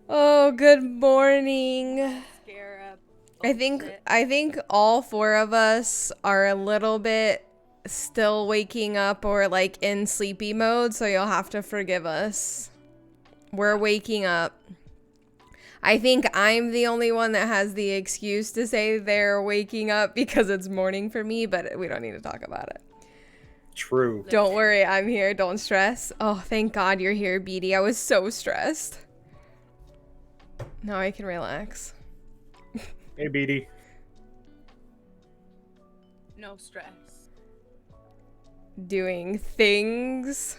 Oh, good morning. Mascara I think bullshit. I think all four of us are a little bit still waking up or like in sleepy mode, so you'll have to forgive us. We're Yeah. waking up. I think I'm the only one that has the excuse to say they're waking up because it's morning for me, but we don't need to talk about it. True. Don't Listen. worry, I'm here. Don't stress. Oh, thank God you're here, Beatty. I was so stressed. Now I can relax. Hey, BD. No stress. Doing things.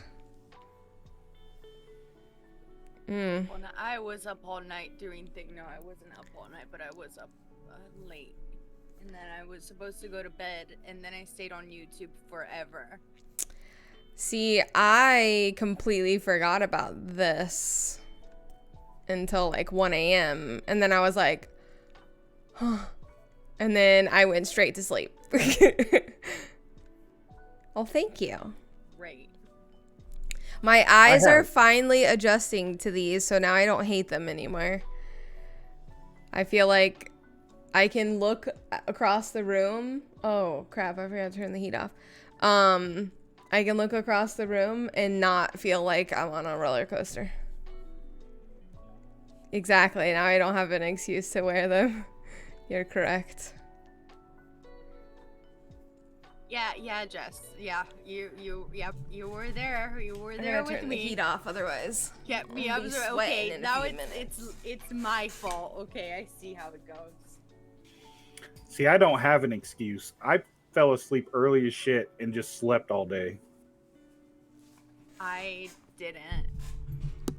Well, no, I was up all night doing things. No, I wasn't up all night, but I was up late. And then I was supposed to go to bed, and then I stayed on YouTube forever. See, I completely forgot about this until like 1 a.m. And then I was like, huh. And then I went straight to sleep. Well, thank you. Right. My eyes are have- finally adjusting to these, so now I don't hate them anymore. I feel like I can look across the room. Oh, crap, I forgot to turn the heat off. I can look across the room and not feel like I'm on a roller coaster. Exactly. Now I don't have an excuse to wear them. You're correct. Yeah, Jess. Yeah, you were there. You were I there gotta with turn the me. heat off, otherwise. Kept me I'll up. be Okay, sweating in a now few it's my fault. Okay, I see how it goes. See, I don't have an excuse. I fell asleep early as shit and just slept all day. I didn't.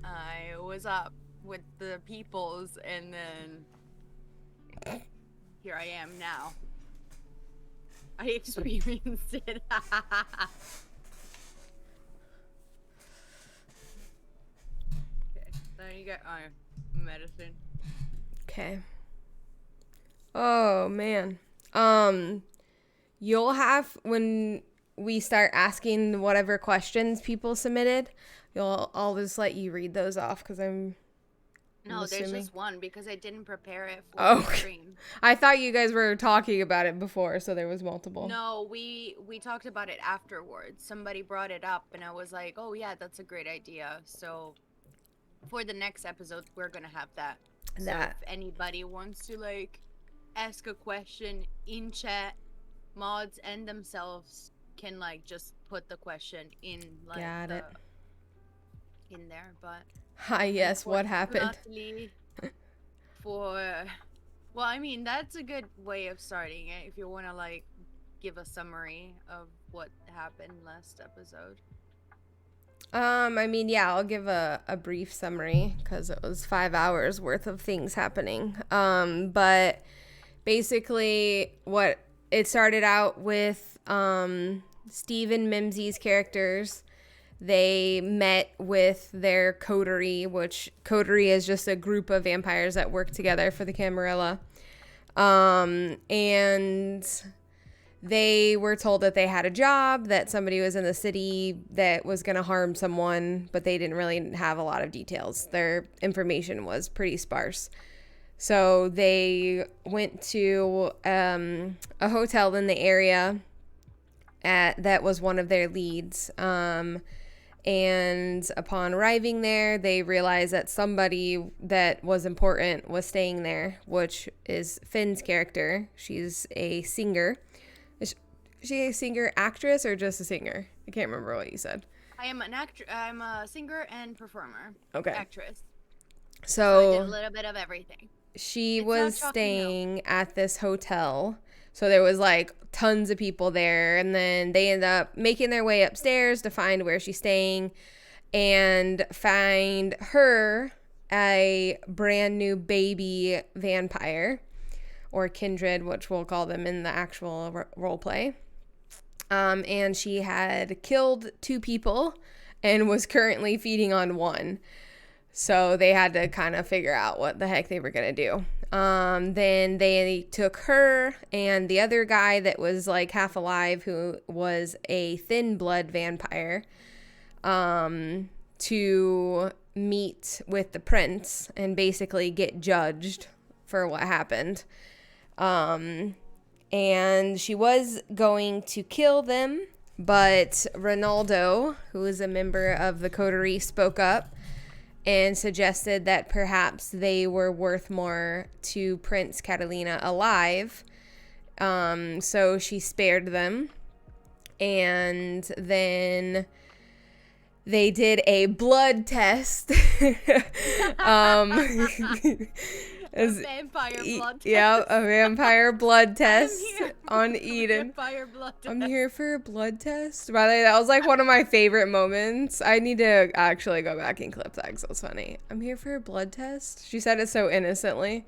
I was up with the peoples, and then here I am now. I experienced it. Okay, so you got medicine. Okay. Oh man. You'll have when we start asking whatever questions people submitted, I'll just let you read those off because I'm No, there's assuming. just one because I didn't prepare it for Oh, the stream. I thought you guys were talking about it before, so there was multiple. No, we talked about it afterwards. Somebody brought it up, and I was like, "Oh yeah, that's a great idea." So for the next episode, we're gonna have that. So That. if anybody wants to like ask a question in chat, mods and themselves can like just put the question in like Got it. in there. But Hi, yes, what happened? unfortunately, for well, I mean that's a good way of starting it if you want to like give a summary of what happened last episode. I mean, yeah, I'll give a brief summary because it was 5 hours worth of things happening. But basically, what it started out with, Steve and Mimsy's characters. They met with their coterie, which coterie is just a group of vampires that work together for the Camarilla. And they were told that they had a job, that somebody was in the city that was going to harm someone, but they didn't really have a lot of details. Their information was pretty sparse. So they went to a hotel in the area that was one of their leads. And upon arriving there, they realized that somebody that was important was staying there, which is Finn's character. She's a singer. Is she a singer actress or just a singer? I can't remember what you said. I am an actor. I'm a singer and performer. Okay. Actress. So I did a So little bit of everything. she It's was not shocking, though. staying at this hotel. So there was like tons of people there. And then they end up making their way upstairs to find where she's staying and find her a brand new baby vampire or kindred, which we'll call them in the actual role play. And she had killed 2 people and was currently feeding on 1. So they had to kind of figure out what the heck they were going to do. Then they took her and the other guy that was like half alive, who was a thin blood vampire, to meet with the prince and basically get judged for what happened. And she was going to kill them, but Ronaldo, who is a member of the coterie, spoke up and suggested that perhaps they were worth more to Prince Catalina alive. So she spared them. And then they did a blood test. A vampire blood test. Yeah, a vampire blood test on Eden. Vampire blood test. I'm here for a blood test. By the way, that was like one of my favorite moments. I need to actually go back and clip that because it was funny. I'm here for a blood test. She said it so innocently.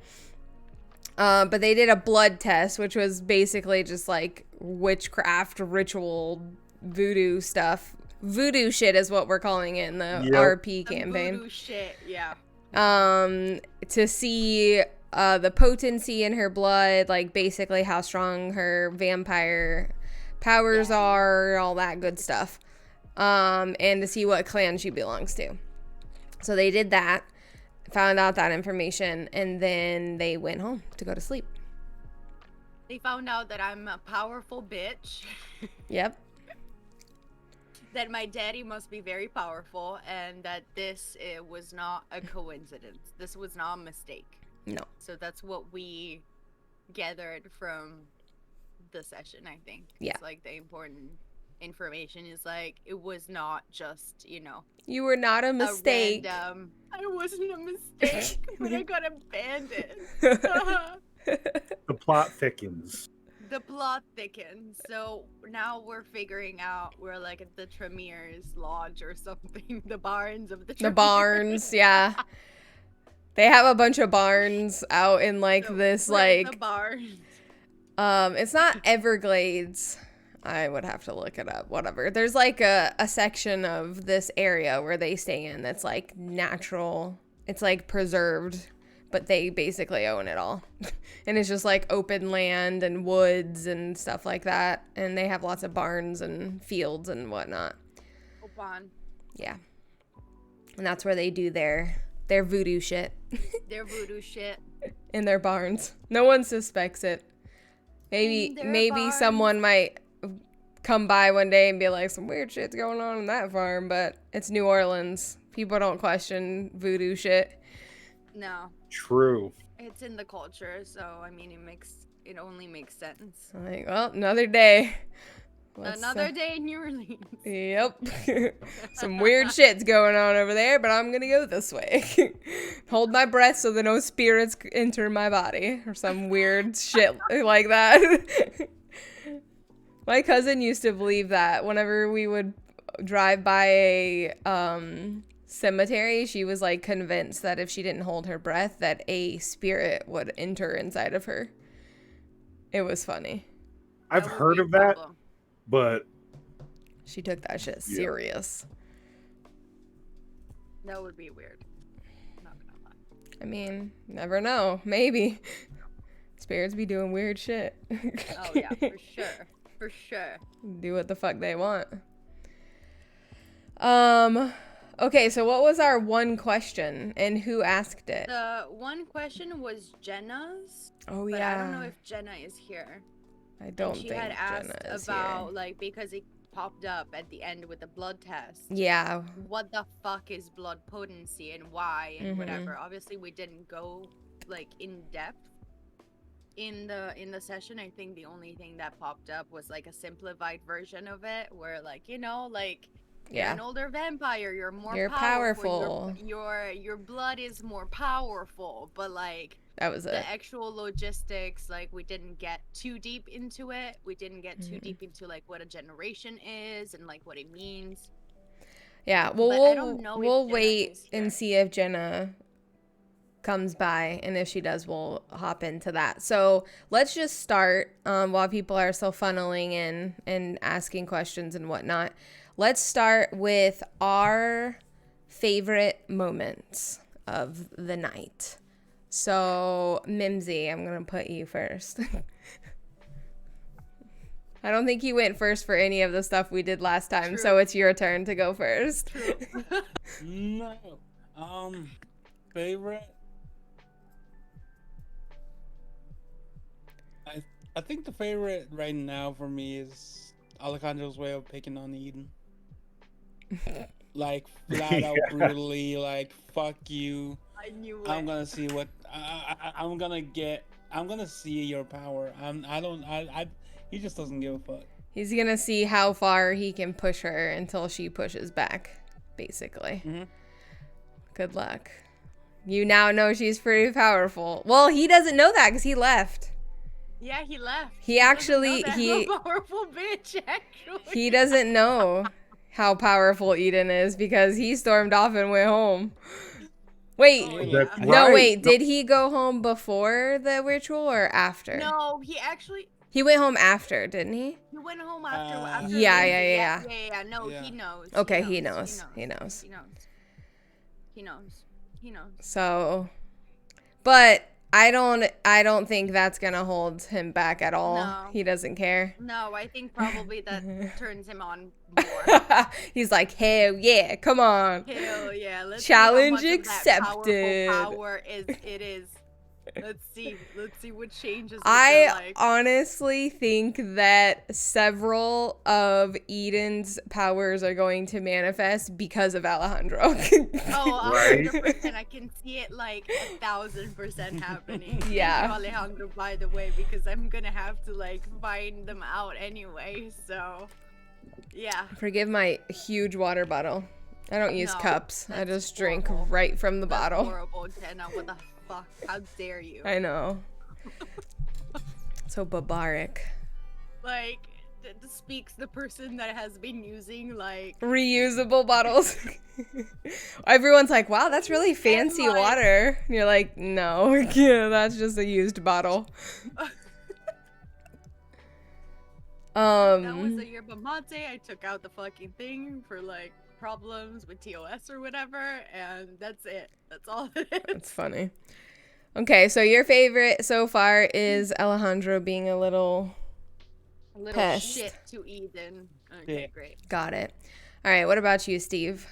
But they did a blood test, which was basically just like witchcraft, ritual, voodoo stuff. Voodoo shit is what we're calling it in the RP campaign. Voodoo shit, yeah. To see the potency in her blood, like basically how strong her vampire powers are, all that good stuff. And to see what clan she belongs to. So they did that, found out that information, and then they went home to go to sleep. They found out that I'm a powerful bitch. Yep. That my daddy must be very powerful, and that this was not a coincidence. This was not a mistake. No. So that's what we gathered from the session, I think. Yeah. It's like the important information is like, it was not just, you know. You were not a mistake. I wasn't a mistake, but I got abandoned. The plot thickens. The plot thickens. So now we're figuring out, we're like at the Tremere's lodge or something. The barns of the Tremere. The barns, yeah. They have a bunch of barns out in like this like the barns. It's not Everglades. I would have to look it up. Whatever. There's like a section of this area where they stay in that's like natural. It's like preserved, but they basically own it all. And it's just like open land and woods and stuff like that. And they have lots of barns and fields and whatnot. Opan. Yeah. And that's where they do their voodoo shit. Their voodoo shit. In their barns. No one suspects it. Maybe someone might come by one day and be like, some weird shit's going on in that farm, but it's New Orleans. People don't question voodoo shit. No. True. It's in the culture, so I mean it only makes sense. Like, well, another day. Another day in New Orleans. Yep. Some weird shit's going on over there, but I'm gonna go this way. Hold my breath so that no spirits enter my body, or some weird shit like that. My cousin used to believe that whenever we would drive by a cemetery, she was like convinced that if she didn't hold her breath, that a spirit would enter inside of her. It was funny. I've heard of that, but she took that shit serious. That would be weird. Not gonna lie. I mean, never know. Maybe. Spirits be doing weird shit. Oh yeah, for sure. For sure. Do what the fuck they want. Okay, so what was our one question and who asked it? The one question was Jenna's. Oh but yeah. I don't know if Jenna is here. I don't think she had asked Jenna is about here. like, because it popped up at the end with the blood test. Yeah. What the fuck is blood potency and why and whatever. Obviously we didn't go like in depth in the session. I think the only thing that popped up was like a simplified version of it where like, you know, like you're an older vampire, you're more powerful. Your blood is more powerful, but like that was the actual logistics, like we didn't get too deep into it. We didn't get too deep into like what a generation is and like what it means. Yeah, well, we'll wait and see if Jenna comes by, and if she does, we'll hop into that. So let's just start while people are still funneling in and asking questions and whatnot. Let's start with our favorite moments of the night. So, Mimsy, I'm going to put you first. I don't think you went first for any of the stuff we did last time, so it's your turn to go first. No. Favorite. I I think the favorite right now for me is Alejandro's way of picking on Eden. Like flat Yeah. out brutally, like fuck you. I knew I'm it. gonna see what I'm gonna get. I'm gonna see your power. I don't. He just doesn't give a fuck. He's gonna see how far he can push her until she pushes back, basically. Mm-hmm. Good luck. You now know she's pretty powerful. Well, he doesn't know that because he left. Yeah, he left. He actually- doesn't know that I'm a powerful bitch. Actually, He doesn't know how powerful Eden is because he stormed off and went home. Wait, Oh, That's yeah. no, right. wait. Did he go home before the ritual or after? No, he actually He went home after, didn't he? he went home after. Uh, after Yeah, Lindsay. yeah. No, Yeah. he knows. Okay, he knows. He knows. He knows. He knows. He knows. So, but I don't think that's gonna hold him back at all. No. He doesn't care. No, I think probably that turns him on more. He's like, hell yeah, come on. Hell yeah! Let's Challenge see how much of that accepted. powerful power it is. Let's see what changes. I Like. honestly think that several of Eden's powers are going to manifest because of Alejandro. Oh, Right. 100%. I can see it like 1,000% happening. Yeah. Thank you, Alejandro, by the way, because I'm gonna have to like find them out anyway. So, yeah. Forgive my huge water bottle. I don't use No, cups. I that's just drink horrible. right from the That's bottle. horrible, Jenna. What the fuck? How dare you? I know. So barbaric. Like, this speaks the person that has been using like. Reusable bottles. Everyone's like, wow, that's really fancy like- water. And you're like, no, yeah, that's just a used bottle. That was a yerba mate. I took out the fucking thing for like problems with TOS or whatever, and that's it. That's all it is. That's funny. Okay, so your favorite so far is Alejandro being a little... A little Pest. shit to Eden. Okay, Yeah. great. Got it. All right, what about you, Steve?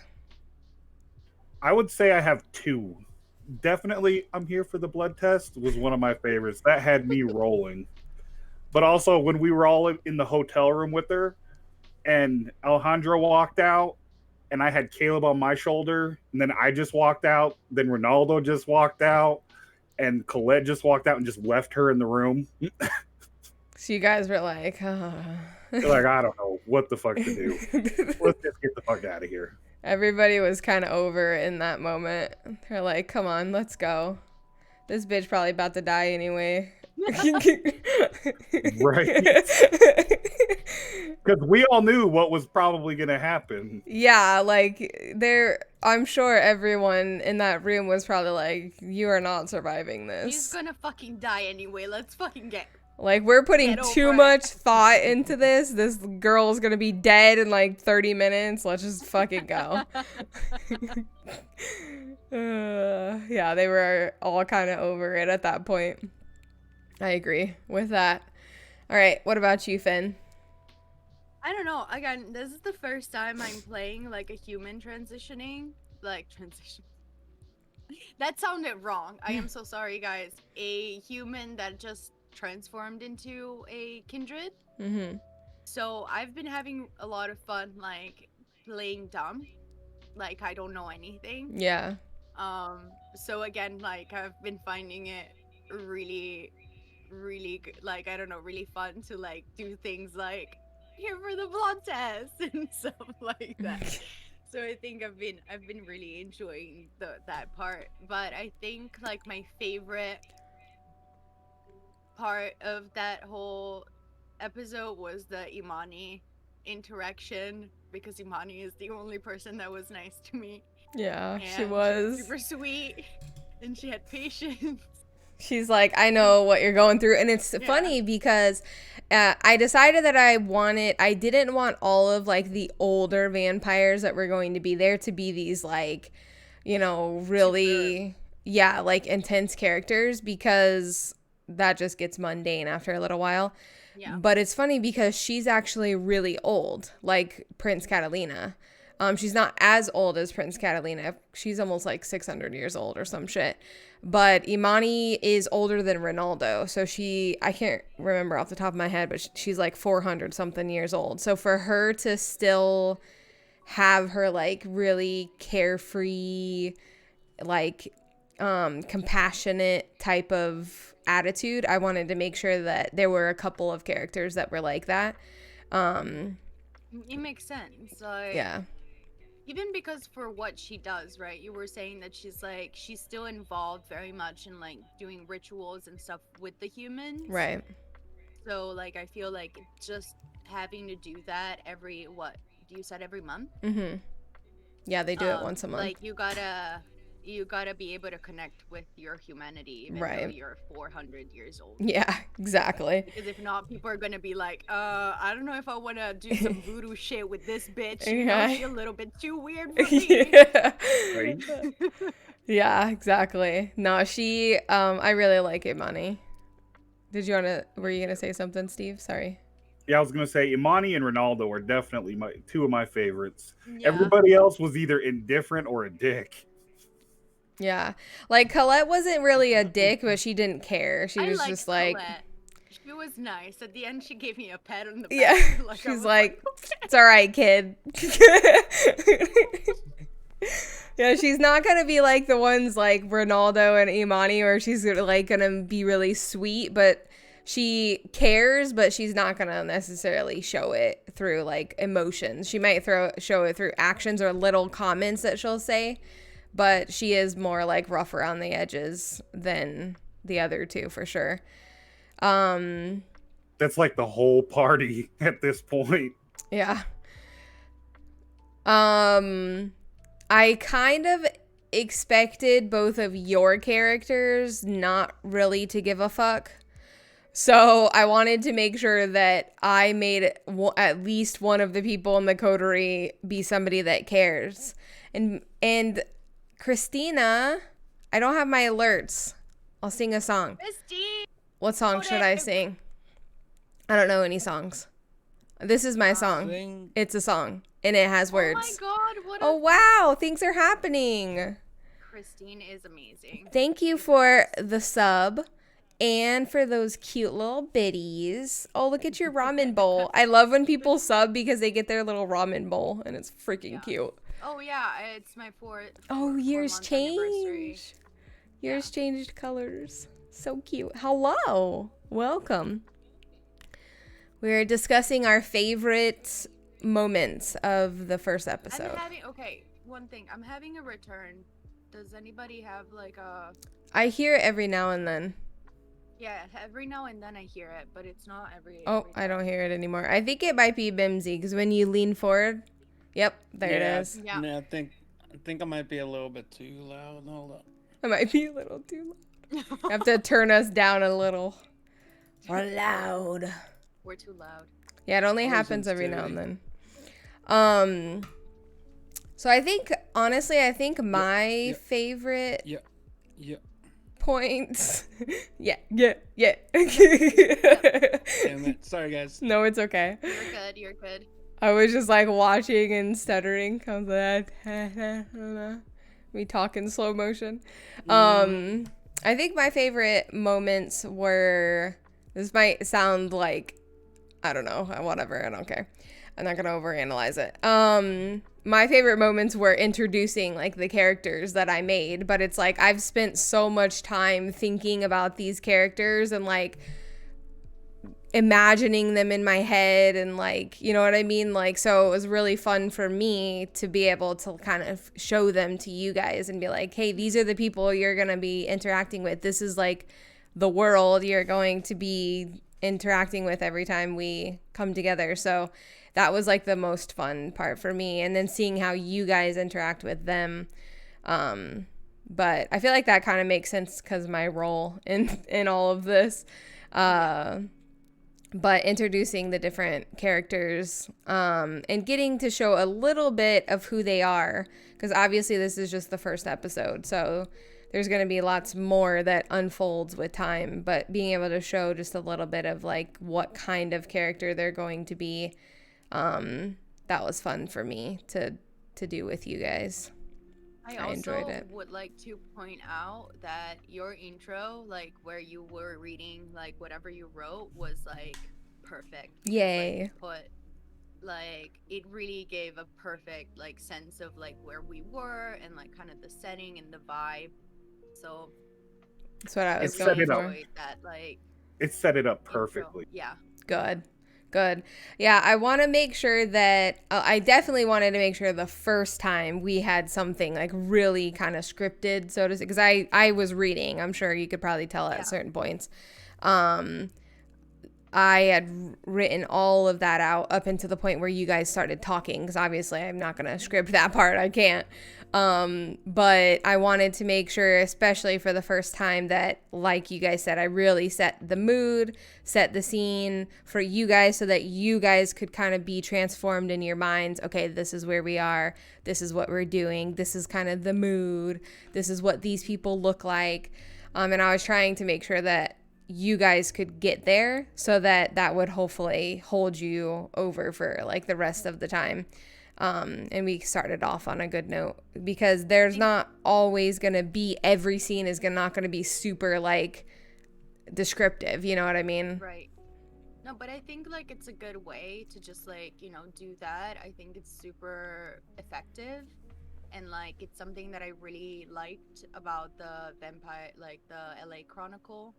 I would say I have two. Definitely, I'm here for the blood test was one of my favorites. That had me rolling. But also, when we were all in the hotel room with her, and Alejandro walked out, and I had Caleb on my shoulder, and then I just walked out, then Ronaldo just walked out, and Colette just walked out and just left her in the room. So you guys were like, They're like, I don't know what the fuck to do. Let's just get the fuck out of here. Everybody was kind of over in that moment. They're like, come on, let's go. This bitch probably about to die anyway. Right. Because we all knew what was probably going to happen. Yeah, like I'm sure everyone in that room was probably like, you are not surviving He's this. gonna fucking die anyway. Let's fucking get. Like, we're putting Get over too it. much thought into this. This girl's gonna be dead in like 30 minutes. Let's just fucking go. Yeah, they were all kind of over it at that point. I agree with that. All right, what about you, Finn? I don't know. Again, this is the first time I'm playing like a human transitioning. Like, transition. That sounded wrong. I am so sorry, guys. A human that just transformed into a kindred. Mm-hmm. So I've been having a lot of fun, like, playing dumb. Like, I don't know anything. Yeah. So again, like, I've been finding it really, really good. Like, I don't know, really fun to like do things like here for the blood test and stuff like that. So I think I've been really enjoying that part. But I think like my favorite part of that whole episode was the Imani interaction, because Imani is the only person that was nice to me. Yeah, she And was. super sweet, and she had patience. She's like, I know what you're going through. And it's funny because I decided that I didn't want all of like the older vampires that were going to be there to be these like, you know, really, like intense characters, because that just gets mundane after a little while. Yeah. But it's funny because she's actually really old, like Prince Catalina. She's not as old as Prince Catalina. She's almost like 600 years old or some shit. But Imani is older than Ronaldo. So I can't remember off the top of my head, but she's like 400 something years old. So for her to still have her like really carefree, like compassionate type of attitude, I wanted to make sure that there were a couple of characters that were like that. It makes sense. Like, Yeah. even because for what she does, right? You were saying that she's still involved very much in like doing rituals and stuff with the humans. Right. So like I feel like just having to do that every you said every month? Mm-hmm. Yeah, they do it once a month. Like you gotta be able to connect with your humanity even though you're 400 years old. Yeah, exactly. Because if not, people are gonna be like, I don't know if I want to do some voodoo shit with this bitch. She's a little bit too weird for me. Yeah. Right? Yeah, exactly. No, I really like Imani. Were you gonna say something, Steve? Sorry. Yeah, I was gonna say Imani and Ronaldo are definitely two of my favorites. Yeah. Everybody else was either indifferent or a dick. Yeah, like Colette wasn't really a dick, but she didn't care. She was just like, Colette. She was nice. At the end, she gave me a pat on the back. yeah. Like, She's like, it's all right, kid. Yeah, she's not gonna be like the ones like Ronaldo and Imani, where she's like gonna be really sweet, but she cares, but she's not gonna necessarily show it through like emotions. She might show it through actions or little comments that she'll say. But she is more like rough around the edges than the other two for sure. That's like the whole party at this point. Yeah. I kind of expected both of your characters not really to give a fuck. So I wanted to make sure that I made at least one of the people in the coterie be somebody that cares. And Christina, I don't have my alerts. I'll sing a song. Christine! What song should I sing? I don't know any songs. This is my song. It's a song, and it has words. Oh my god, Oh wow, things are happening. Christine is amazing. Thank you for the sub and for those cute little biddies. Oh, look at your ramen bowl. I love when people sub because they get their little ramen bowl, and it's freaking cute. Oh yeah, it's my fourth. Oh, years 4-month anniversary. change. Yours changed colors. So cute. Hello. Welcome. We're discussing our favorite moments of the first episode. One thing. I'm having a return. Does anybody have like a... I hear it every now and then. Yeah, every now and then I hear it, but it's not every... Oh, every I don't hear it anymore. I think it might be Bimsy, because when you lean forward... Yep, there it is. Yeah. I think I might be a little bit too loud. Hold up. I might be a little too loud. You have to turn us down a little. We're loud. We're too loud. Yeah, it only happens every now and then. So I think, honestly, my favorite points. Yeah. Damn it. Sorry, guys. No, it's okay. You're good. I was just like watching and stuttering. I was like, we talk in slow motion. I think my favorite moments were, this might sound like, I don't know, whatever, I don't care. I'm not gonna overanalyze it. My favorite moments were introducing like the characters that I made, but it's like I've spent so much time thinking about these characters and like imagining them in my head and like, you know what I mean? Like, so it was really fun for me to be able to kind of show them to you guys and be like, hey, these are the people you're going to be interacting with. This is like the world you're going to be interacting with every time we come together. So that was like the most fun part for me. And then seeing how you guys interact with them. But I feel like that kind of makes sense because my role in all of this. But introducing the different characters and getting to show a little bit of who they are, because obviously this is just the first episode, so there's going to be lots more that unfolds with time, but being able to show just a little bit of like what kind of character they're going to be, that was fun for me to to do with you guys. I enjoyed it. would like to point out that your intro, like where you were reading like whatever you wrote, was like perfect. Because, Yay. like, you put like it really gave a perfect like sense of like where we were and like kind of the setting and the vibe. So That's what I was It going set it up. for. enjoyed that like It set it up intro. perfectly. Yeah. Good. Yeah, I want to make sure that I definitely wanted to make sure the first time we had something like really kind of scripted, so to say, because I was reading. I'm sure you could probably tell at certain points. I had written all of that out up until the point where you guys started talking, because obviously I'm not going to script that part. I can't. But I wanted to make sure, especially for the first time, that, like you guys said, I really set the mood, set the scene for you guys so that you guys could kind of be transformed in your minds. Okay, this is where we are. This is what we're doing. This is kind of the mood. This is what these people look like. And I was trying to make sure that you guys could get there so that would hopefully hold you over for like the rest of the time. And we started off on a good note, because there's not always going to be, every scene is not going to be super like descriptive, you know what I mean? Right. No, but I think like it's a good way to just like, you know, do that. I think it's super effective. And like it's something that I really liked about the vampire, like the LA Chronicle.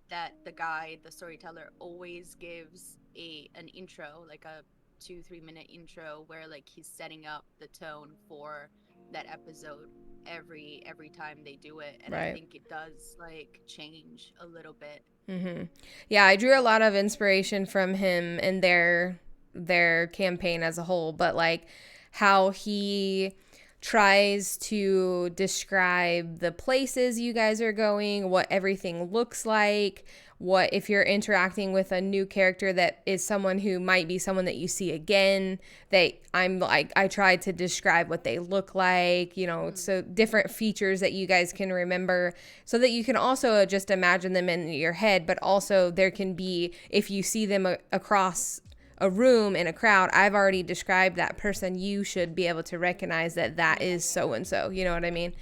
That the storyteller, always gives an intro, like a 2-3 minute intro where like he's setting up the tone for that episode every time they do it. And I think it does like change a little bit. Yeah, I drew a lot of inspiration from him and their campaign as a whole, but like how he tries to describe the places you guys are going, what everything looks like, what if you're interacting with a new character that is someone who might be someone that you see again, I tried to describe what they look like, you know, so different features that you guys can remember, so that you can also just imagine them in your head, but also there can be, if you see them across a room in a crowd, I've already described that person, you should be able to recognize that is so and so, you know what I mean?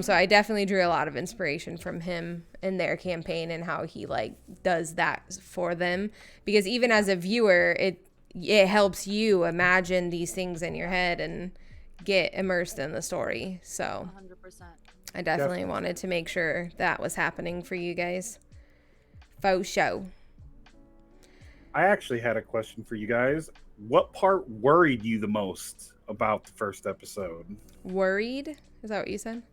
So I definitely drew a lot of inspiration from him in their campaign and how he like does that for them, because even as a viewer, it helps you imagine these things in your head and get immersed in the story. So 100%. I definitely wanted to make sure that was happening for you guys. Faux show. I actually had a question for you guys. What part worried you the most about the first episode? Worried? Is that what you said?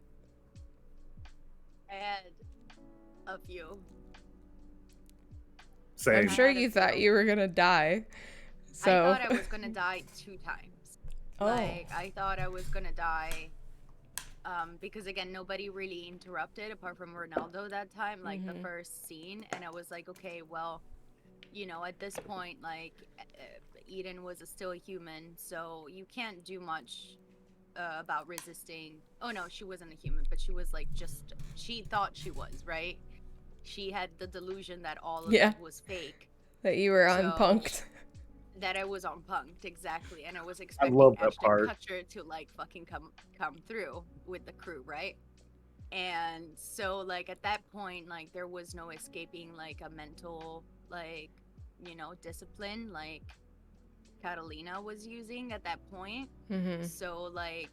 I had a few. Same. I'm sure you thought you were gonna die. So I thought I was gonna die 2 times. Like I thought I was gonna die. Because again, nobody really interrupted apart from Ronaldo that time, like the first scene, and I was like, okay, well, you know, at this point, like Eden was still a human, so you can't do much about resisting. Oh no, she wasn't a human, but she was like she thought she was, right? She had the delusion that all of it was fake. That you were unpunked. That I was unpunked, exactly, and I was expecting Ashton Kutcher to like fucking come through with the crew, right? And so like at that point, like there was no escaping like a mental like, you know, discipline like Catalina was using at that point. So like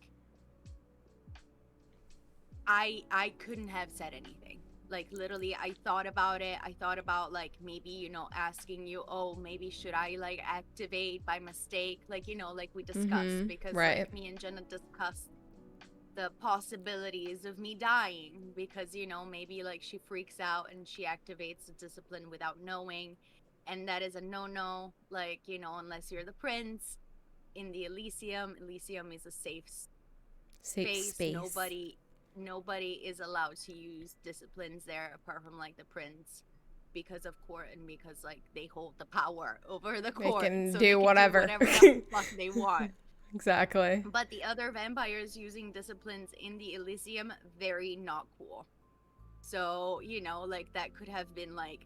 I couldn't have said anything. Like literally I thought about it. I thought about like maybe, you know, asking you, oh, maybe should I like activate by mistake, like, you know, like we discussed, because like me and Jenna discussed the possibilities of me dying, because, you know, maybe like she freaks out and she activates the discipline without knowing, and that is a no, like, you know, unless you're the prince in the Elysium is a safe space. Nobody is allowed to use disciplines there apart from like the prince, because of court, and because like they hold the power over the court, they can so do whatever the fuck they want. Exactly. But the other vampires using disciplines in the Elysium, very not cool. So, you know, like that could have been like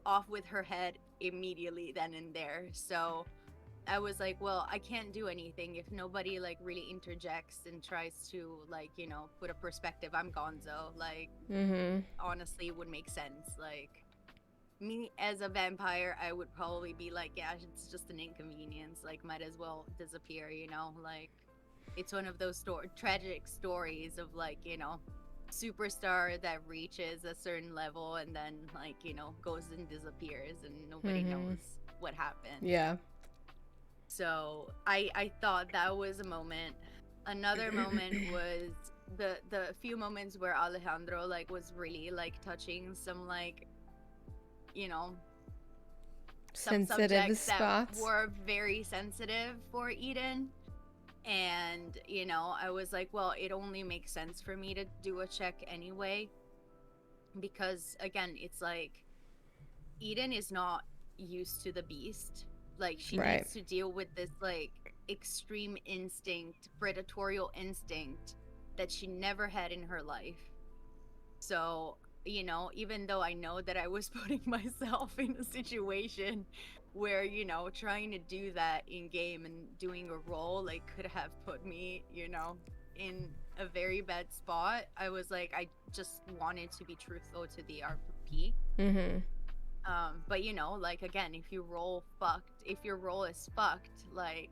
off with her head immediately then and there. So I was like, well, I can't do anything if nobody like really interjects and tries to like, you know, put a perspective. I'm gonzo. Like, honestly, it would make sense. Like, me as a vampire, I would probably be like, yeah, it's just an inconvenience. Like, might as well disappear, you know? Like, it's one of those tragic stories of like, you know, superstar that reaches a certain level and then like, you know, goes and disappears and nobody knows what happened. Yeah. So I thought that was a moment. Another moment was the few moments where Alejandro like was really like touching some like, you know, some Sensitive subjects spots. that were very sensitive for Eden. And, you know, I was like, well, it only makes sense for me to do a check anyway. Because, again, it's like, Eden is not used to the beast. Like, she needs to deal with this, like, extreme instinct, predatorial instinct that she never had in her life. So, you know, even though I know that I was putting myself in a situation where, you know, trying to do that in game and doing a role like could have put me, you know, in a very bad spot, I was like, I just wanted to be truthful to the RP. But you know, like, again, if your role is fucked, like,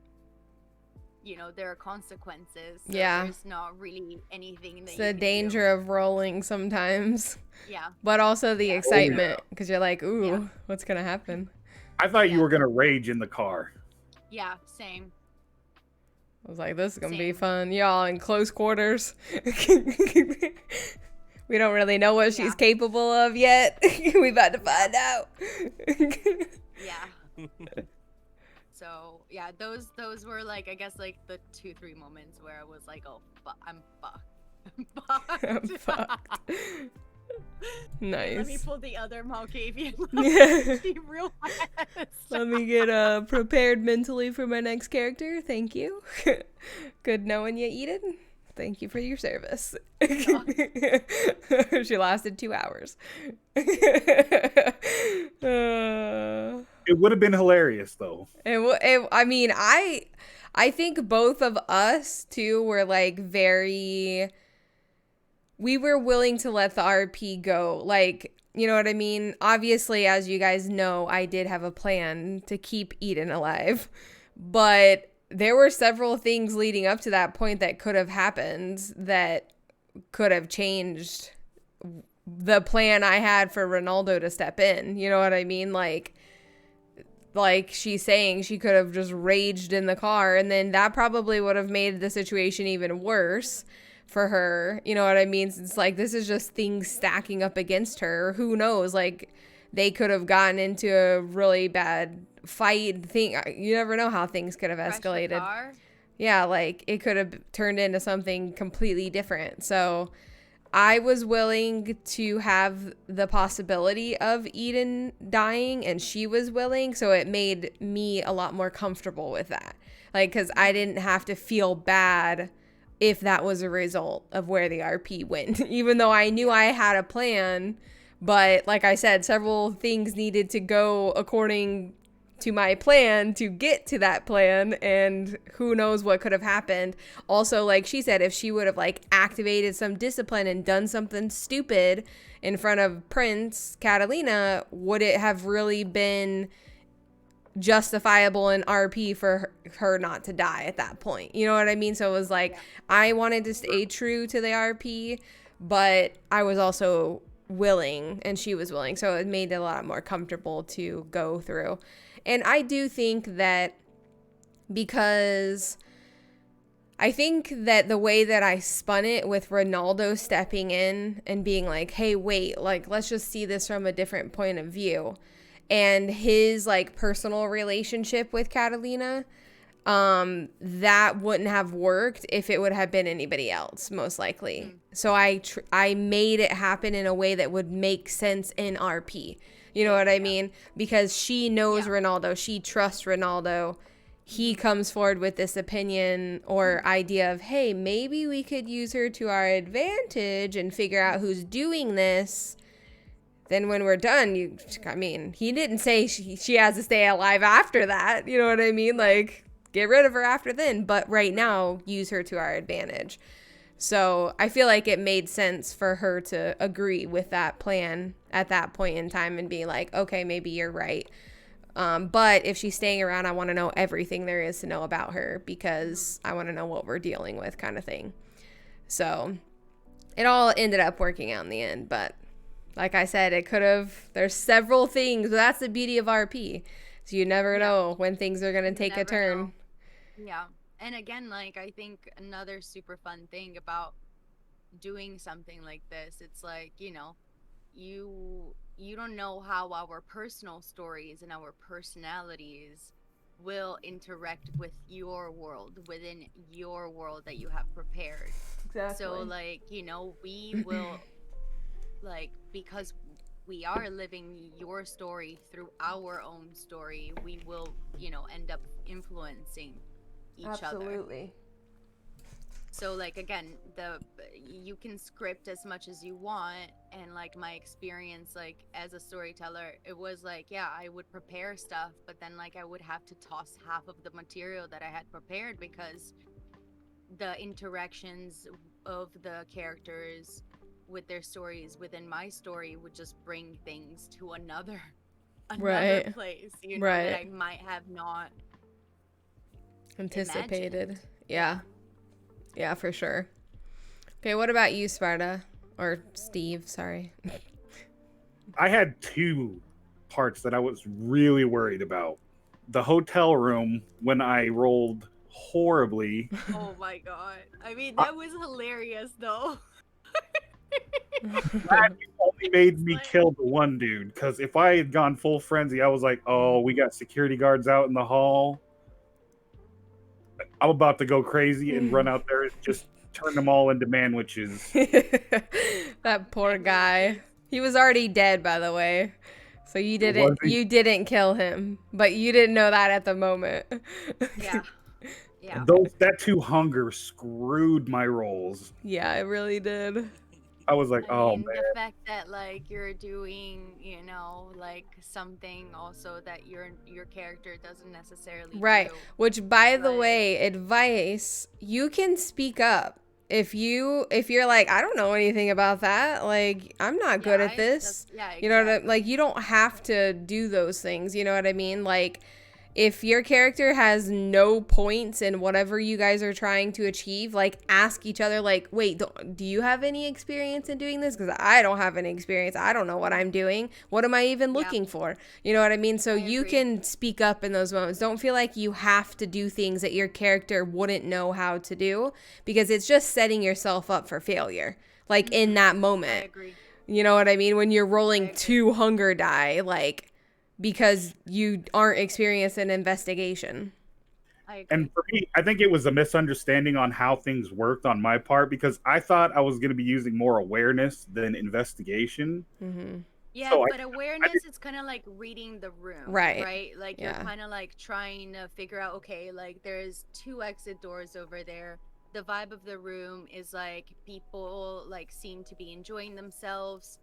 you know, there are consequences. So there's not really anything that it's the danger of rolling sometimes. Yeah. But also the excitement, because you're like, ooh, what's gonna happen? I thought you were gonna rage in the car. Yeah, same. I was like, this is gonna be fun. Y'all in close quarters. We don't really know what she's capable of yet. We about to find out. Yeah. So yeah, those were like, I guess, like the 2-3 moments where I was like, oh, I'm fucked. I'm fucked. Nice. Let me pull the other Malkavian. Real fast. Let me get prepared mentally for my next character. Thank you. Good knowing you, Eden. Thank you for your service. She lasted 2 hours. It would have been hilarious, though. I mean, I think both of us, too, were, like, we were willing to let the RP go. Like, you know what I mean? Obviously, as you guys know, I did have a plan to keep Eden alive. But there were several things leading up to that point that could have happened that could have changed the plan I had for Ronaldo to step in. You know what I mean? Like she's saying, she could have just raged in the car, and then that probably would have made the situation even worse for her. You know what I mean? It's like, this is just things stacking up against her. Who knows? Like, they could have gotten into a really bad fight thing. You never know how things could have escalated. Yeah, like, it could have turned into something completely different. So I was willing to have the possibility of Eden dying, and she was willing, so it made me a lot more comfortable with that. Like, because I didn't have to feel bad if that was a result of where the RP went, even though I knew I had a plan. But like I said, several things needed to go according to my plan to get to that plan, and who knows what could have happened. Also, like she said, if she would have like activated some discipline and done something stupid in front of Prince Catalina, would it have really been justifiable in RP for her not to die at that point? You know what I mean? So it was like, I wanted to stay true to the RP, but I was also willing, and she was willing, so it made it a lot more comfortable to go through. And I do think that, because I think that the way that I spun it with Ronaldo stepping in and being like, hey, wait, like, let's just see this from a different point of view, and his like personal relationship with Catalina, that wouldn't have worked if it would have been anybody else, most likely. So I made it happen in a way that would make sense in RP. You know what I mean? Because she knows Ronaldo. She trusts Ronaldo. He comes forward with this opinion or idea of, hey, maybe we could use her to our advantage and figure out who's doing this then when we're done, he didn't say she has to stay alive after that. You know what I mean? Like, get rid of her after then. But right now, use her to our advantage. So I feel like it made sense for her to agree with that plan at that point in time and be like, okay, maybe you're right. But if she's staying around, I want to know everything there is to know about her because I want to know what we're dealing with, kind of thing. So it all ended up working out in the end. But like I said, there's several things. That's the beauty of RP. So you never know when things are going to take a turn. Know. Yeah. And again, like, I think another super fun thing about doing something like this, it's like, you know, you don't know how our personal stories and our personalities will interact with your world, within your world that you have prepared. Exactly. So, like, you know, we will, like, because we are living your story through our own story, we will, you know, end up influencing each other. Absolutely. So, like, again, you can script as much as you want, and like my experience, like, as a storyteller, it was like, yeah, I would prepare stuff, but then like I would have to toss half of the material that I had prepared because the interactions of the characters with their stories within my story would just bring things to another place, you know, that I might have not anticipated. Yeah, for sure. Okay, what about you, Sparta? Or Steve, sorry. I had two parts that I was really worried about. The hotel room, when I rolled horribly. Oh my god. I mean, that was hilarious, though. That only made me kill the one dude, because if I had gone full frenzy, I was like, oh, we got security guards out in the hall. I'm about to go crazy and run out there and just turn them all into manwitches. That poor guy. He was already dead, by the way. So you didn't kill him, but you didn't know that at the moment. Yeah. That 2 hunger screwed my rolls. Yeah, it really did. I was like, oh man. The fact that like you're doing, you know, like something also that your character doesn't necessarily do. Which, by the way, advice, you can speak up. If you're like, I don't know anything about that, like, I'm not good at this. Exactly. You know what I mean? Like, you don't have to do those things. You know what I mean? Like, if your character has no points in whatever you guys are trying to achieve, like, ask each other, like, wait, do you have any experience in doing this? Because I don't have any experience. I don't know what I'm doing. What am I even looking for? You know what I mean? So you can speak up in those moments. Don't feel like you have to do things that your character wouldn't know how to do, because it's just setting yourself up for failure, like, in that moment. I agree. You know what I mean? When you're rolling 2 hunger die, like, because you aren't experienced in investigation. And for me, I think it was a misunderstanding on how things worked on my part, because I thought I was going to be using more awareness than investigation. Mm-hmm. Yeah, so but awareness is kind of like reading the room, right? Like, you're kind of like trying to figure out, okay, like, there's 2 exit doors over there. The vibe of the room is like people like seem to be enjoying themselves.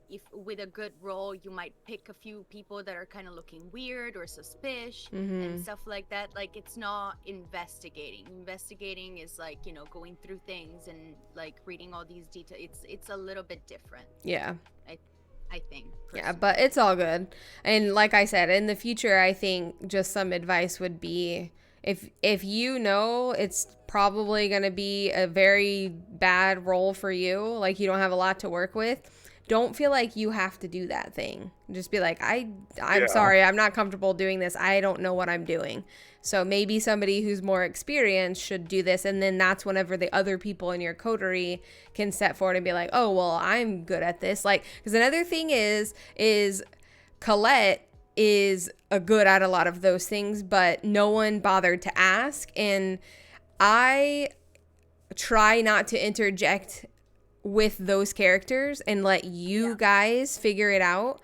If with a good roll, you might pick a few people that are kind of looking weird or suspicious and stuff like that. Like, it's not investigating. Investigating is like, you know, going through things and like reading all these details. It's a little bit different. Yeah. I think. Personally. Yeah, but it's all good. And like I said, in the future, I think just some advice would be, if you know it's probably going to be a very bad roll for you, like you don't have a lot to work with, don't feel like you have to do that thing. Just be like, I'm sorry, I'm not comfortable doing this. I don't know what I'm doing. So maybe somebody who's more experienced should do this. And then that's whenever the other people in your coterie can step forward and be like, oh, well, I'm good at this. Like, because another thing is Colette is good at a lot of those things, but no one bothered to ask. And I try not to interject with those characters and let you guys figure it out,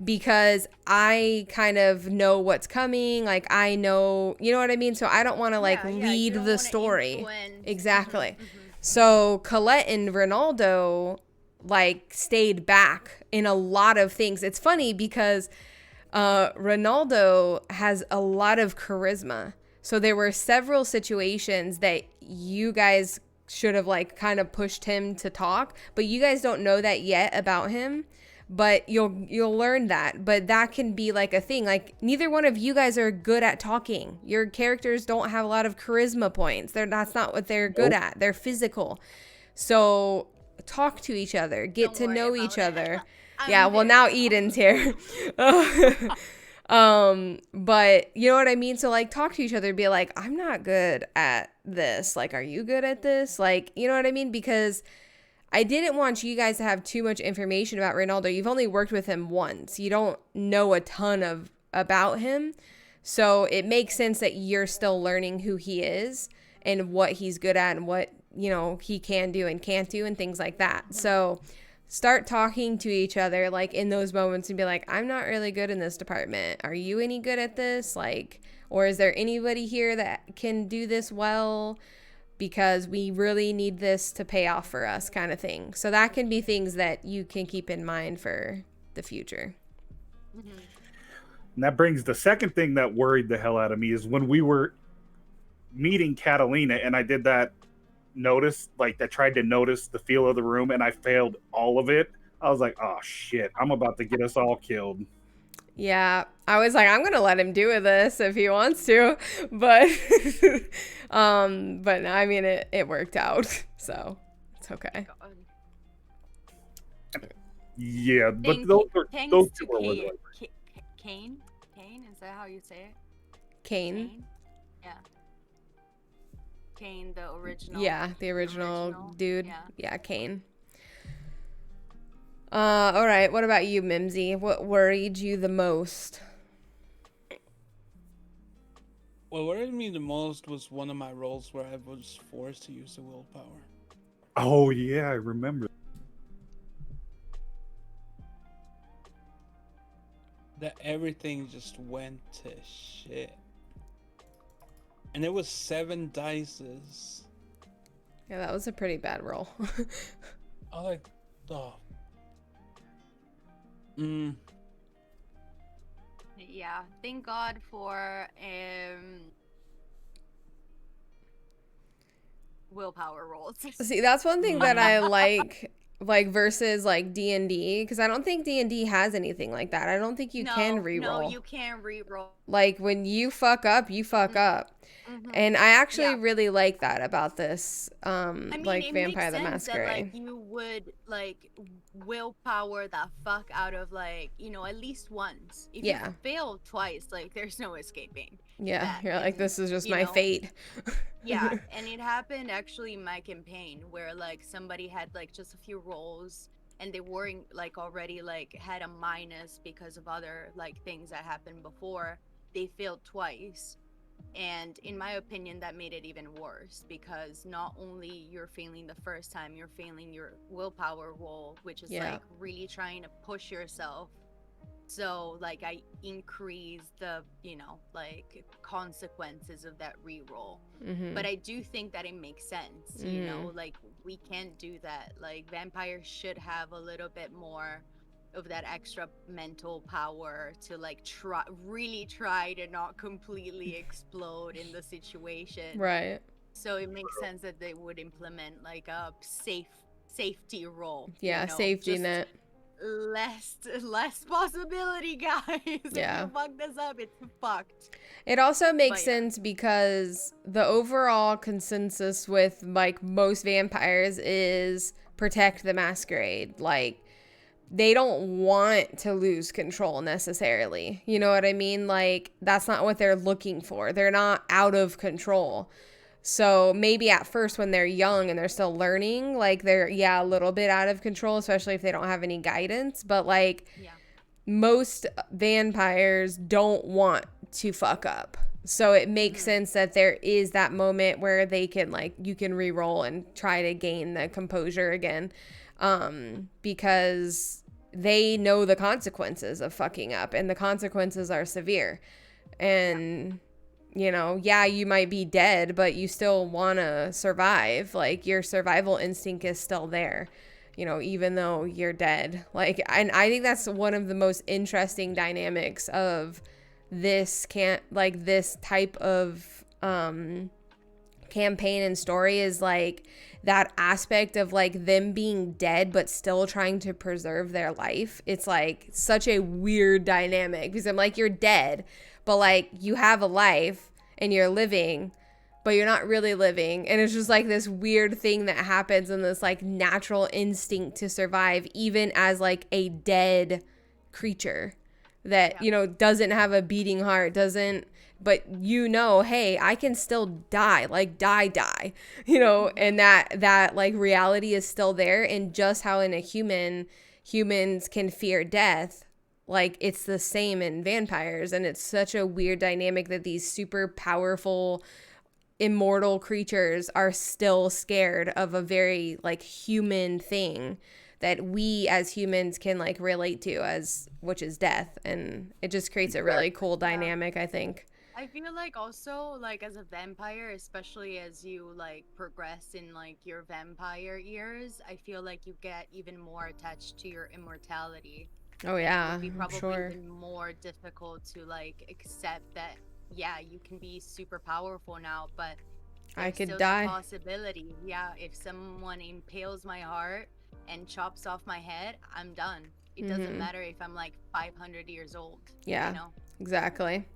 because I kind of know what's coming. Like, I know, you know what I mean? So I don't want to lead the story. Exactly. So Colette and Ronaldo, like stayed back in a lot of things. It's funny because Ronaldo has a lot of charisma. So there were several situations that you guys should have like kind of pushed him to talk, but you guys don't know that yet about him. But you'll learn that. But that can be like a thing. Like neither one of you guys are good at talking. Your characters don't have a lot of charisma points. That's not what they're good at. They're physical. So talk to each other, get to know each other. Yeah, well now Eden's here. But you know what I mean? So like talk to each other, be like, I'm not good at this. Like, are you good at this? Like, you know what I mean? Because I didn't want you guys to have too much information about Ronaldo. You've only worked with him once. You don't know a ton about him. So it makes sense that you're still learning who he is and what he's good at and what, you know, he can do and can't do and things like that. So start talking to each other like in those moments and be like, I'm not really good in this department. Are you any good at this? Like, or is there anybody here that can do this well? Because we really need this to pay off for us, kind of thing. So that can be things that you can keep in mind for the future. And that brings the second thing that worried the hell out of me is when we were meeting Catalina and I did that I tried to notice the feel of the room and I failed all of it. I was like, oh shit, I'm about to get us all killed. Yeah, I was like, I'm gonna let him do this if he wants to, but but no, I mean it worked out, so it's okay. Yeah, but those two were really Kane, is that how you say it? Kane? Yeah. Kane, the original. Yeah, the original dude. Yeah, Kane. All right. What about you, Mimsy? What worried you the most? What worried me the most was one of my roles where I was forced to use the willpower. Oh yeah, I remember. That everything just went to shit. And it was 7 dices. Yeah, that was a pretty bad roll. I was like, oh. Yeah, thank God for willpower rolls. See, that's one thing that I like versus like D&D, because I don't think D&D has anything like that. I don't think you can reroll. No, you can't reroll. Like when you fuck up, you fuck up. And I actually really like that about this, I mean, like Vampire the Masquerade. That, like, you would like willpower the fuck out of like, you know, at least once. If you fail twice, like there's no escaping. Yeah, you're like, this is just my fate. Yeah, and it happened actually in my campaign where like somebody had like just a few rolls and they weren't like already like had a minus because of other like things that happened before. They failed twice. And in my opinion, that made it even worse because not only you're failing the first time, you're failing your willpower roll, which is like really trying to push yourself. So like I increased the, you know, like consequences of that reroll. But I do think that it makes sense, you know, like we can't do that. Like vampires should have a little bit more of that extra mental power to like really try to not completely explode in the situation. Right. So it makes sense that they would implement like a safety roll. Yeah, you know, safety net. Less possibility, guys. Yeah. If you fuck this up, it's fucked. It also makes sense because the overall consensus with like most vampires is protect the masquerade. Like they don't want to lose control necessarily. You know what I mean? Like that's not what they're looking for. They're not out of control. So maybe at first when they're young and they're still learning, like they're, a little bit out of control, especially if they don't have any guidance. But like most vampires don't want to fuck up. So it makes sense that there is that moment where they can like, you can re-roll and try to gain the composure again. Because they know the consequences of fucking up and the consequences are severe. And you know, you might be dead, but you still want to survive. Like your survival instinct is still there, you know, even though you're dead. Like, and I think that's one of the most interesting dynamics of this this type of campaign and story, is like that aspect of like them being dead but still trying to preserve their life. It's like such a weird dynamic, because I'm like, you're dead, but like you have a life and you're living, but you're not really living. And it's just like this weird thing that happens, in this like natural instinct to survive, even as like a dead creature that, you know, doesn't have a beating heart, but you know, hey, I can still die, like die, you know, and that like reality is still there. And just how in a humans can fear death, like it's the same in vampires. And it's such a weird dynamic that these super powerful immortal creatures are still scared of a very like human thing that we as humans can like relate to, as which is death. And it just creates a really cool dynamic, I think. I feel like also, like, as a vampire, especially as you like progress in like your vampire years, I feel like you get even more attached to your immortality. Oh yeah, It would be I'm probably sure. even more difficult to like accept that, yeah, you can be super powerful now, but I there's could still die. that possibility. Yeah, if someone impales my heart and chops off my head, I'm done. It doesn't matter if I'm like 500 years old. Yeah, You know? exactly.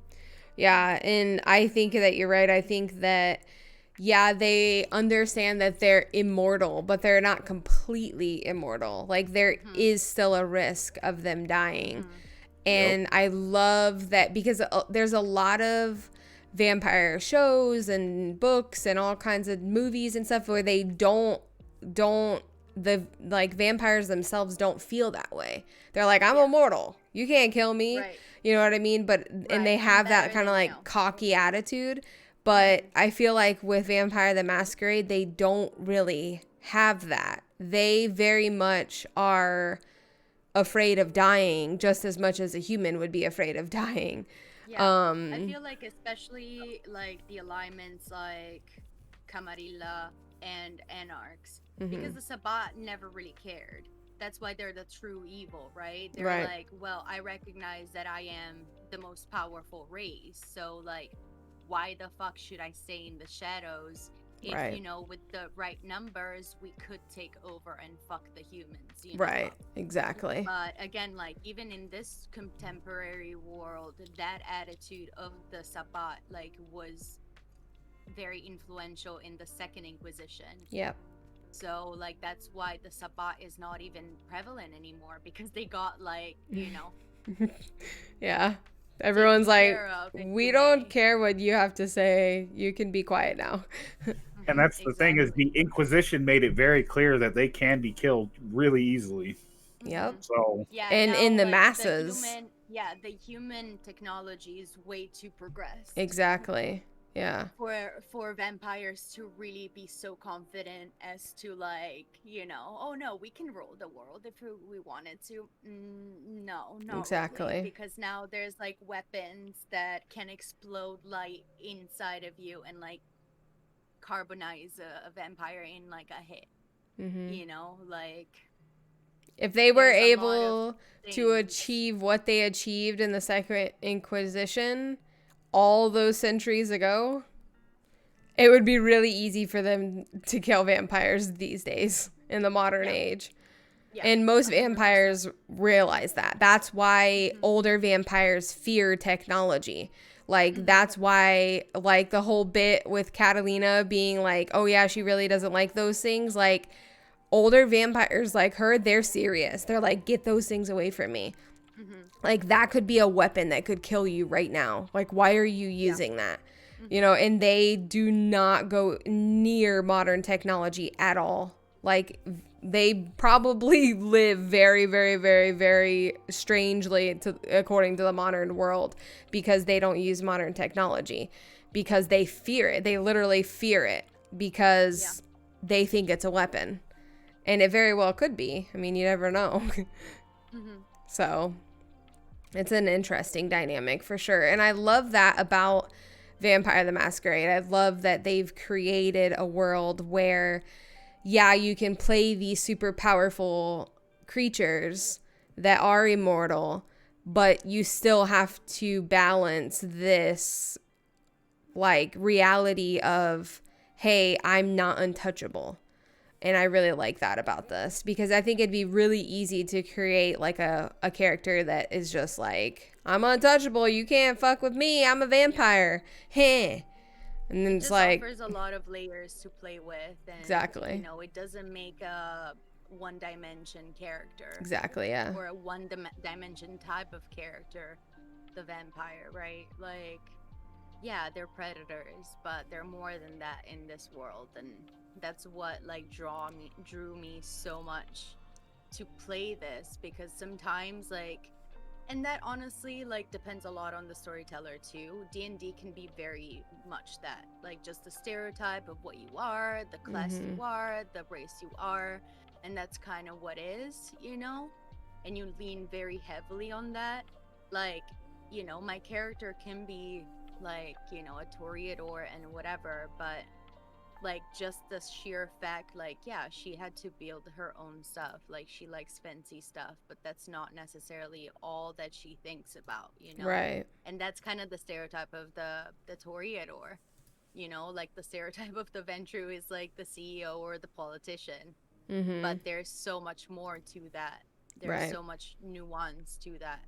Yeah, and I think that you're right. I think that, yeah, they understand that they're immortal, but they're not completely immortal. Like, there is still a risk of them dying. And I love that, because there's a lot of vampire shows and books and all kinds of movies and stuff where they don't the like vampires themselves don't feel that way. They're like, I'm immortal, you can't kill me. Right. You know what I mean? But and they I'm have that better kind of than like you. cocky attitude. But I feel like with Vampire the Masquerade, they don't really have that. They very much are afraid of dying just as much as a human would be afraid of dying. Yeah, I feel like especially like the alignments like Camarilla and Anarchs, because the Sabbat never really cared. That's why they're the true evil, right? They're Right. like, well, I recognize that I am the most powerful race, so like, why the fuck should I stay in the shadows? If, Right. you know, with the right numbers, we could take over and fuck the humans, you know? Right, exactly. But again, like even in this contemporary world, that attitude of the Sabbat like was very influential in the Second Inquisition. Yep. So like that's why the Sabbat is not even prevalent anymore, because they got like, you know, Yeah. Everyone's like, care of in we Kume. don't care what you have to say. You can be quiet now. And that's the thing, is the Inquisition made it very clear that they can be killed really easily. Yep. So Yeah, And now, in the like, masses. the human technology is way too progressed. Exactly. Yeah. For vampires to really be so confident as to like, you know, oh no, we can rule the world if we wanted to. No, not Exactly. really, because now there's like weapons that can explode light inside of you and like carbonize a vampire in like a hit. You know, like If they were there's a lot able of to things. achieve what they achieved in the Second Inquisition all those centuries ago, it would be really easy for them to kill vampires these days in the modern age. Yeah, And most 100%. vampires realize that. That's why older vampires fear technology. Like, that's why, like, the whole bit with Catalina being like, oh, yeah, she really doesn't like those things. Like, older vampires like her, they're serious. They're like, get those things away from me. Like, that could be a weapon that could kill you right now. Like, why are you using that? You know, and they do not go near modern technology at all. Like, they probably live very, very, very, very strangely according to the modern world, because they don't use modern technology, because they fear it. They literally fear it because they think it's a weapon. And it very well could be. I mean, you never know. So it's an interesting dynamic for sure. And I love that about Vampire the Masquerade. I love that they've created a world where, yeah, you can play these super powerful creatures that are immortal, but you still have to balance this like reality of, hey, I'm not untouchable. And I really like that about this, because I think it'd be really easy to create like a character that is just like, I'm untouchable, you can't fuck with me, I'm a vampire. Heh. And then It it's just like, offers a lot of layers to play with, and exactly. you know, it doesn't make a one-dimension character Exactly, yeah. or a one-dimension type of character, the vampire, right? Like, yeah, they're predators, but they're more than that in this world, and that's what like drew me so much to play this, because sometimes like, and that honestly like depends a lot on the storyteller too. D&D can be very much that, like, just the stereotype of what you are, the class you are, the race you are, and that's kind of what is, you know, and you lean very heavily on that. Like, you know, my character can be like, you know, a toreador and whatever, but like just the sheer fact, like, yeah, she had to build her own stuff, like she likes fancy stuff, but that's not necessarily all that she thinks about, you know. Right. And that's kind of the stereotype of the toreador, you know, like the stereotype of the ventru is like the CEO or the politician, but there's so much more to that. There's Right. so much nuance to that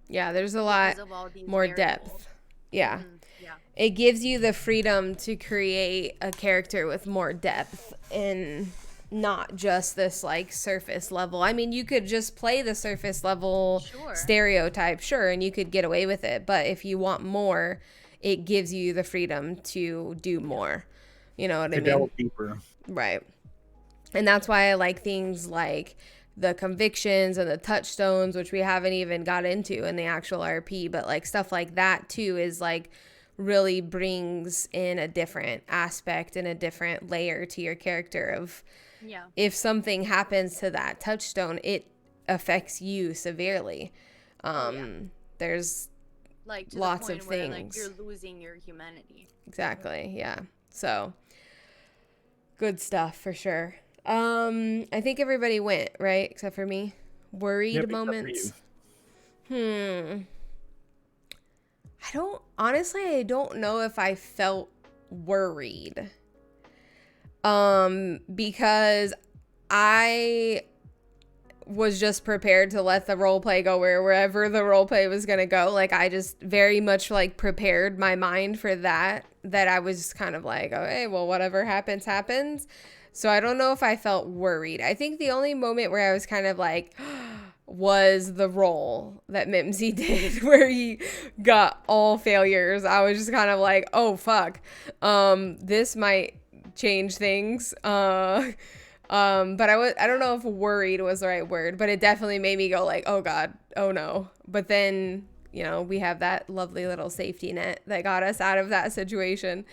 Yeah, there's a lot because of all these more variables. depth. Yeah. Yeah. It gives you the freedom to create a character with more depth and not just this like surface level. I mean, you could just play the surface level Sure. stereotype, sure, and you could get away with it. But if you want more, it gives you the freedom to do more. You know what I To mean? delve deeper. Right. And that's why I like things like the convictions and the touchstones, which we haven't even got into in the actual RP, but like stuff like that too is like really brings in a different aspect and a different layer to your character of, Yeah. if something happens to that touchstone, it affects you severely. There's Like to lots the point of where like things. you're losing your humanity. Exactly. Yeah. So good stuff for sure. I think everybody went, right? Except for me. Worried Yep, except for moments. I don't know if I felt worried. Because I was just prepared to let the role play go wherever the role play was going to go. Like, I just very much like prepared my mind for that I was kind of like, okay, well, whatever happens, happens. So I don't know if I felt worried. I think the only moment where I was kind of like was the role that Mimsy did where he got all failures. I was just kind of like, oh, fuck. This might change things. But I don't know if worried was the right word, but it definitely made me go like, oh God, oh no. But then, you know, we have that lovely little safety net that got us out of that situation.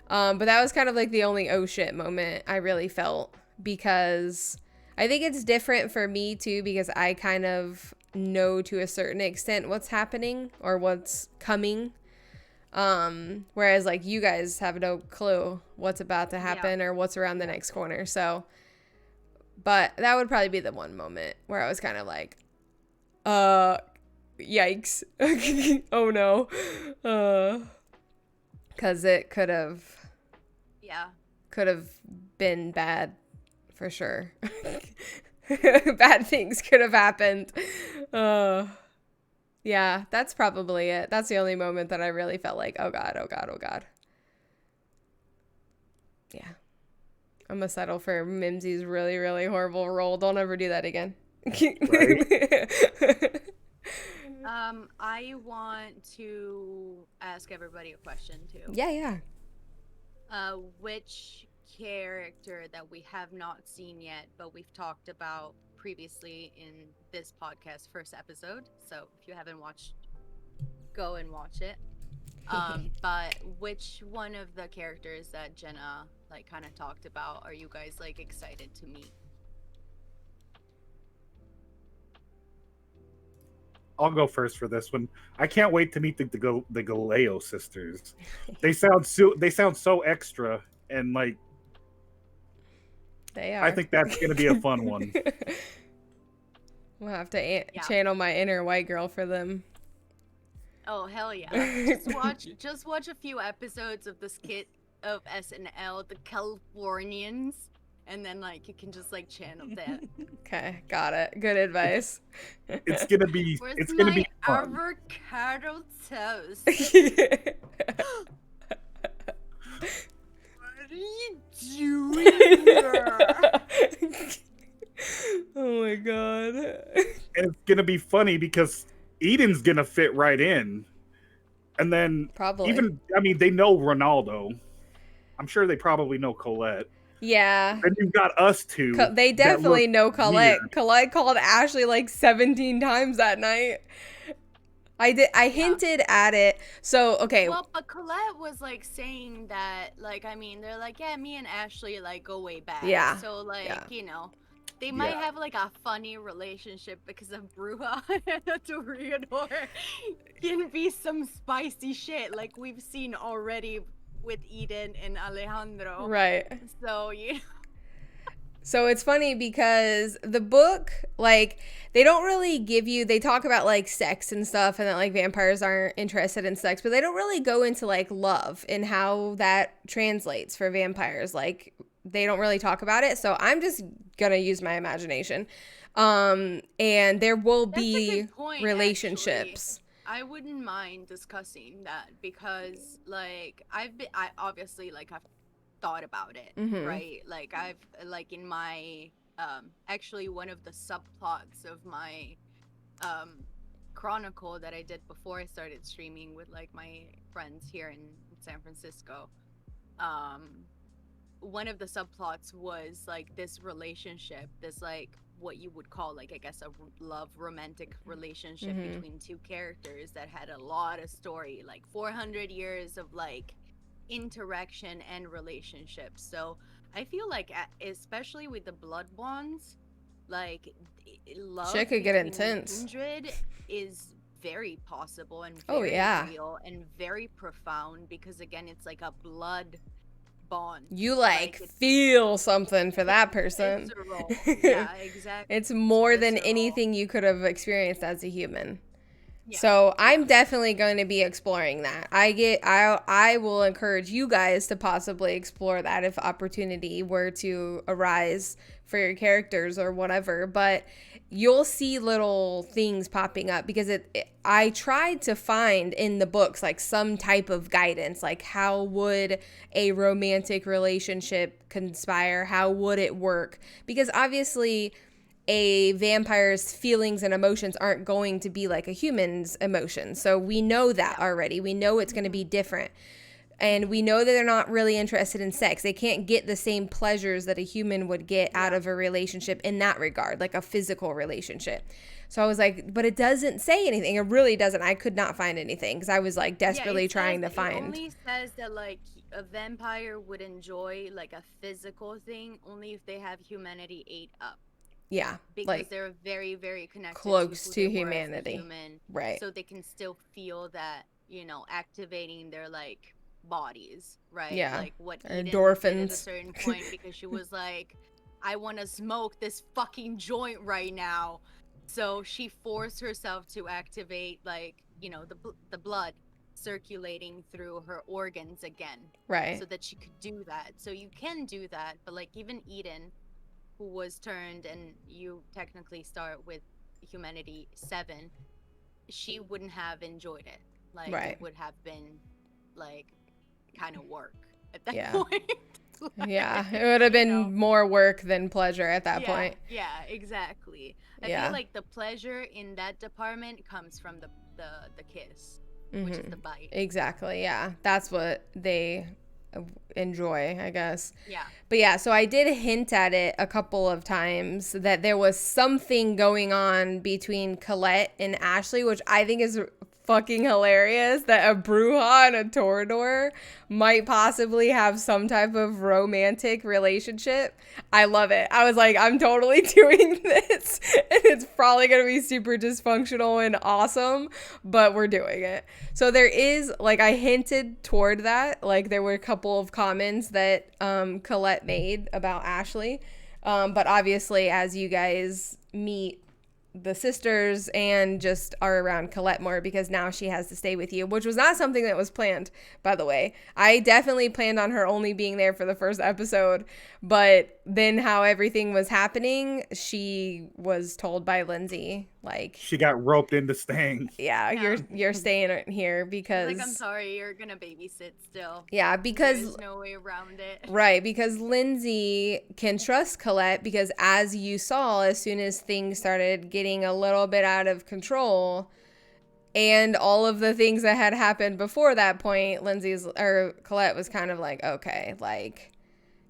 But that was kind of like the only oh shit moment I really felt, because I think it's different for me too, because I kind of know to a certain extent what's happening or what's coming. Whereas like you guys have no clue what's about to happen or what's around the next corner. So, but that would probably be the one moment where I was kind of like, yikes. Oh no. 'Cause it could have been bad for sure. Bad things could have happened. Yeah, that's probably it. That's the only moment that I really felt like, oh God, oh God, oh God. Yeah. I'm gonna settle for Mimsy's really, really horrible role. Don't ever do that again. Right. I want to ask everybody a question too. Yeah. Which character that we have not seen yet, but we've talked about previously in this podcast first episode. So if you haven't watched, go and watch it. But which one of the characters that Jenna like kind of talked about are you guys like excited to meet? I'll go first for this one. I can't wait to meet the Galeo sisters. They sound so extra and like They are. I think that's going to be a fun one. We'll have to channel my inner white girl for them. Oh hell yeah! Just watch a few episodes of the skit of SNL, the Californians, and then like you can just like channel that. Okay, got it. Good advice. It's gonna be. Where's It's gonna my be fun. avocado toast? What are you doing here? Oh my god. And it's gonna be funny because Eden's gonna fit right in, and then Probably. they know Ronaldo. I'm sure they probably know Colette. Yeah. And you've got us two. They definitely know Colette. Weird. Colette called Ashley like 17 times that night. I hinted at it. So, okay. Well, but Colette was like saying that, like, I mean, they're like, yeah, me and Ashley like go way back. Yeah. So like, Yeah. you know, they might have like a funny relationship because of Bruja and Toreador can be some spicy shit like we've seen already with Eden and Alejandro. Right. So yeah. So it's funny because the book, like, they don't really give you, they talk about like sex and stuff and that like vampires aren't interested in sex, but they don't really go into like love and how that translates for vampires. Like, they don't really talk about it. So I'm just gonna use my imagination. And there will be relationships. Actually. I wouldn't mind discussing that because like I obviously like I've thought about it, right? Like I've like in my actually one of the subplots of my chronicle that I did before I started streaming with like my friends here in San Francisco, one of the subplots was like this relationship, this like what you would call like I guess a love romantic relationship between two characters that had a lot of story, like 400 years of like interaction and relationships. So I feel like especially with the blood bonds, like love shit could get intense. Kindred is very possible and very real and very profound because again it's like a blood bond. You like feel something for that person. Visceral. Yeah, exactly. It's more than anything you could have experienced as a human. So I'm definitely going to be exploring that. I will encourage you guys to possibly explore that if opportunity were to arise for your characters or whatever. But you'll see little things popping up because I tried to find in the books like some type of guidance, like how would a romantic relationship conspire? How would it work? Because obviously a vampire's feelings and emotions aren't going to be like a human's emotions. So we know that already. We know it's going to be different. And we know that they're not really interested in sex. They can't get the same pleasures that a human would get out of a relationship in that regard, like a physical relationship. So I was like, but it doesn't say anything. It really doesn't. I could not find anything because I was like desperately trying to find. It only says that like a vampire would enjoy like a physical thing only if they have humanity ate up. Yeah, because like they're very, very connected, close to humanity, human, right? So they can still feel that, you know, activating their like bodies, right? Yeah, like what endorphins did at a certain point because she was like, I want to smoke this fucking joint right now, so she forced herself to activate like, you know, the blood circulating through her organs again, right? So that she could do that. So you can do that, but like even Eden, who was turned, and you technically start with humanity 7, she wouldn't have enjoyed it. Like it would have been like kind of work at that point. Like, it would have been more work than pleasure at that point. Yeah, exactly. I feel like the pleasure in that department comes from the kiss, which is the bite. Exactly. Yeah, that's what they enjoy, I guess. Yeah. But yeah, so I did hint at it a couple of times that there was something going on between Colette and Ashley, which I think is fucking hilarious, that a Bruja and a Toreador might possibly have some type of romantic relationship. I love it. I was like, I'm totally doing this, and it's probably going to be super dysfunctional and awesome, but we're doing it. So there is, like, I hinted toward that. Like, there were a couple of comments that Colette made about Ashley. But obviously, as you guys meet the sisters and just are around Colette more, because now she has to stay with you, which was not something that was planned, by the way. I definitely planned on her only being there for the first episode, but then how everything was happening, she was told by Lindsay, like, She got roped into staying. yeah, Yeah. you're staying here Like, because I'm sorry, you're gonna babysit still. yeah, because There's no way around it. right, because Lindsay can trust Colette, because as you saw, as soon as things started getting a little bit out of control and all of the things that had happened before that point, Colette was kind of like, okay, like,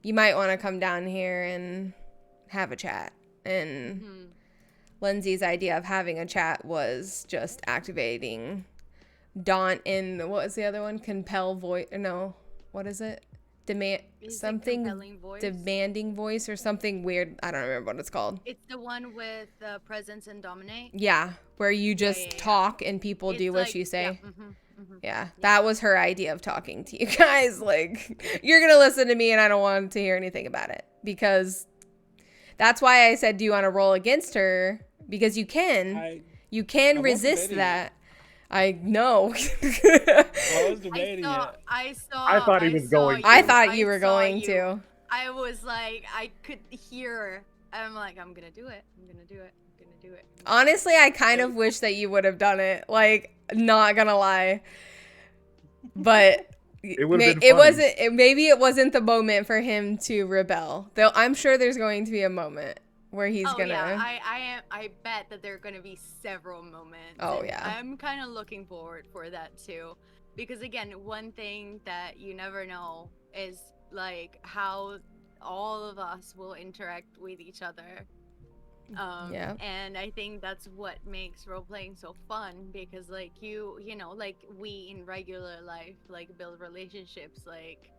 you might want to come down here and have a chat. And Mhm. Lindsay's idea of having a chat was just activating Daunt in, what was the other one? Compel voice. No, what is it? Demand Is it something compelling voice? demanding voice or something weird. I don't remember what it's called. It's the one with presence and dominate. Yeah, where you just yeah. talk and people do It's what like- you say. Yeah, Yeah, that was her idea of talking to you guys. Like, you're going to listen to me and I don't want to hear anything about it. Because that's why I said, do you want to roll against her? Because you can. You can I wasn't resist debating that. I know. I was debating it. I thought he was going to. I thought you were saw going you. to. I was like, I could hear. I'm like, I'm gonna do it. I'm gonna do it. I'm gonna do it. Honestly, I kind of wish that you would have done it. Like, not gonna lie. But It would have been it funny. wasn't. Maybe it wasn't the moment for him to rebel. Though I'm sure there's going to be a moment where he's Oh gonna. yeah, I bet that there are gonna be several moments. Oh, and yeah. I'm kind of looking forward for that too, because again, one thing that you never know is like how all of us will interact with each other. Yeah. And I think that's what makes role playing so fun, because like you know, like we in regular life like build relationships, like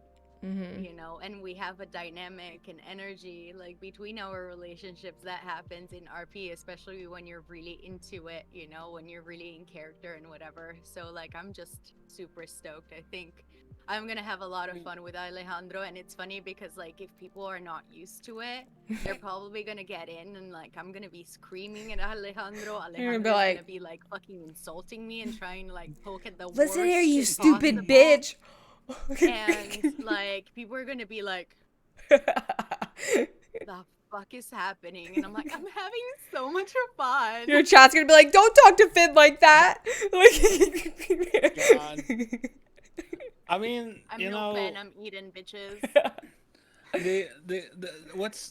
Mm-hmm. you know, and we have a dynamic and energy like between our relationships that happens in RP, especially when you're really into it, you know, when you're really in character and whatever. So like I'm just super stoked. I think I'm gonna have a lot of fun with Alejandro, and it's funny because like if people are not used to it, they're probably gonna get in and like I'm gonna be screaming at Alejandro. Alejandro's gonna be like fucking insulting me and trying to like poke at the Listen worst here, you shit stupid possible. bitch. And like people are gonna be like, the fuck is happening? And I'm like, I'm having so much fun. Your chat's gonna be like, don't talk to Finn like that. God. I mean, I'm you no know, Ben, I'm Eden, bitches.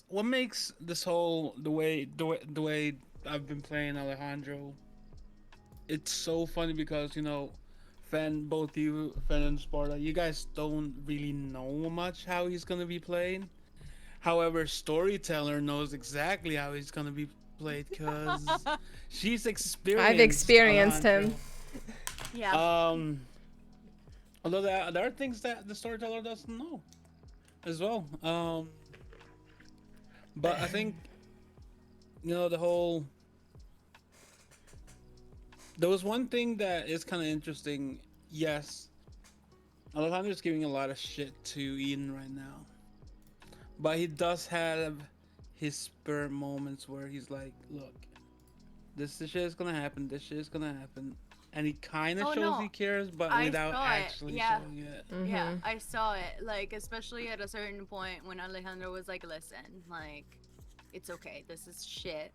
what makes this whole the way I've been playing Alejandro, it's so funny because you know, both you, Fen and Sparta, you guys don't really know much how he's gonna be played. However, Storyteller knows exactly how he's gonna be played because she's experienced. I've experienced him. Yeah. Although there are things that the Storyteller doesn't know as well. But I think, you know, there was one thing that is kind of interesting. Yes, Alejandro's giving a lot of shit to Eden right now, but he does have his spur moments where he's like, look, this shit is gonna happen, this shit is gonna happen. And he kind of shows he cares, but without actually showing it. Yeah, I saw it. Like, especially at a certain point when Alejandro was like, listen, like, it's okay, this is shit.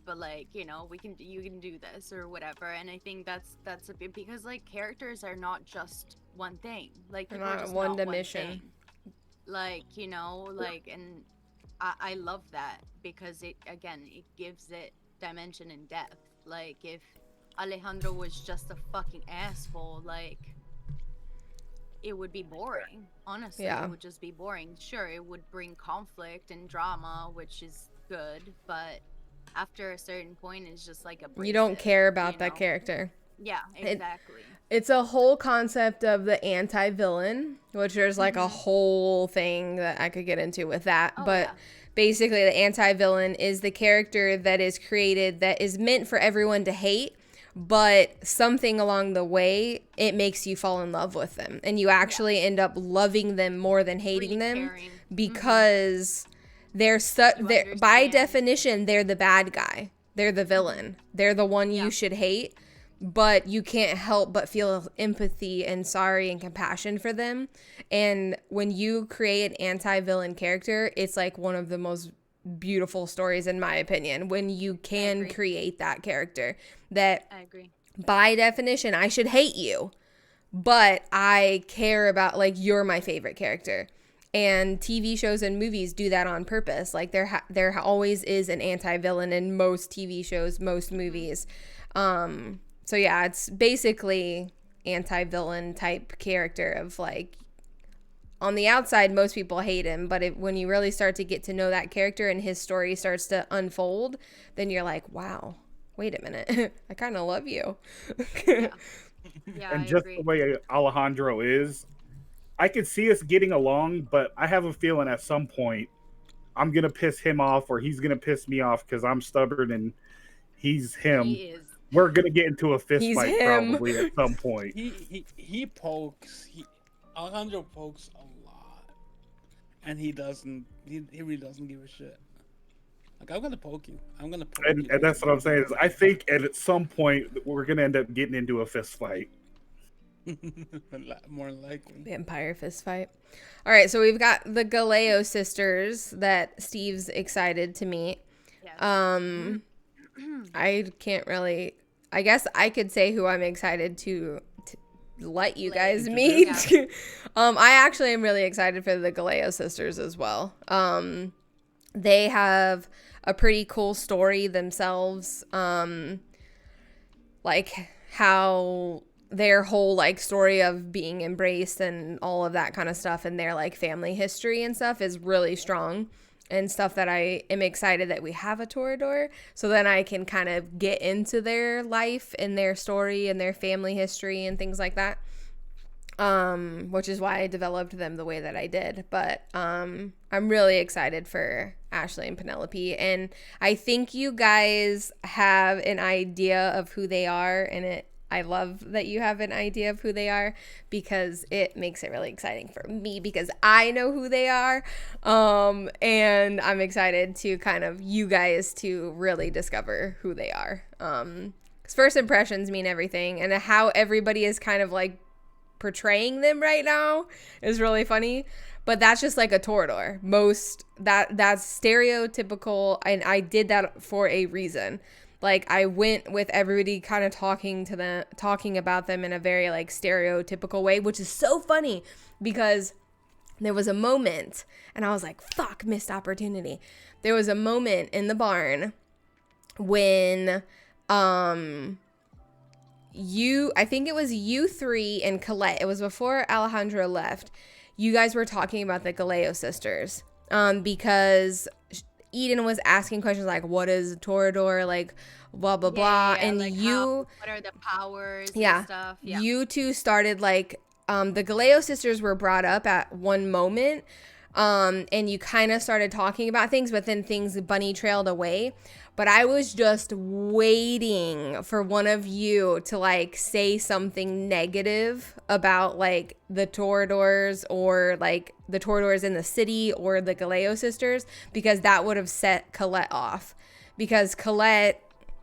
But like, you know, you can do this or whatever. And I think that's a bit, because like characters are not just one thing. Like They're people are not just one not dimension. One thing. Like, you know, like, and I love that because it gives it dimension and depth. Like if Alejandro was just a fucking asshole, like it would be boring. Honestly, Yeah. it would just be boring. Sure, it would bring conflict and drama, which is good, but after a certain point, it's just like You don't care about that know? character. Yeah, exactly. It's a whole concept of the anti-villain, which there's like a whole thing that I could get into with that. Oh, but yeah. basically, the anti-villain is the character that is created that is meant for everyone to hate, but something along the way, it makes you fall in love with them. And you actually end up loving them more than hating Really them caring. because they're by understand. definition, they're the bad guy. They're the villain. They're the one you should hate, but you can't help but feel empathy and sorry and compassion for them. And when you create an anti-villain character, it's like one of the most beautiful stories, in my opinion, when you can create that character that I agree. by definition, I should hate you, but I care about, like, you're my favorite character. And TV shows and movies do that on purpose. Like, there always is an anti-villain in most TV shows, most movies. So yeah, it's basically anti-villain type character of, like, on the outside, most people hate him, but when you really start to get to know that character and his story starts to unfold, then you're like, wow, wait a minute, I kind of love you. Yeah, And I just agree. the way Alejandro is, I could see us getting along, but I have a feeling at some point I'm gonna piss him off, or he's gonna piss me off because I'm stubborn and he's him. He is. We're gonna get into a fist He's fight him. probably at some point. He pokes. Alejandro pokes a lot, and he doesn't. He really doesn't give a shit. Like, I'm gonna poke you. I'm gonna poke you. And that's what I'm saying. Is I think at some point we're gonna end up getting into a fist fight. More likely. Vampire fist fight. All right, so we've got the Galeo sisters that Steve's excited to meet. Yes. I can't really. I guess I could say who I'm excited to let you guys meet. Yeah. I actually am really excited for the Galeo sisters as well. They have a pretty cool story themselves. Like how their whole, like, story of being embraced and all of that kind of stuff, and their, like, family history and stuff is really strong, and stuff that I am excited that we have a Toreador, so then I can kind of get into their life and their story and their family history and things like that. Which is why I developed them the way that I did. But I'm really excited for Ashley and Penelope, and I think you guys have an idea of who they are, and I love that you have an idea of who they are, because it makes it really exciting for me, because I know who they are. And I'm excited to kind of you guys to really discover who they are. 'Cause first impressions mean everything, and how everybody is kind of like portraying them right now is really funny. But that's just like a Toreador. That's stereotypical, and I did that for a reason. Like, I went with everybody kind of talking about them in a very, like, stereotypical way, which is so funny because there was a moment, and I was like, fuck, missed opportunity. There was a moment in the barn when I think it was you three and Colette. It was before Alejandro left. You guys were talking about the Galeo sisters, because Eden was asking questions like, what is a Toreador, like, blah blah blah, and like what are the powers and stuff. You two started, like, the Galeo sisters were brought up at one moment, and you kind of started talking about things, but then things bunny trailed away. But I was just waiting for one of you to, like, say something negative about, like, the Toreadors, or, like, the Toreadors in the city, or the Galeo sisters, because that would have set Colette off. Because Colette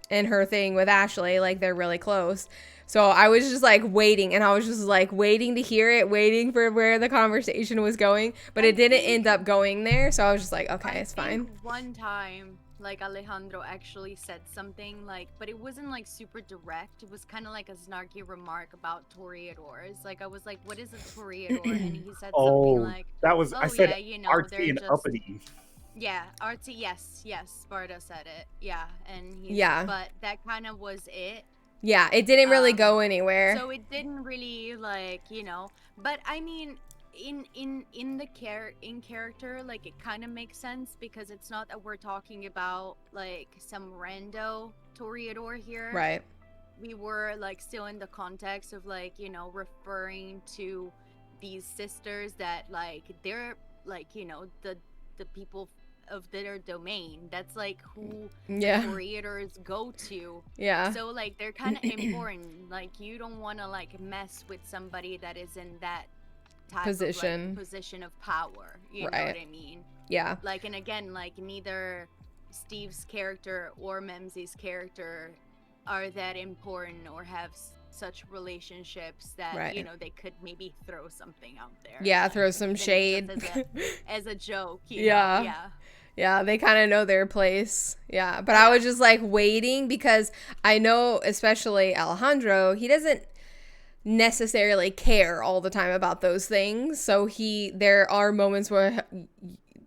and her thing with Ashley, like, they're really close. So I was just, like, waiting, and I was just, like, waiting to hear it, waiting for where the conversation was going. But it didn't end up going there, so I was just like, okay, it's fine. One time, like, Alejandro actually said something, like, but it wasn't, like, super direct. It was kind of like a snarky remark about Toreadors. Like, I was like, what is a Toreador? And he said something like, that was, I said, yeah, you know, artsy they're and just uppity. Yeah, artsy, yes, Sparta said it. Yeah, and but that kind of was it. Yeah, it didn't really go anywhere. So it didn't really, like, you know, but I mean, in character, like, it kind of makes sense, because it's not that we're talking about, like, some rando Toreador here. Right. We were, like, still in the context of, like, you know, referring to these sisters that, like, they're, like, you know, the people of their domain. That's, like, who the Toreadors go to. Yeah. So, like, they're kind of important. Like, you don't want to, like, mess with somebody that is in that type position of, like, position of power. You know what I mean? Yeah. Like, and again, like neither Steve's character or Memsy's character are that important or have such relationships that Right. they could maybe throw something out there. Yeah, like, throw some even shade. just as a joke. Yeah. Yeah. Yeah, they kind of know their place. Yeah, but Yeah. I was just like waiting because I know, especially Alejandro, he doesn't necessarily care all the time about those things. So there are moments where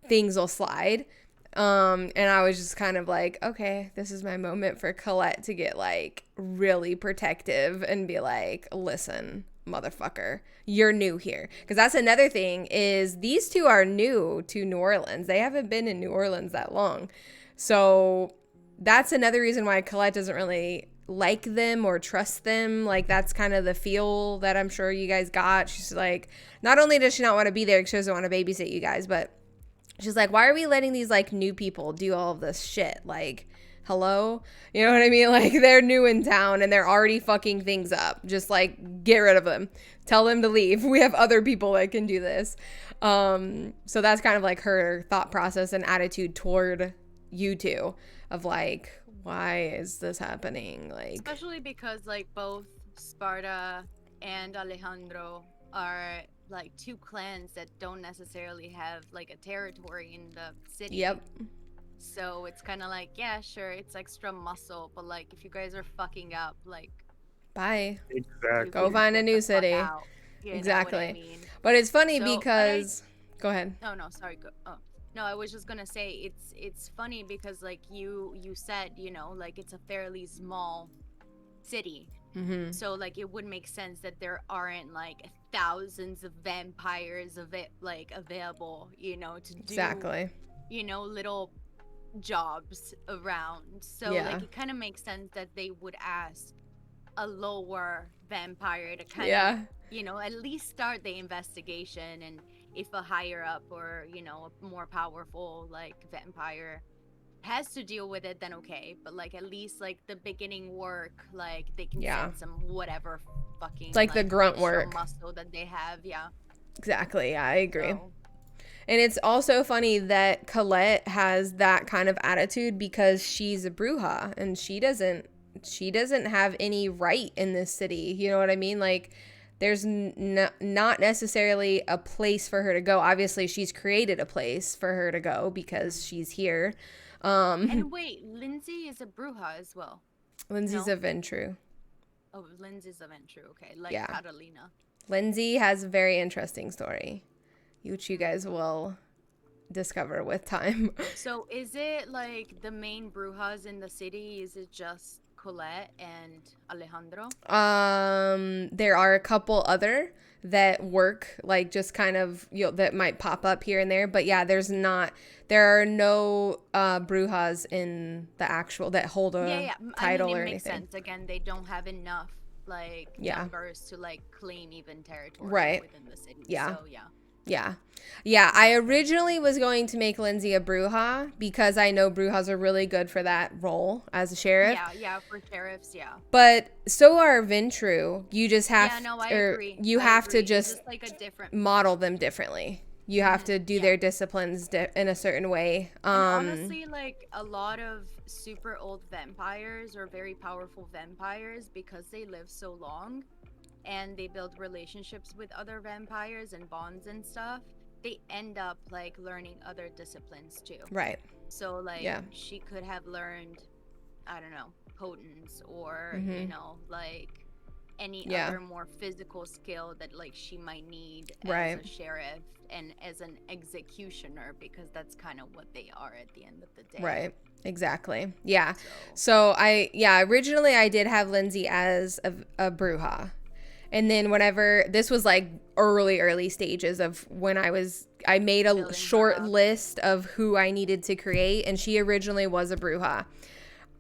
things will slide. And I was just kind of like, okay, this is my moment for Colette to get like really protective and be like, listen, motherfucker, you're new here. Because that's another thing is these two are new to New Orleans. They haven't been in New Orleans that long. So that's another reason why Colette doesn't really like them or trust them. Like that's kind of the feel that I'm sure you guys got. She's like, not only does she not want to be there because she doesn't want to babysit you guys, but she's like, why are we letting these like new people do all of this shit? Like, hello? You know what I mean? Like they're new in town and they're already fucking things up. Just like get rid of them. Tell them to leave. We have other people that can do this. So that's kind of like her thought process and attitude toward you two of like, why is this happening? Like, especially because like both Sparta and Alejandro are like two clans that don't necessarily have like a territory in the city. Yep. So it's kind of like, yeah, sure, it's extra muscle, but like if you guys are fucking up, like, bye. Exactly. Go find a new city. Exactly. I mean? But it's funny So, because go ahead. No, sorry. No, I was just gonna say it's funny because like you said, like it's a fairly small city. Mm-hmm. So like it would make sense that there aren't like thousands of vampires available, to do Exactly. little jobs around. So Yeah. like it kind of makes sense that they would ask a lower vampire to kind Yeah. of at least start the investigation, and if a higher up or a more powerful like vampire has to deal with it, then okay, but like at least like the beginning work, like they can send some whatever fucking it's like the grunt extra work muscle that they have. Yeah, exactly. Yeah, I agree. so, And it's also funny that Colette has that kind of attitude because she's a bruja and she doesn't have any right in this city. You know what I mean? Like there's not necessarily a place for her to go. Obviously she's created a place for her to go because she's here. and wait, Lindsay is a bruja as well. Lindsay's No? a Ventru. Oh, Lindsay's a Ventru. Okay, like Yeah. Catalina. Lindsay has a very interesting story, which you guys will discover with time. So is it like the main brujas in the city? Is it just Colette and Alejandro? There are a couple other that work like just kind of that might pop up here and there, but yeah, there are no brujas in the actual that hold a title I mean, or it makes anything. sense. Again, they don't have enough like numbers to like claim even territory Right. within the city. Yeah. So Yeah, I originally was going to make Lindsay a bruja because I know brujas are really good for that role as a sheriff. Yeah, for sheriffs, yeah. But so are Ventru. You just have I agree. You I have agree. to just like a different model them differently. You have to do their disciplines in a certain way. And honestly, like a lot of super old vampires or very powerful vampires, because they live so long and they build relationships with other vampires and bonds and stuff, they end up like learning other disciplines too. Right. So like she could have learned, I don't know, potence or like any other more physical skill that like she might need as a sheriff and as an executioner, because that's kind of what they are at the end of the day. Right. Exactly. Yeah. So originally I did have Lindsay as a bruja. And then whenever this was like early stages of when I made a short list of who I needed to create, and she originally was a bruja.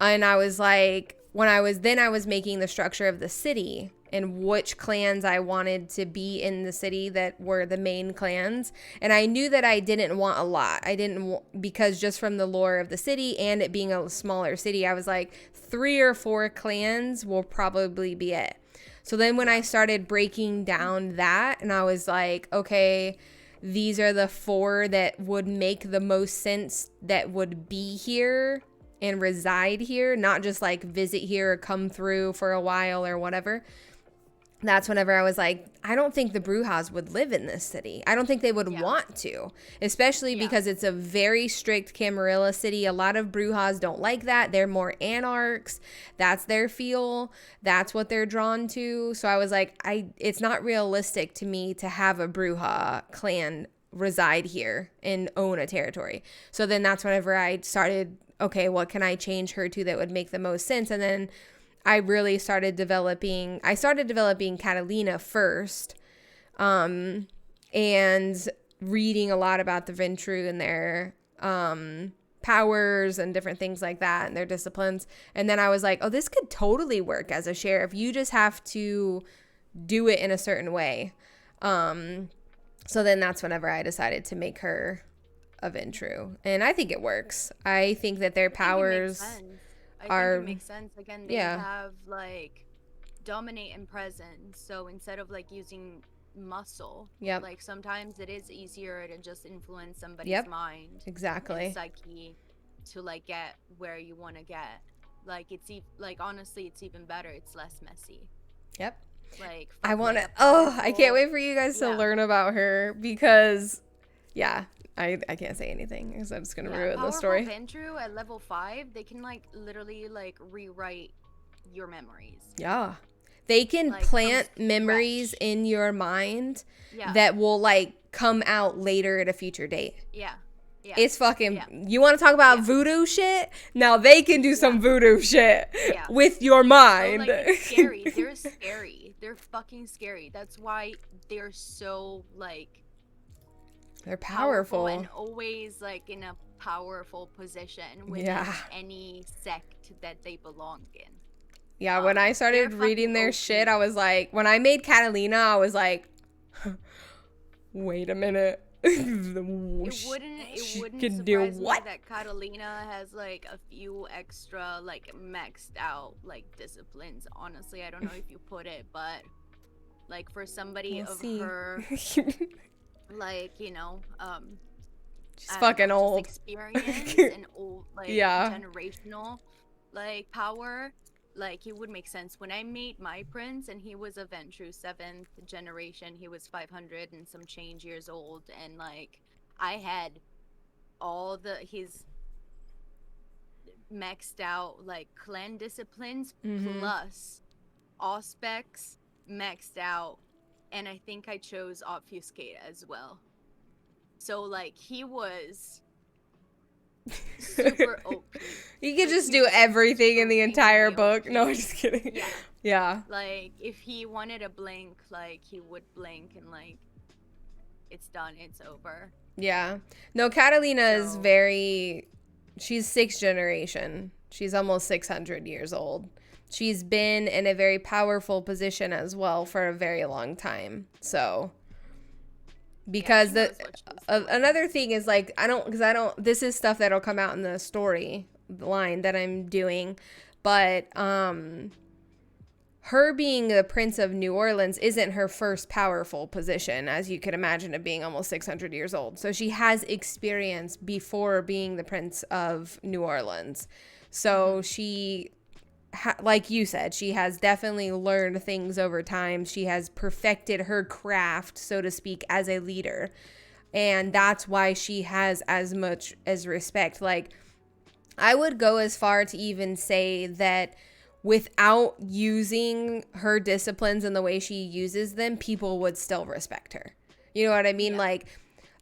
And I was like, I was making the structure of the city and which clans I wanted to be in the city that were the main clans. And I knew that I didn't want a lot. Because just from the lore of the city and it being a smaller city, I was like 3 or 4 clans will probably be it. So then when I started breaking down that, and I was like, okay, these are the 4 that would make the most sense, that would be here and reside here, not just like visit here or come through for a while or whatever. That's whenever I was like, I don't think the Brujas would live in this city. I don't think they would want to, especially because it's a very strict Camarilla city. A lot of Brujas don't like that. They're more anarchs. That's their feel. That's what they're drawn to. So I was like, it's not realistic to me to have a Bruja clan reside here and own a territory. So then that's whenever I started, okay, what can I change her to that would make the most sense? And then I really started developing Catalina first, and reading a lot about the Ventru and their powers and different things like that and their disciplines. And then I was like, oh, this could totally work as a sheriff. You just have to do it in a certain way. So then that's whenever I decided to make her a Ventru. And I think it works. I think that their powers... I think it makes sense. Again, they have like dominate and presence. So instead of like using muscle, like sometimes it is easier to just influence somebody's mind, exactly, and psyche to like get where you want to get. Like it's like honestly, it's even better. It's less messy. Yep. Like I want to. Oh, I can't wait for you guys to learn about her because, I can't say anything because I'm just gonna ruin the story. Ventru at level 5, they can like literally like rewrite your memories. Yeah, they can like, plant memories in your mind that will like come out later at a future date. Yeah. It's fucking. You want to talk about voodoo shit? Now they can do some voodoo shit with your mind. So, like, it's scary. They're scary. They're fucking scary. That's why they're so like. They're powerful and always like in a powerful position within any sect that they belong in. Yeah, when I started reading their shit, I was like, when I made Catalina, I was like, wait a minute. It wouldn't can surprise do me what? that Catalina has like a few extra like maxed out like disciplines. Honestly, I don't know if you put it, but like for somebody her like, you know, she's fucking old experience and old like generational like power, like it would make sense. When I made my prince and he was a Ventru 7th generation, he was 500 and some change years old, and like I had all his maxed out like clan disciplines plus auspex maxed out, and I think I chose obfuscate as well. So like he was super OP. You could just do everything in the entire book. No, I'm just kidding. Yeah. Like if he wanted to blink, like he would blink and like it's done, it's over. Yeah. No, Catalina is she's 6th generation. She's almost 600 years old. She's been in a very powerful position as well for a very long time. So, because another thing is like, this is stuff that'll come out in the story line that I'm doing, but, her being the Prince of New Orleans isn't her first powerful position, as you could imagine, of being almost 600 years old. So she has experience before being the Prince of New Orleans. So she, like you said, she has definitely learned things over time. She has perfected her craft, so to speak, as a leader. And that's why she has as much as respect. Like, I would go as far to even say that without using her disciplines and the way she uses them, people would still respect her. You know what I mean? Yeah. Like,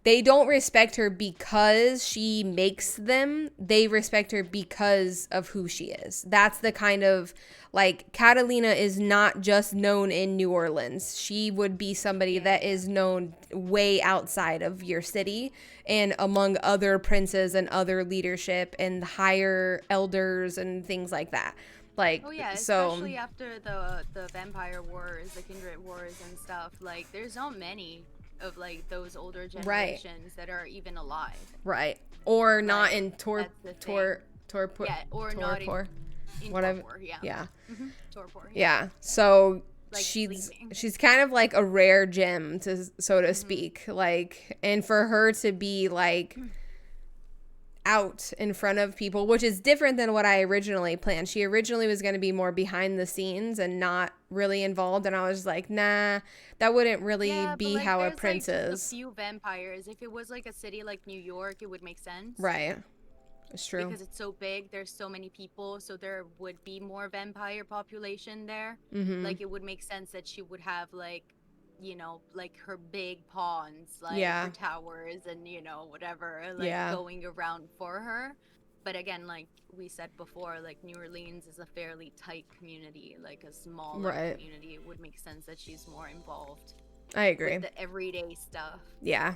they don't respect her because she makes them. They respect her because of who she is. That's the kind of, like, Catalina is not just known in New Orleans. She would be somebody that is known way outside of your city and among other princes and other leadership and higher elders and things like that. Like, especially after the vampire wars, the kindred wars and stuff. Like, there's not many of like those older generations that are even alive. Right. Or like, not in Torpor. Yeah, or not in whatever. Torpor, yeah. Yeah. Torpor. Yeah. So like sleeping. She's kind of like a rare gem, so to Mm-hmm. speak. Like, and for her to be like out in front of people, which is different than what I originally planned. She originally was going to be more behind the scenes and not really involved, and I was like, nah, that wouldn't really Yeah, be but like how a there's prince like just a is. few vampires. If it was like a city like New York, it would make sense. Right. It's true. Because it's so big, there's so many people, so there would be more vampire population there. Mm-hmm. Like it would make sense that she would have like, you know, like her big pawns, like Yeah. her towers and, you know, whatever, like Yeah. going around for her. But again, like we said before, like New Orleans is a fairly tight community, like a smaller Right. community. It would make sense that she's more involved I agree. with the everyday stuff. Yeah.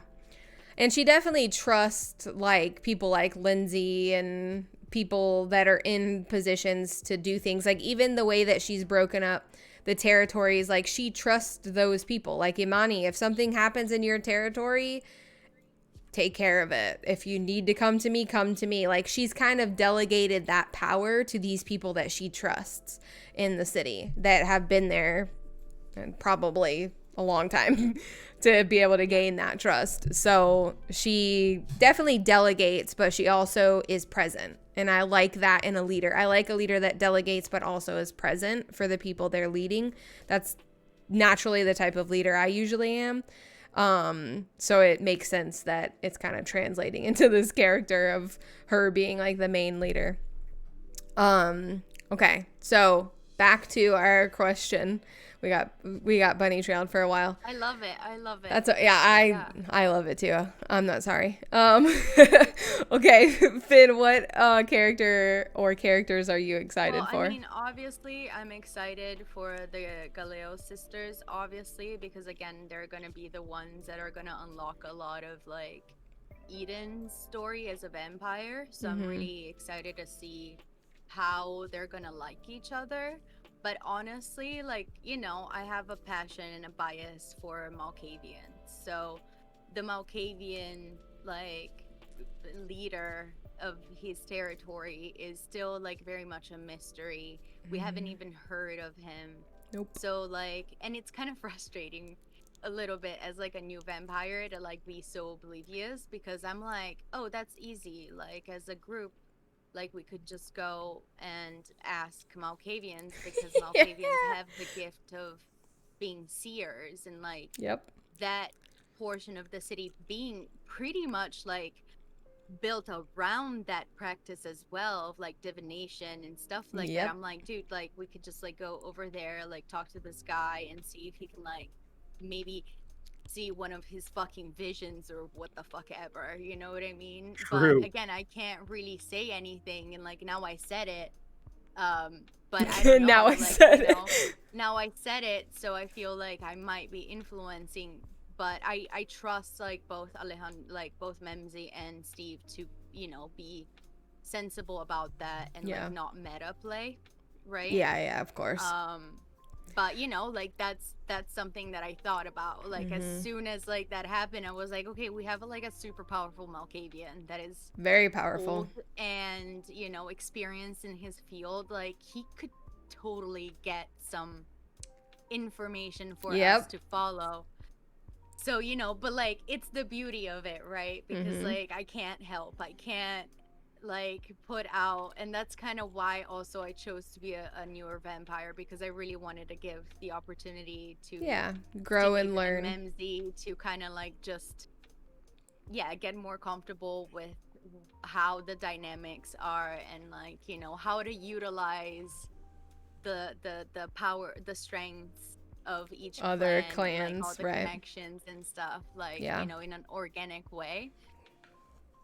And she definitely trusts like people like Lindsay and people that are in positions to do things. Like even the way that she's broken up the territories, like she trusts those people. Like Imani, if something happens in your territory, take care of it. If you need to come to me, come to me. Like she's kind of delegated that power to these people that she trusts in the city that have been there and probably a long time to be able to gain that trust. So she definitely delegates, but she also is present. And I like that in a leader. I like a leader that delegates, but also is present for the people they're leading. That's naturally the type of leader I usually am. So it makes sense that it's kind of translating into this character of her being like the main leader. Okay. So back to our question. We got bunny trailed for a while. I love it. I love it. I love it too. I'm not sorry. Okay, Finn, what character or characters are you excited for? I mean, obviously, I'm excited for the Galeo sisters, obviously, because again, they're gonna be the ones that are gonna unlock a lot of like Eden's story as a vampire. So I'm really excited to see how they're gonna like each other. But honestly, like, you know, I have a passion and a bias for Malkavians. So the Malkavian, like, leader of his territory is still, like, very much a mystery. We haven't even heard of him. Nope. So, like, and it's kind of frustrating a little bit as, like, a new vampire to, like, be so oblivious because I'm like, oh, that's easy. Like, as a group, like we could just go and ask Malkavians because Malkavians have the gift of being seers and like that portion of the city being pretty much like built around that practice as well of like divination and stuff like that. I'm like, dude, like we could just like go over there, like talk to this guy and see if he can like maybe see one of his fucking visions or what the fuck ever, you know what I mean? True. But again, I can't really say anything and like now I said it, but I don't know. Now like, now I said it, so I feel like I might be influencing, but I trust like both both Memzi and Steve to, you know, be sensible about that and like not meta play, right? Yeah, of course. But you know, like that's something that I thought about. Like as soon as like that happened, I was like, okay, we have like a super powerful Malkavian that is very powerful old and, you know, experienced in his field. Like he could totally get some information for us to follow. So, you know, but like it's the beauty of it, right? Because like I can't help. I can't like put out, and that's kind of why also I chose to be a newer vampire because I really wanted to give the opportunity to grow and learn Memzi to kind of like just get more comfortable with how the dynamics are and like, you know, how to utilize the power, the strengths of each other clan, clans, like, all the connections and stuff, like you know, in an organic way.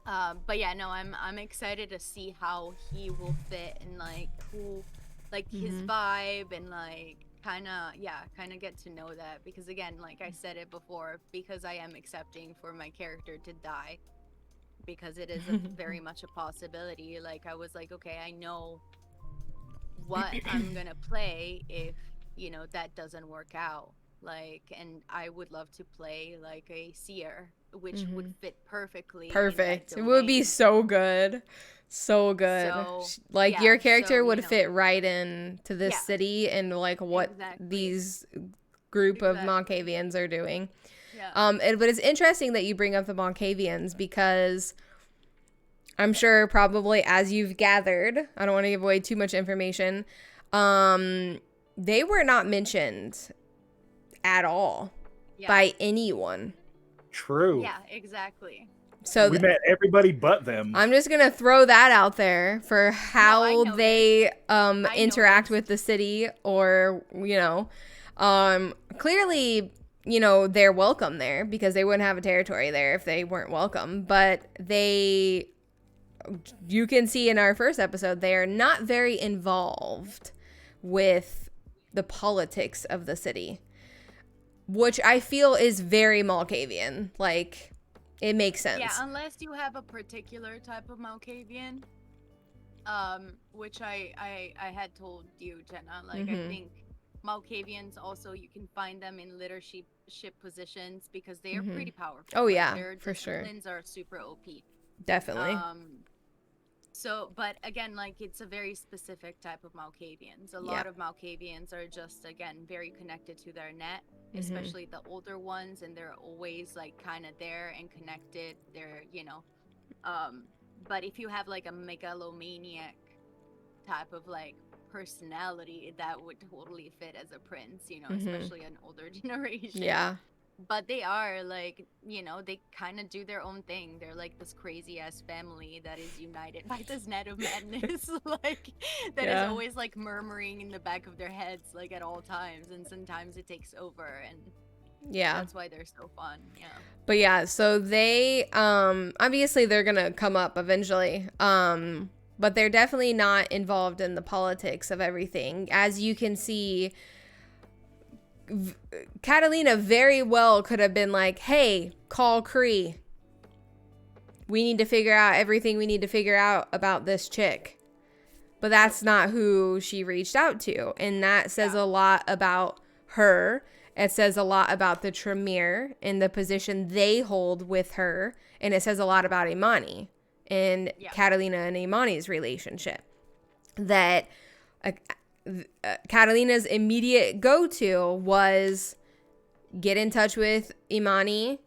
But yeah, no, I'm excited to see how he will fit and like who, like his vibe and like kind of get to know that because again, like I said it before, because I am accepting for my character to die because it is very much a possibility. Like I was like, okay, I know what I'm gonna play if, you know, that doesn't work out. Like, and I would love to play like a seer which would fit perfectly. in that Perfect. It would be domain. so good. So good. So, Like yeah, your character so, would fit right in to this Yeah. city and like what Exactly. these group of Exactly. Moncavians are doing. Yeah. But it's interesting that you bring up the Moncavians because I'm sure probably as you've gathered, I don't want to give away too much information, they were not mentioned at all Yeah. by anyone. True. Yeah, exactly. So We met everybody but them. I'm just gonna throw that out there for how I noticed. they interact noticed. with the city, or clearly they're welcome there because they wouldn't have a territory there if they weren't welcome. But you can see in our first episode, they are not very involved with the politics of the city, which I feel is very Malkavian. Like, it makes sense. Yeah, unless you have a particular type of Malkavian, which I had told you, Jenna. Like, I think Malkavians also, you can find them in leadership positions because they are pretty powerful. Oh, Like, yeah, their for sure. disciplines are super OP. Definitely. So, but again, like, it's a very specific type of Malkavians. A lot of Malkavians are just, again, very connected to their net, especially the older ones, and they're always, like, kind of there and connected. They're, but if you have, like, a megalomaniac type of, like, personality, that would totally fit as a prince, especially an older generation. Yeah. But they are, like, they kind of do their own thing. They're like this crazy ass family that is united by this net of madness, like, that is always, like, murmuring in the back of their heads, like, at all times. And sometimes it takes over, and that's why they're so fun. Yeah. But yeah, so they obviously they're gonna come up eventually. But they're definitely not involved in the politics of everything. As you can see, Catalina very well could have been like, hey, call Kree. We need to figure out everything we need to figure out about this chick. But that's not who she reached out to. And that says a lot about her. It says a lot about the Tremere and the position they hold with her. And it says a lot about Imani and Catalina and Imani's relationship. That Catalina's immediate go-to was get in touch with Imani.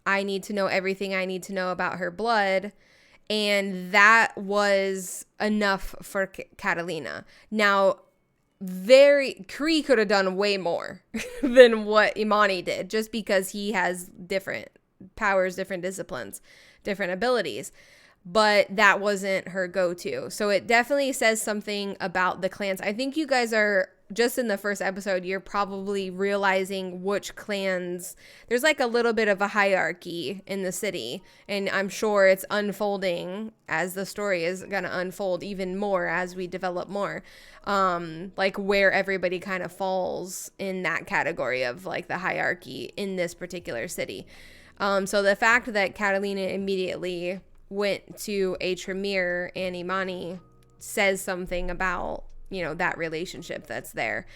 I need to know everything I need to know about her blood. And that was enough for Catalina. Now, Kree could have done way more than what Imani did, just because he has different powers, different disciplines, different abilities. But that wasn't her go-to. So it definitely says something about the clans. I think you guys are, just in the first episode, you're probably realizing which clans, there's like a little bit of a hierarchy in the city. And I'm sure it's unfolding as the story is going to unfold even more as we develop more. Like where everybody kind of falls in that category of like the hierarchy in this particular city. So the fact that Catalina immediately went to a Tremere and Imani says something about, that relationship that's there.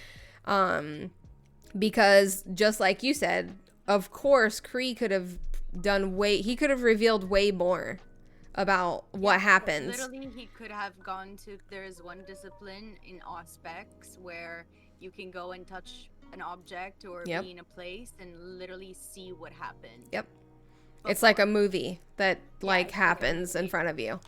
Because just like you said, of course, Kree could have he could have revealed way more about what happens. Literally, he could have gone to, there's one discipline in Auspex where you can go and touch an object or be in a place and literally see what happened. Yep. It's like a movie that happens in front of you.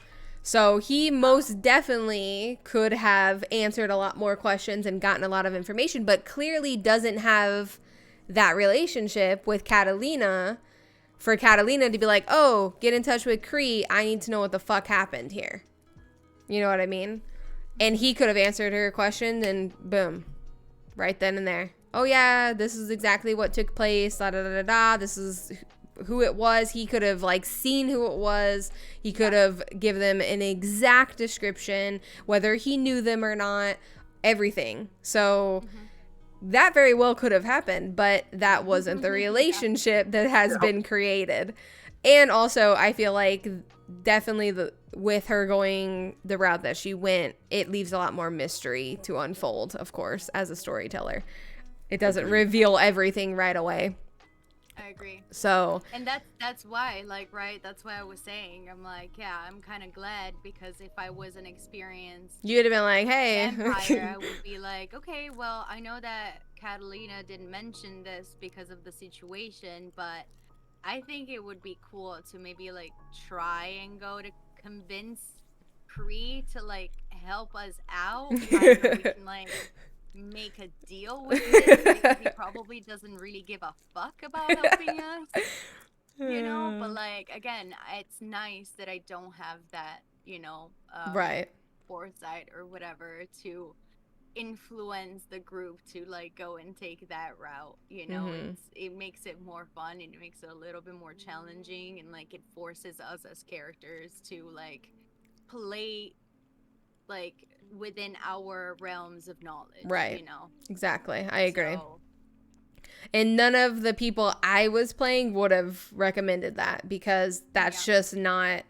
So he most definitely could have answered a lot more questions and gotten a lot of information, but clearly doesn't have that relationship with Catalina for Catalina to be like, oh, get in touch with Kree. I need to know what the fuck happened here. You know what I mean? And he could have answered her question and boom, right then and there. Oh yeah, this is exactly what took place. Da da da da da. This is who it was. He could have seen who it was. He could have given them an exact description, whether he knew them or not, everything. So that very well could have happened, but that wasn't the relationship that has been created. And also, I feel like definitely with her going the route that she went, it leaves a lot more mystery to unfold, of course, as a storyteller. It doesn't reveal everything right away. I agree. So And that's why, like, right, that's why I was saying, I'm like, yeah, I'm kind of glad, because if I was an experienced you would have been like, hey. vampire, I would be like, okay, well, I know that Catalina didn't mention this because of the situation, but I think it would be cool to maybe like try and go to convince Kree to like help us out. I don't know, we can like make a deal with him, because he probably doesn't really give a fuck about helping us, you know. But like, again, it's nice that I don't have that, you know, Right. foresight or whatever to influence the group to like go and take that route, you know. It makes it more fun, and it makes it a little bit more challenging, and like it forces us as characters to like play like within our realms of knowledge, Right. you know. Exactly. I agree. So, and none of the people I was playing would have recommended that, because that's just not,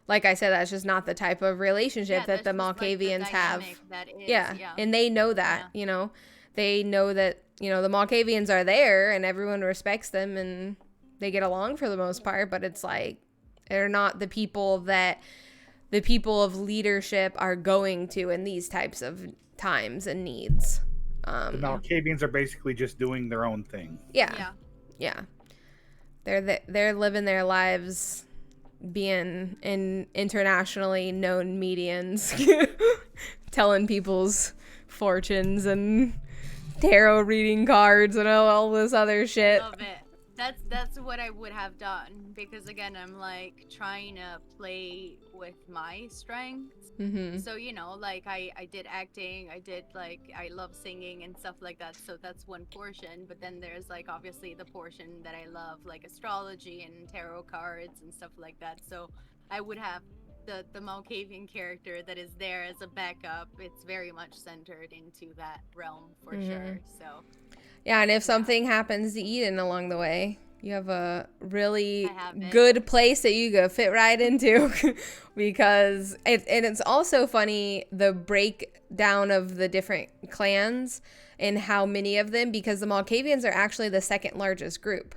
like I said, that's just not the type of relationship that the Malkavians have. That is, yeah. And they know that, you know, they know that, you know, the Malkavians are there and everyone respects them and they get along for the most part, but it's like, they're not the people that the people of leadership are going to in these types of times and needs. The Malkavians are basically just doing their own thing. Yeah. They're living their lives being in internationally known medians, telling people's fortunes and tarot reading cards and all this other shit. Love it. That's what I would have done, because again, I'm like trying to play with my strengths. So, you know, like I did acting, I did like, I love singing and stuff like that, so that's one portion. But then there's like obviously the portion that I love, like astrology and tarot cards and stuff like that. So I would have the Malkavian character that is there as a backup. It's very much centered into that realm for sure. So yeah, and if something happens to Eden along the way, you have a really good place that you go fit right into. Because it's also funny, the breakdown of the different clans and how many of them, because the Malkavians are actually the second largest group.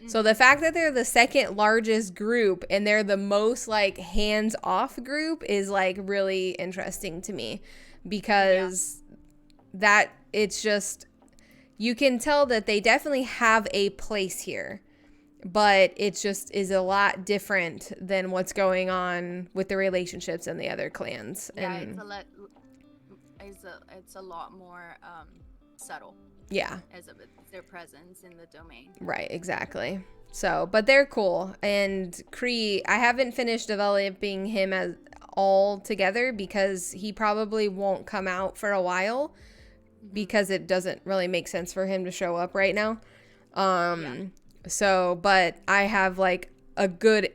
So the fact that they're the second largest group and they're the most like hands-off group is like really interesting to me, because that it's just, you can tell that they definitely have a place here, but it just is a lot different than what's going on with the relationships in the other clans. Yeah, and it's a lot more subtle. Yeah. As of their presence in the domain. Right, exactly. So, but they're cool. And Kree, I haven't finished developing him as all together, because he probably won't come out for a while, because it doesn't really make sense for him to show up right now. So, but I have like a good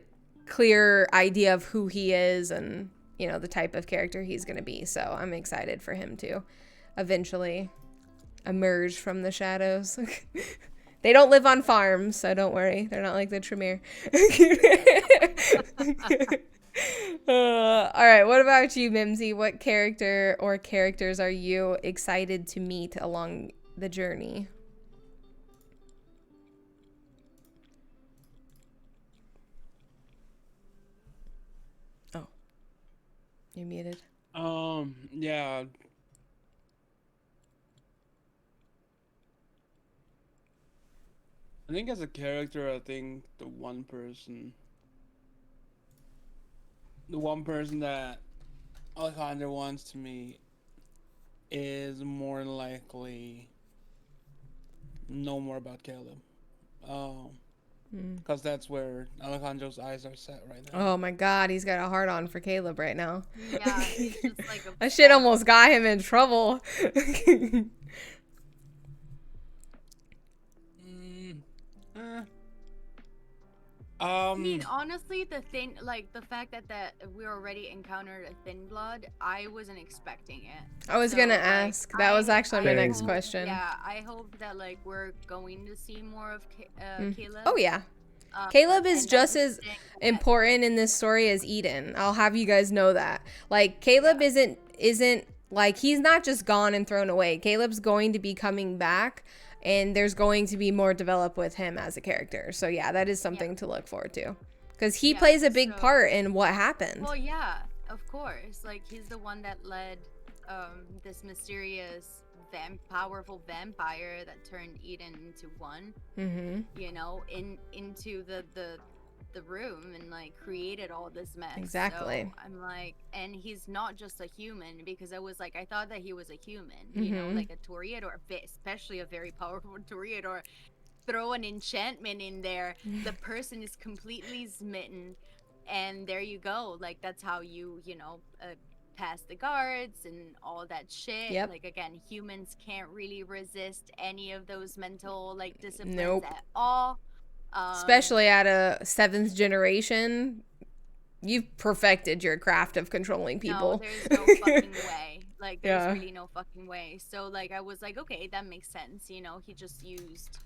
clear idea of who he is and, you know, the type of character he's going to be. So I'm excited for him to eventually emerge from the shadows. They don't live on farms, so don't worry. They're not like the Tremere. All right, what about you, Mimsy? What character or characters are you excited to meet along the journey? Oh, you're muted. Yeah. I think as a character, I think the one person that Alejandro wants to meet is more likely know more about Caleb. Because that's where Alejandro's eyes are set right now. Oh my God, he's got a hard on for Caleb right now. Yeah, he's just like that shit almost got him in trouble. I mean, honestly, the fact that we already encountered a thin blood, I wasn't expecting it. I was gonna ask. That was actually my next question. Yeah, I hope that like we're going to see more of Caleb. Oh yeah. Caleb is just as important in this story as Eden. I'll have you guys know that. Like, Caleb isn't Like, he's not just gone and thrown away. Caleb's going to be coming back, and there's going to be more developed with him as a character. So, yeah, that is something to look forward to. Because he plays a big part in what happened. Well, yeah, of course. Like, he's the one that led this mysterious, powerful vampire that turned Eden into one. You know, into the room and like created all this mess. Exactly. So I'm like, and he's not just a human, because I thought that he was a human, you know, like a Toreador, especially a very powerful Toreador. Throw an enchantment in there, the person is completely smitten, and there you go. Like, that's how you know, pass the guards and all that shit. Yep. Like, again, humans can't really resist any of those mental like disciplines Nope. at all. Especially at a 7th generation, you've perfected your craft of controlling people. No, there's no fucking way. Like, there's really no fucking way. So, like, I was like, okay, that makes sense. You know, he just used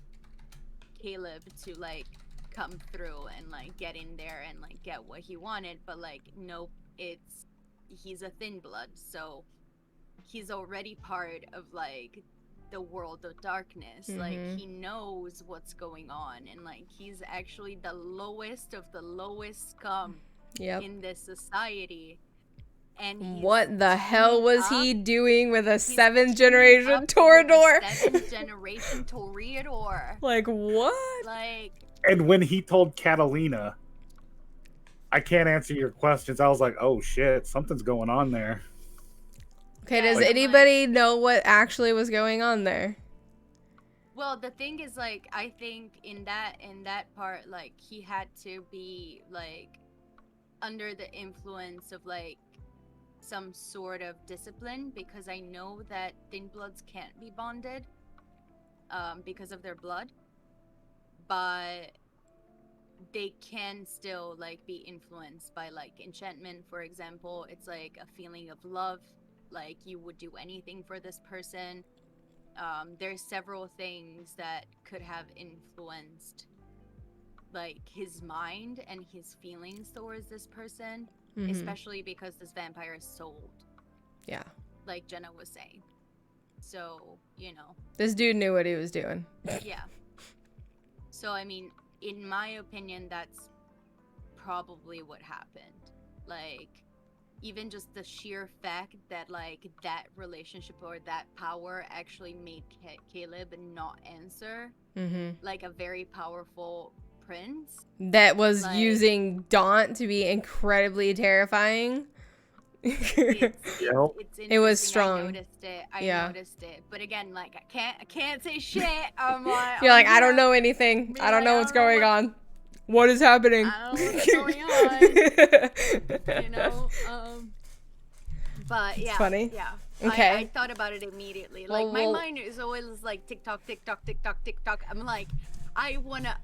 Caleb to, like, come through and, like, get in there and, like, get what he wanted. But, like, nope, he's a thin blood. So, he's already part of, like, the world of darkness. Like, he knows what's going on, and like, he's actually the lowest of the lowest scum in this society. And what the hell was he doing with a 7th generation Toreador? 7th generation Toreador. Like, what? Like, and when he told Catalina, I can't answer your questions, I was like, oh shit, something's going on there. Okay, does anybody know what actually was going on there? Well, the thing is, like, I think in that part, like, he had to be, like, under the influence of, like, some sort of discipline, because I know that thin bloods can't be bonded because of their blood, but they can still, like, be influenced by, like, enchantment, for example. It's like a feeling of love. Like, you would do anything for this person. There's several things that could have influenced, like, his mind and his feelings towards this person, especially because this vampire is sold. Yeah. Like Jenna was saying. So, you know. This dude knew what he was doing. Yeah. So, I mean, in my opinion, that's probably what happened. Like, even just the sheer fact that, like, that relationship or that power actually made Caleb not answer, like, a very powerful prince. That was, like, using Daunt to be incredibly terrifying. It was strong. I noticed it. But again, like, I can't say shit. I'm like, you're like, I don't know anything. I don't know what's going on. What is happening? I don't know what's going on. You know? But yeah. It's funny. Yeah. Okay. I thought about it immediately. Like, my mind is always like TikTok, TikTok, TikTok, TikTok. I'm like, I wanna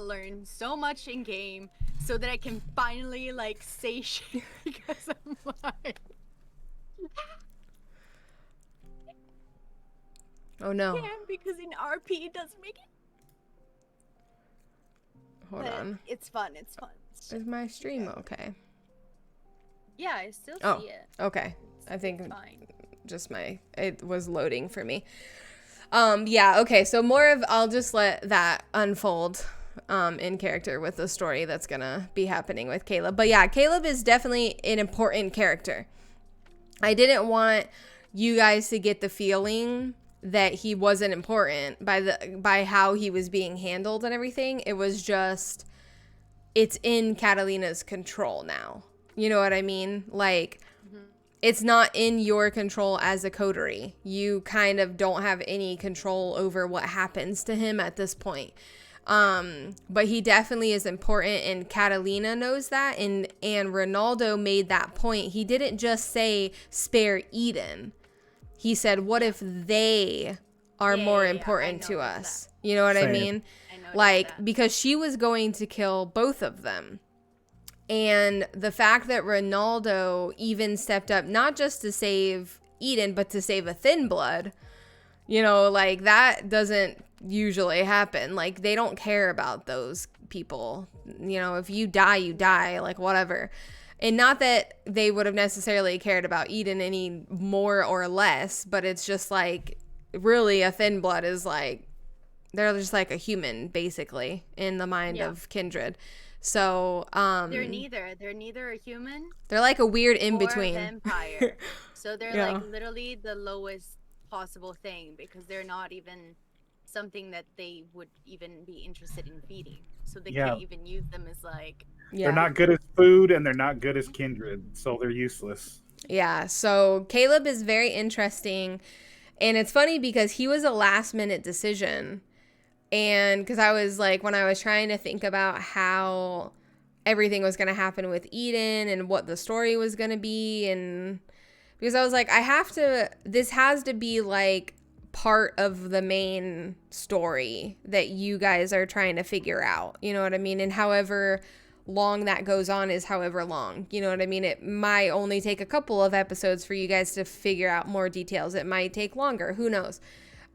learn so much in game so that I can finally, like, say shit, because I'm like, oh no. Yeah, because in RP it doesn't make it. Hold on. It's fun. It's fun. Is my stream okay? Yeah, I still see it. Okay. I think fine. Just it was loading for me. Yeah, okay. So I'll just let that unfold in character with the story that's gonna be happening with Caleb. But yeah, Caleb is definitely an important character. I didn't want you guys to get the feeling that he wasn't important by how he was being handled and everything. It was just, it's in Catalina's control now. You know what I mean? Like, it's not in your control as a coterie. You kind of don't have any control over what happens to him at this point. But he definitely is important, and Catalina knows that, and Ronaldo made that point. He didn't just say spare Eden. He said, what if they are more important to us? That. You know what I mean? Like, because she was going to kill both of them. And the fact that Ronaldo even stepped up, not just to save Eden, but to save a thin blood, you know, like, that doesn't usually happen. Like, they don't care about those people. You know, if you die, like, whatever. And not that they would have necessarily cared about Eden any more or less, but it's just like, really, a thin blood is like, they're just like a human, basically, in the mind of Kindred. So, They're neither a human they're like a weird or a in-between. vampire. So they're Yeah. like literally the lowest possible thing, because they're not even something that they would even be interested in feeding. So they Yeah. can't even use them as like, Yeah. They're not good as food, and they're not good as kindred, so they're useless. Yeah, so Caleb is very interesting. And it's funny because he was a last minute decision. And because I was like, when I was trying to think about how everything was going to happen with Eden and what the story was going to be, and because I was like, this has to be like part of the main story that you guys are trying to figure out. You know what I mean? And however long that goes on is however long. You know what I mean? It might only take a couple of episodes for you guys to figure out more details. It might take longer. Who knows?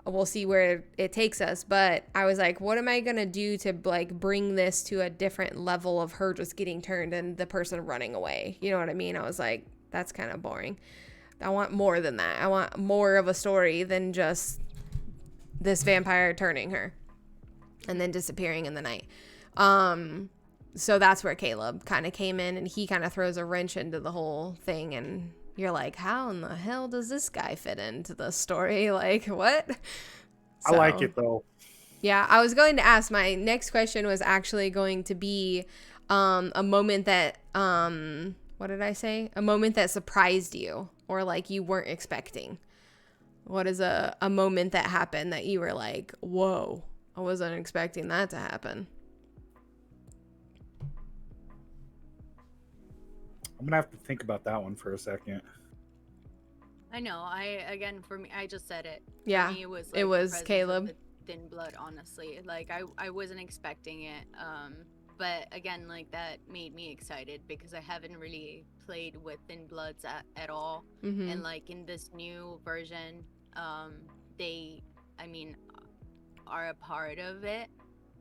We'll see where it takes us. But I was like, what am I going to do to like bring this to a different level of her just getting turned and the person running away? You know what I mean? I was like, that's kind of boring. I want more than that. I want more of a story than just this vampire turning her and then disappearing in the night. So that's where Caleb kind of came in, and he kind of throws a wrench into the whole thing, and you're like, how in the hell does this guy fit into the story? Like, what? I like it, though. Yeah, I was going to ask, my next question was actually going to be a moment that, what did I say? A moment that surprised you or like you weren't expecting. What is a moment that happened that you were like, whoa, I wasn't expecting that to happen? I'm gonna have to think about that one for a second. I know. For me, I just said it. Yeah, for me, it was it was the presence of Caleb. the thin blood, honestly. Like I wasn't expecting it. But again, like that made me excited because I haven't really played with thin bloods at all. Mm-hmm. And like in this new version, they, I mean, are a part of it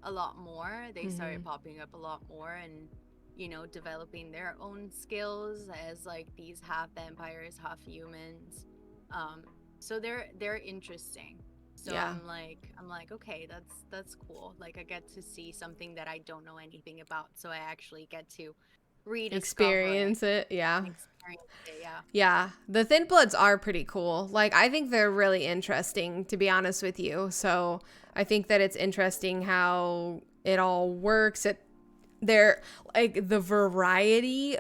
a lot more. They started popping up a lot more, and you know, developing their own skills as like these half vampires, half humans. So they're interesting. So Yeah. I'm like, okay, that's cool. Like I get to see something that I don't know anything about. So I actually get to Experience it. Yeah. Experience it, yeah. Yeah, the thin bloods are pretty cool. Like, I think they're really interesting, to be honest with you. So I think that it's interesting how it all works. They're like, the variety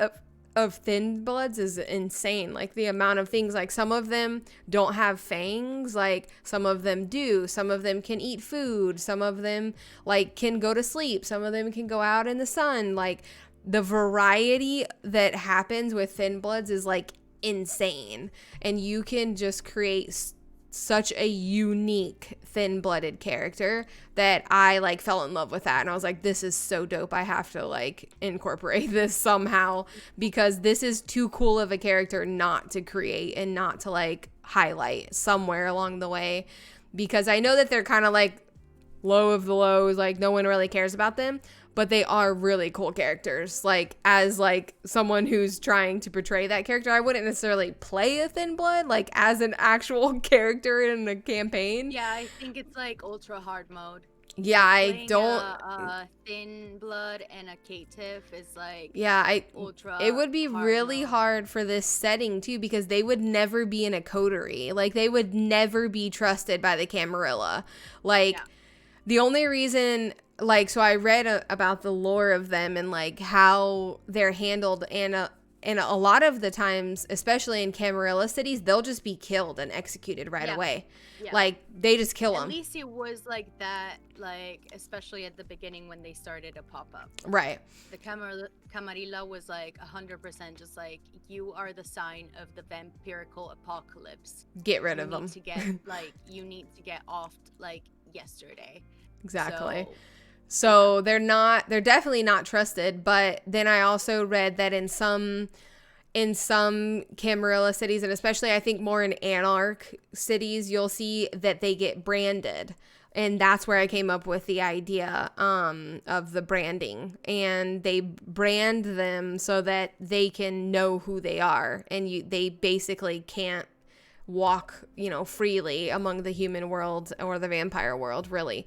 of thin bloods is insane. Like the amount of things, like some of them don't have fangs, like some of them do. Some of them can eat food. Some of them like can go to sleep. Some of them can go out in the sun. Like the variety that happens with thin bloods is like insane, and you can just create such a unique thin-blooded character that I like fell in love with that, and I was like, this is so dope. I have to like incorporate this somehow, because this is too cool of a character not to create and not to like highlight somewhere along the way, because I know that they're kind of like low of the lows, like no one really cares about them, but they are really cool characters. Like, as like someone who's trying to portray that character, I wouldn't necessarily play a thin blood like as an actual character in a campaign. Yeah, I think it's like ultra hard mode. Yeah, I Playing don't. a thin blood and a caitiff is like, Yeah, ultra. It would be hard really mode. hard for this setting too, because they would never be in a coterie. Like, they would never be trusted by the Camarilla. Like, Yeah. the only reason, like, so I read about the lore of them and like how they're handled, and a lot of the times, especially in Camarilla cities, they'll just be killed and executed right Yeah. away. Yeah. Like, they just kill At them. least it was like that, like especially at the beginning when they started to pop up. Right. The Camarilla was like 100% just like, you are the sign of the vampirical apocalypse. Get rid You of need them. to get like, you need to get off like yesterday. Exactly. So, So they're definitely not trusted. But then I also read that in some Camarilla cities, and especially I think more in Anarch cities, you'll see that they get branded. And that's where I came up with the idea of the branding. And they brand them so that they can know who they are. And they basically can't walk, freely among the human world or the vampire world, really.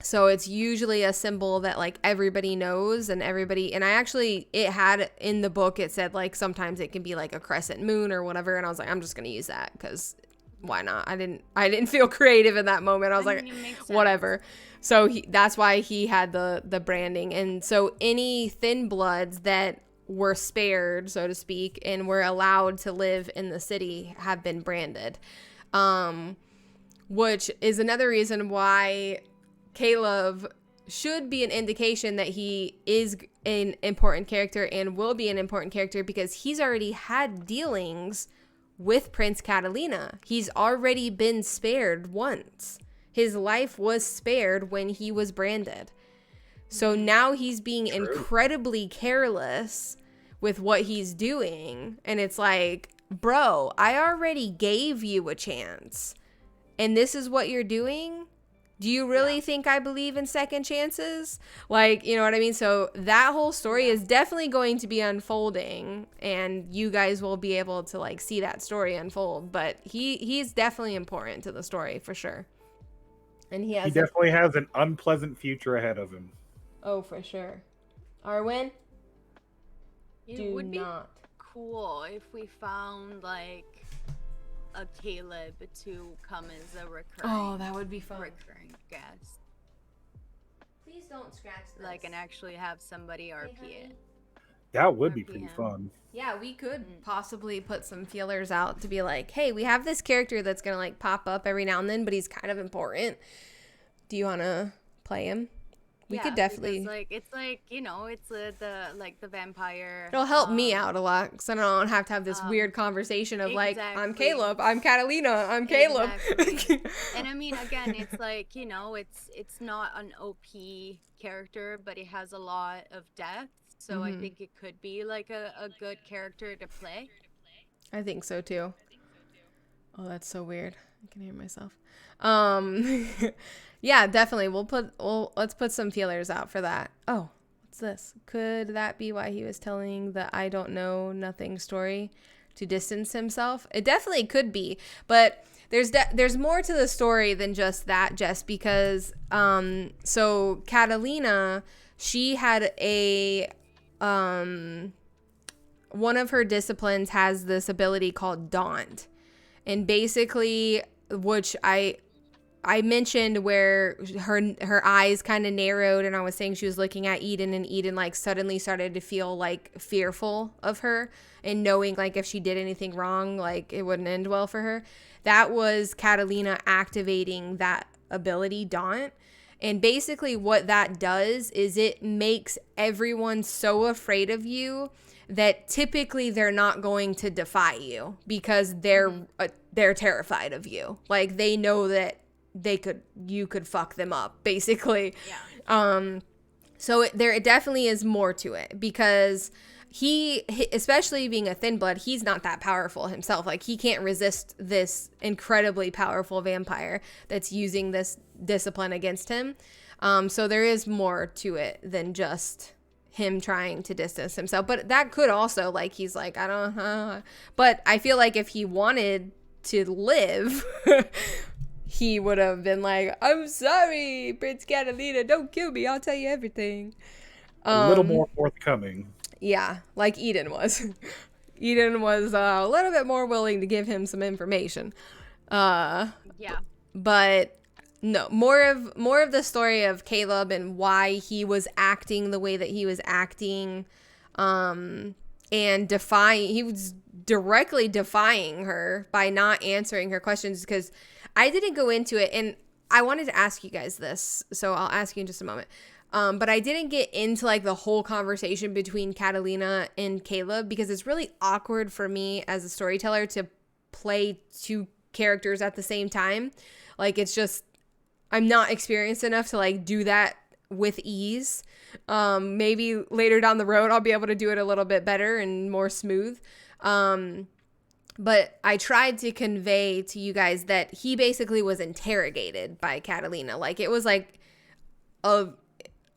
So it's usually a symbol that like everybody knows and it had in the book, it said like sometimes it can be like a crescent moon or whatever. And I was like, I'm just going to use that because why not? I didn't feel creative in that moment. I was like, whatever. So that's why he had the branding. And so any thin bloods that were spared, so to speak, and were allowed to live in the city have been branded. Which is another reason why Caleb should be an indication that he is an important character and will be an important character because he's already had dealings with Prince Catalina. He's already been spared once. His life was spared when he was branded. So now he's being incredibly careless with what he's doing. And it's like, bro, I already gave you a chance. And this is what you're doing? Do you really think I believe in second chances? Like, you know what I mean? So that whole story is definitely going to be unfolding, and you guys will be able to like see that story unfold. But he's definitely important to the story for sure. And he definitely has an unpleasant future ahead of him. Oh, for sure. Arwen? It would be cool if we found like a Caleb to come as a recurring. That would be fun. Recurring guest. Please don't scratch this. Like, and actually have somebody RP it. That would be pretty fun. Yeah, we could possibly put some feelers out to be like, hey, we have this character that's gonna like pop up every now and then, but he's kind of important. Do you want to play him? We could definitely it's the vampire. It'll help me out a lot because I don't have to have this weird conversation of like, I'm Caleb, I'm Catalina, I'm Caleb. Exactly. And I mean, again, it's like, it's not an OP character, but it has a lot of depth. So I think it could be like a good character to play. I think so too. Oh, that's so weird. I can hear myself. Yeah, definitely. Let's put some feelers out for that. Oh, what's this? Could that be why he was telling the I don't know nothing story to distance himself? It definitely could be, but there's more to the story than just that, Jess, because so Catalina, she had one of her disciplines has this ability called Daunt. And basically, which I mentioned where her eyes kind of narrowed, and I was saying she was looking at Eden, and Eden like suddenly started to feel like fearful of her and knowing like if she did anything wrong, like it wouldn't end well for her. That was Catalina activating that ability, Daunt. And basically what that does is it makes everyone so afraid of you that typically they're not going to defy you because they're terrified of you. Like they know that you could fuck them up, basically. Yeah. So there definitely is more to it because he, especially being a thin blood, he's not that powerful himself. Like he can't resist this incredibly powerful vampire that's using this discipline against him. So there is more to it than just him trying to distance himself. But that could also, like, he's like, I don't know. But I feel like if he wanted to live, he would have been like, I'm sorry, Prince Catalina, don't kill me. I'll tell you everything. A little more forthcoming. Yeah, like Eden was. Eden was a little bit more willing to give him some information. Yeah. But no, more of the story of Caleb and why he was acting the way that he was acting, and he was directly defying her by not answering her questions, because I didn't go into it, and I wanted to ask you guys this, so I'll ask you in just a moment. But I didn't get into like the whole conversation between Catalina and Caleb because it's really awkward for me as a storyteller to play two characters at the same time. Like it's just, I'm not experienced enough to like do that with ease. Maybe later down the road I'll be able to do it a little bit better and more smooth. But I tried to convey to you guys that he basically was interrogated by Catalina. Like, it was like a,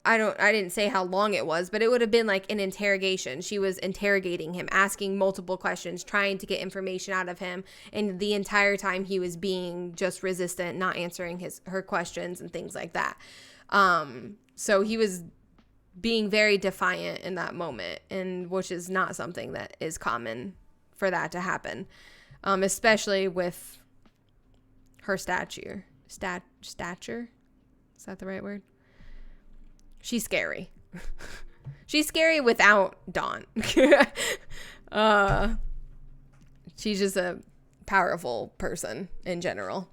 I didn't say how long it was, but it would have been like an interrogation. She was interrogating him, asking multiple questions, trying to get information out of him. And the entire time he was being just resistant, not answering her questions and things like that. So he was being very defiant in that moment, and which is not something that is common for that to happen, especially with her stature. Stature? Is that the right word? She's scary. She's scary without Dawn. She's just a powerful person in general,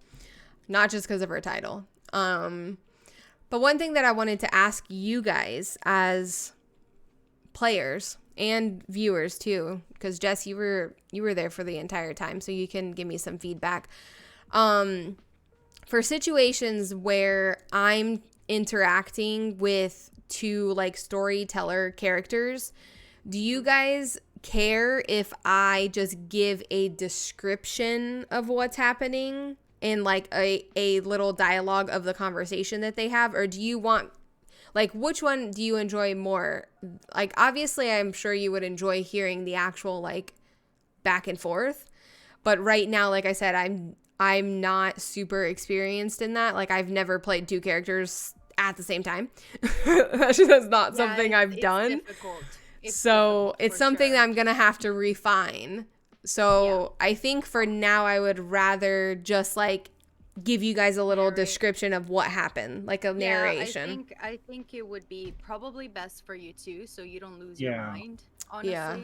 not just because of her title. But one thing that I wanted to ask you guys as players and viewers too, because Jess, you were there for the entire time, so you can give me some feedback. For situations where I'm interacting with two like storyteller characters, do you guys care if I just give a description of what's happening and like a little dialogue of the conversation that they have, or do you want, like, which one do you enjoy more? Like, obviously I'm sure you would enjoy hearing the actual like back and forth, but right now, like I said, I'm not super experienced in that. Like, I've never played two characters at the same time. That's not something I've done. Difficult. It's something that I'm going to have to refine. So I think for now, I would rather just like give you guys a little description of what happened, like a narration. I think it would be probably best for you too, so you don't lose your mind, honestly. Yeah.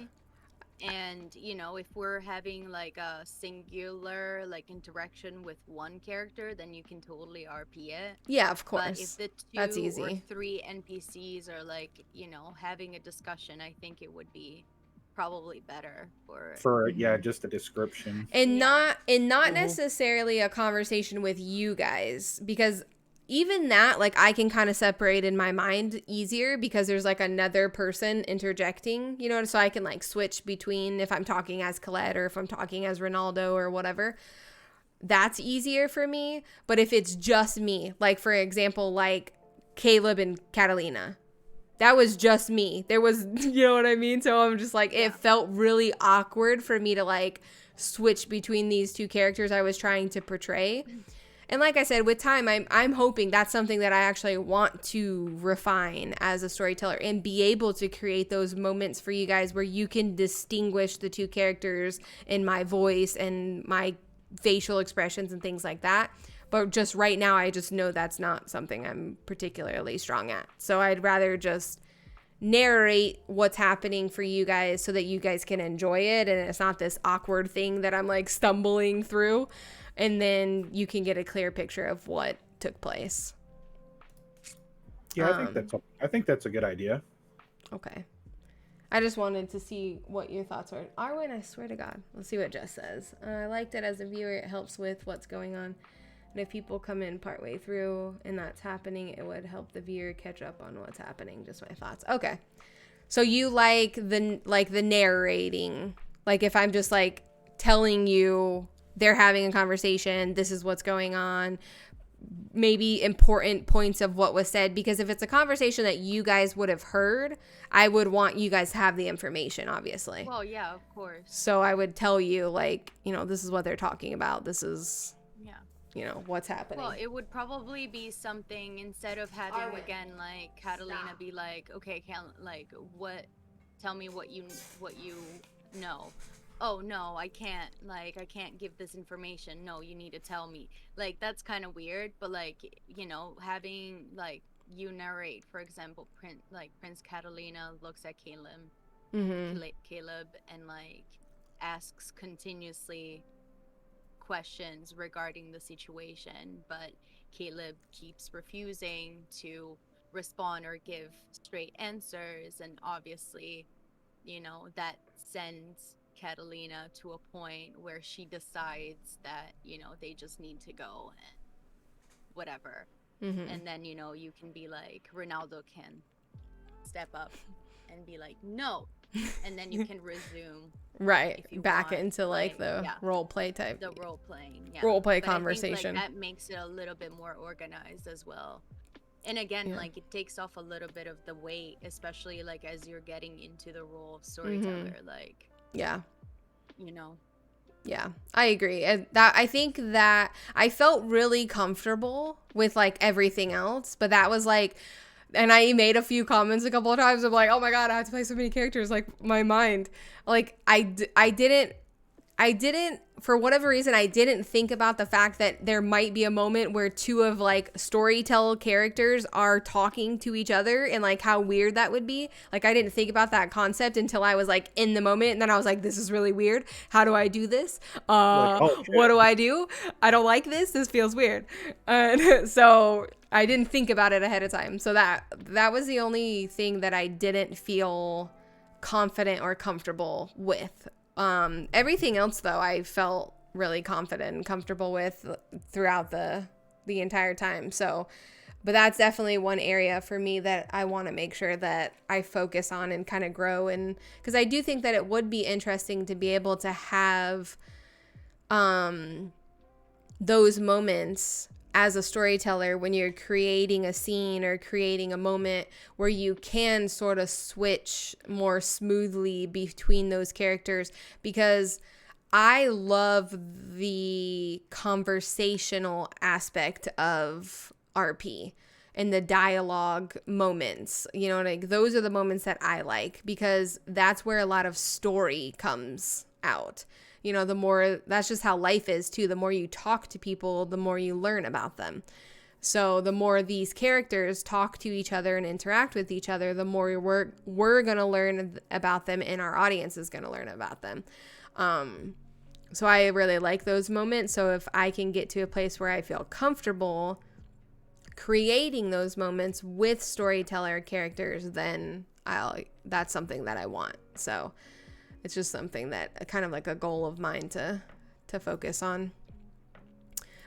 And, you know, if we're having like a singular like interaction with one character, then you can totally RP it. Yeah, of course. But if the That's two easy. or three NPCs are like, you know, having a discussion, I think it would be probably better for just a description. And not necessarily a conversation with you guys, because even that, like, I can kind of separate in my mind easier because there's like another person interjecting, you know, so I can like switch between if I'm talking as Colette or if I'm talking as Ronaldo or whatever. That's easier for me. But if it's just me, like, for example, like Caleb and Catalina, that was just me. There was, you know what I mean? So I'm just like, it felt really awkward for me to like switch between these two characters I was trying to portray. And like I said, with time, I'm hoping that's something that I actually want to refine as a storyteller and be able to create those moments for you guys where you can distinguish the two characters in my voice and my facial expressions and things like that. But just right now, I just know that's not something I'm particularly strong at. So I'd rather just narrate what's happening for you guys so that you guys can enjoy it. And it's not this awkward thing that I'm like stumbling through. And then you can get a clear picture of what took place. Yeah, I think that's a good idea. Okay. I just wanted to see what your thoughts are. Arwen, I swear to God. Let's see what Jess says. I liked it as a viewer. It helps with what's going on. And if people come in partway through and that's happening, it would help the viewer catch up on what's happening. Just my thoughts. Okay. So you like the narrating. Like if I'm just like telling you they're having a conversation, this is what's going on, maybe important points of what was said, because if it's a conversation that you guys would have heard, I would want you guys to have the information, obviously. Well, yeah, of course. So I would tell you, like, you know, this is what they're talking about. This is, you know, what's happening. Well, it would probably be something, instead of having, again, like, Catalina be like, okay, tell me what you know. Oh no, I can't give this information. No, you need to tell me. Like, that's kind of weird, but like, you know, having like you narrate, for example, Prince Catalina looks at Caleb, and like asks continuously questions regarding the situation, but Caleb keeps refusing to respond or give straight answers, and obviously, you know, that sends Catalina to a point where she decides that, you know, they just need to go and whatever. And then, you know, you can be like, Ronaldo can step up and be like, no, and then you can resume Right. if you Back want, into like playing, the yeah, role play type. the role playing, yeah. Role play But I think, conversation. like, that makes it a little bit more organized as well. And again, Yeah. like, it takes off a little bit of the weight, especially like as you're getting into the role of storyteller, like, Yeah. you know. Yeah, I agree. And that I think that I felt really comfortable with like everything else, but that was like, and I made a few comments a couple of times of like, oh my god, I have to play so many characters, like my mind, like I didn't, for whatever reason, I didn't think about the fact that there might be a moment where two of like storytell characters are talking to each other and like how weird that would be. Like I didn't think about that concept until I was like in the moment, and then I was like, this is really weird. How do I do this? oh, What do I do? I don't like this. This feels weird. And so I didn't think about it ahead of time. So that was the only thing that I didn't feel confident or comfortable with. Everything else though, I felt really confident and comfortable with throughout the entire time. So, but that's definitely one area for me that I want to make sure that I focus on and kind of grow. And because I do think that it would be interesting to be able to have those moments as a storyteller when you're creating a scene or creating a moment where you can sort of switch more smoothly between those characters, because I love the conversational aspect of RP and the dialogue moments. You know, like those are the moments that I like, because that's where a lot of story comes out. You know, the more, that's just how life is too. The more you talk to people, the more you learn about them. So the more these characters talk to each other and interact with each other, the more we're going to learn about them, and our audience is going to learn about them. So I really like those moments. So if I can get to a place where I feel comfortable creating those moments with storyteller characters, then that's something that I want. So it's just something that kind of like a goal of mine to focus on.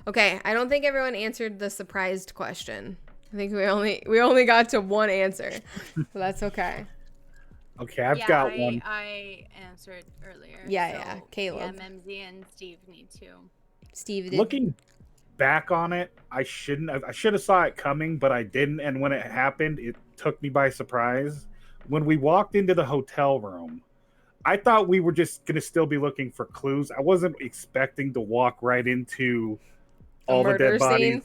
Okay, I don't think everyone answered the surprised question. I think we only got to one answer. So that's okay. Okay, I've got one. I answered earlier. Yeah, Caleb. Yeah, Memzi and Steve need to. Steve did. Looking back on it, I should have saw it coming, but I didn't. And when it happened, it took me by surprise. When we walked into the hotel room, I thought we were just going to still be looking for clues. I wasn't expecting to walk right into all the dead bodies.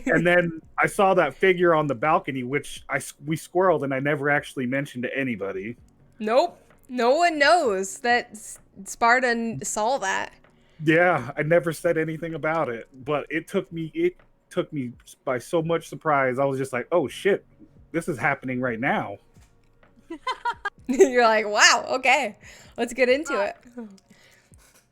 And then I saw that figure on the balcony, which we squirreled, and I never actually mentioned to anybody. Nope. No one knows that Sparta saw that. Yeah, I never said anything about it, but it took me by so much surprise. I was just like, oh shit, this is happening right now. You're like, wow, okay, let's get into it.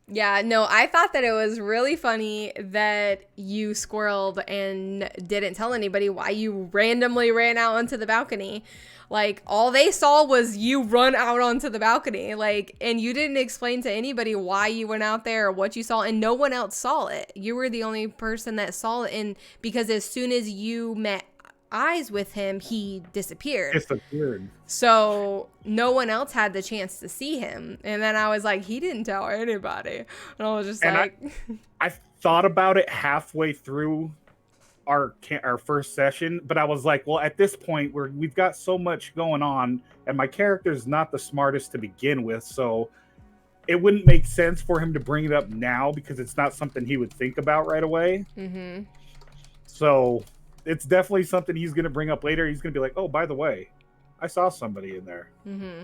Yeah, no, I thought that it was really funny that you squirreled and didn't tell anybody why you randomly ran out onto the balcony. Like, all they saw was you run out onto the balcony, like, and you didn't explain to anybody why you went out there or what you saw, and no one else saw it. You were the only person that saw it, and because as soon as you met eyes with him, he disappeared. So no one else had the chance to see him. And then I was like, he didn't tell anybody. And I was just I thought about it halfway through our first session, but I was like, well, at this point we've got so much going on, and my character's not the smartest to begin with, so it wouldn't make sense for him to bring it up now because it's not something he would think about right away. Mm-hmm. So it's definitely something he's going to bring up later. He's going to be like, oh, by the way, I saw somebody in there. Mm-hmm.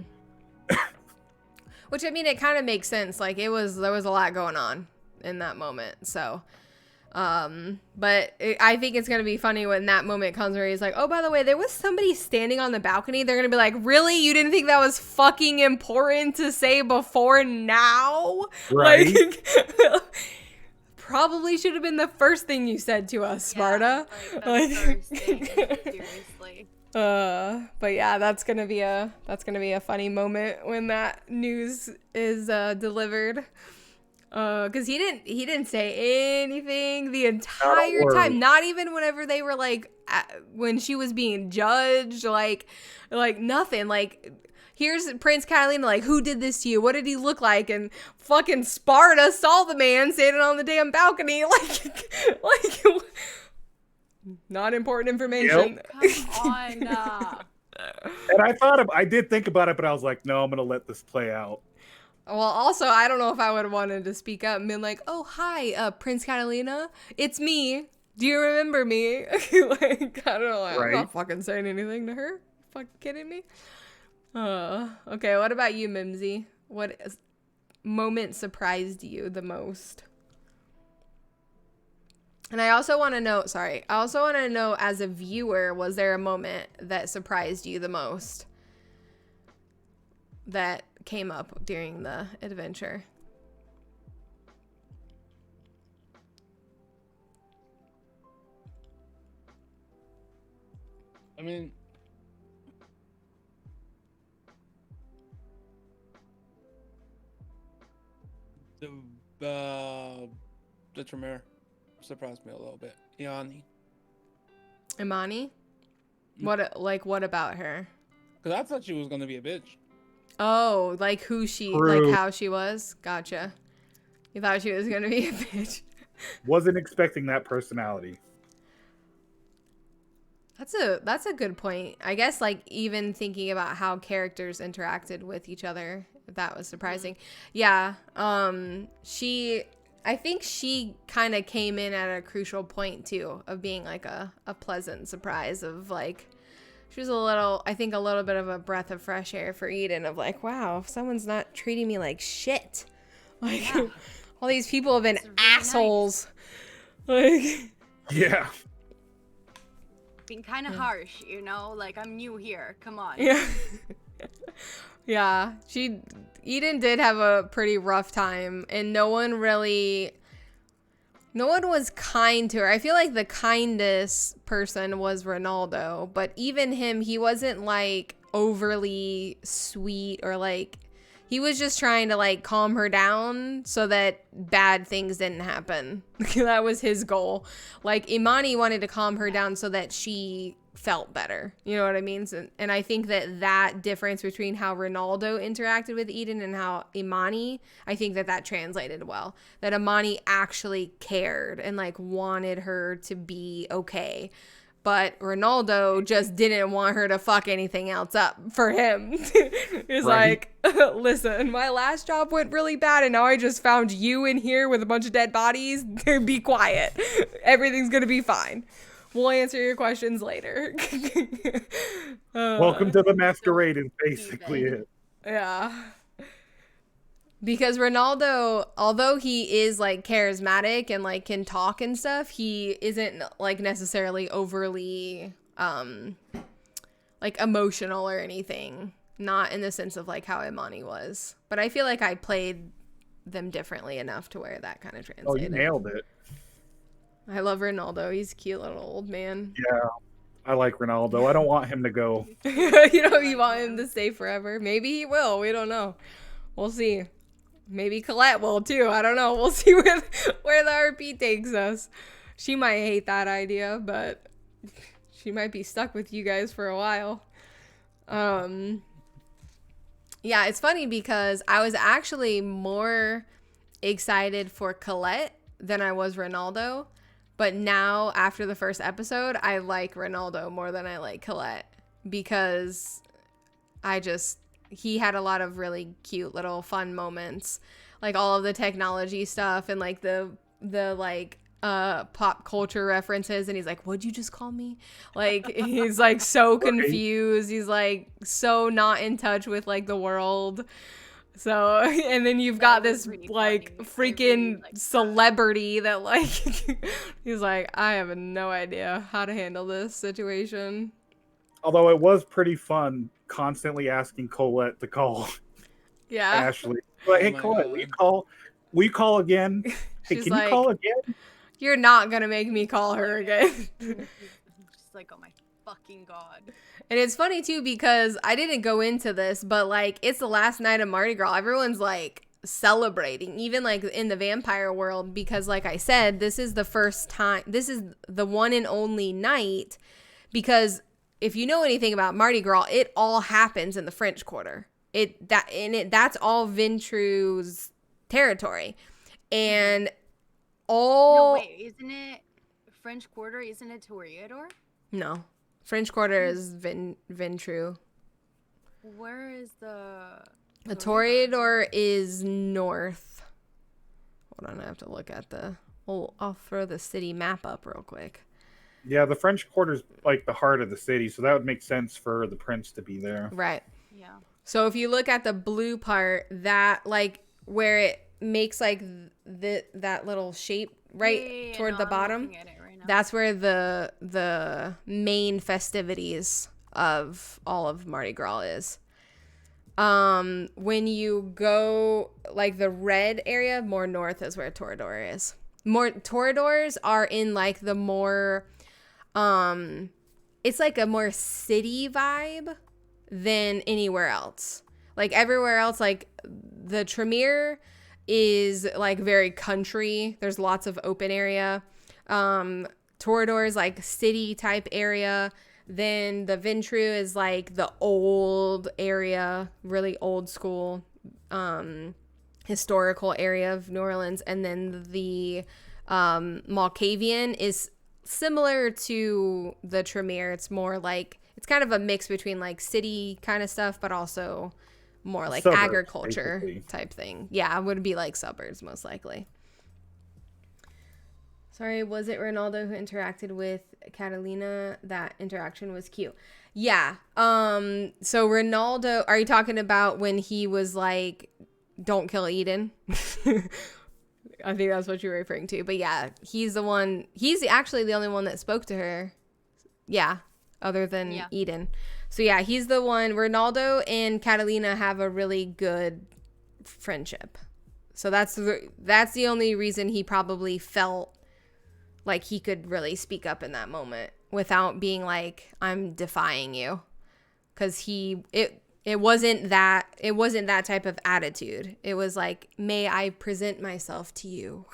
Which, I mean, it kind of makes sense. Like, there was a lot going on in that moment. So, I think it's going to be funny when that moment comes where he's like, oh, by the way, there was somebody standing on the balcony. They're going to be like, really? You didn't think that was fucking important to say before now? Right. Like, probably should have been the first thing you said to us, Sparta. Yeah, like the first thing, seriously. But yeah, that's gonna be a funny moment when that news is delivered. Because he didn't say anything the entire time. Not even whenever they were like when she was being judged, like nothing. Like here's Prince Catalina, like, who did this to you? What did he look like? And fucking Sparta saw the man standing on the damn balcony. Like not important information. Yep. Come on. And I did think about it, but I was like, no, I'm going to let this play out. Well, also, I don't know if I would have wanted to speak up and been like, oh, hi, Prince Catalina. It's me. Do you remember me? Like, I don't know. I'm not fucking saying anything to her. Fucking kidding me? Okay, what about you, Mimsy? What moment surprised you the most? And I also want to know, as a viewer, was there a moment that surprised you the most that came up during the adventure? I mean, the Tremere surprised me a little bit. Imani? What about her? Because I thought she was gonna be a bitch. Oh, like who she, like how she was? Gotcha. You thought she was gonna be a bitch. Wasn't expecting that personality. That's a good point. I guess, like, even thinking about how characters interacted with each other, that was surprising. Yeah. I think she kind of came in at a crucial point too, of being like a pleasant surprise of like, she was I think a little bit of a breath of fresh air for Eden of like, wow, someone's not treating me like shit. Like, yeah. All these people have been really assholes. Nice. Like, yeah. Being kind of harsh, like, I'm new here. Come on. Yeah. Yeah. Eden did have a pretty rough time, and no one was kind to her. I feel like the kindest person was Ronaldo, but even him, he wasn't like overly sweet, or like, he was just trying to like calm her down so that bad things didn't happen. That was his goal. Like, Imani wanted to calm her down so that she felt better. You know what I mean? And I think that difference between how Ronaldo interacted with Eden and how Imani, I think that translated well. That Imani actually cared and like wanted her to be okay. But Ronaldo just didn't want her to fuck anything else up for him. He's right. Like, listen, my last job went really bad, and now I just found you in here with a bunch of dead bodies. Be quiet. Everything's going to be fine. We'll answer your questions later. Welcome to the Masquerade is basically it. Yeah. Because Ronaldo, although he is like charismatic and like can talk and stuff, he isn't like necessarily overly like emotional or anything. Not in the sense of like how Imani was. But I feel like I played them differently enough to where that kind of translated. Oh, you nailed it. I love Ronaldo. He's a cute little old man. Yeah, I like Ronaldo. I don't want him to go. You want him to stay forever? Maybe he will. We don't know. We'll see. Maybe Colette will too. I don't know. We'll see where the RP takes us. She might hate that idea, but she might be stuck with you guys for a while. Yeah, it's funny because I was actually more excited for Colette than I was Ronaldo. But now, after the first episode, I like Ronaldo more than I like Colette. Because he had a lot of really cute little fun moments. Like all of the technology stuff and like the like pop culture references. And he's like, what'd you just call me? Like, he's like so confused. He's like so not in touch with like the world. So, and then you've got this really like freaking celebrity that like, he's like, I have no idea how to handle this situation. Although it was pretty fun constantly asking Colette to call Ashley. Like, hey, Colette, will you call again? Hey, can you call again? You're not going to make me call her again. Just like, oh my fucking God. And it's funny too, because I didn't go into this, but like, it's the last night of Mardi Gras. Everyone's like celebrating, even like in the vampire world, because like I said, this is the first time, this is the one and only night, because if you know anything about Mardi Gras, it all happens in the French Quarter. That's all Ventru's territory. And No, all wait, isn't it French Quarter? Isn't it Toreador? No. French Quarter is Ventru. Where is the The Toreador is north. Hold on, I have to look at I'll throw the city map up real quick. Yeah, the French Quarter's like the heart of the city, so that would make sense for the prince to be there. Right. Yeah. So if you look at the blue part, that like where it makes like that little shape toward the bottom, I'm looking at it right now. that's where the main festivities of all of Mardi Gras is. When you go like the red area, more north is where Toreador is. More Toreadors are in like the more it's like a more city vibe than anywhere else. Like everywhere else, like the Tremere is like very country. There's lots of open area. Toreador is like city type area. Then the Ventru is like the old area, really old school, historical area of New Orleans. And then the Malkavian is similar to the Tremere. It's more like, it's kind of a mix between like city kind of stuff, but also more like Suburbs, agriculture basically. type thing. Yeah, it would be like suburbs most likely. Sorry, was it Ronaldo who interacted with Catalina? That interaction was cute. Yeah. So Ronaldo, are you talking about when he was like, don't kill Eden? I think that's what you were referring to. But yeah, he's actually the only one that spoke to her. Yeah, other than Eden. So yeah, he's the one. Ronaldo and Catalina have a really good friendship. So that's the only reason he probably felt like he could really speak up in that moment without being like, I'm defying you. Because it wasn't that type of attitude. It was like, may I present myself to you?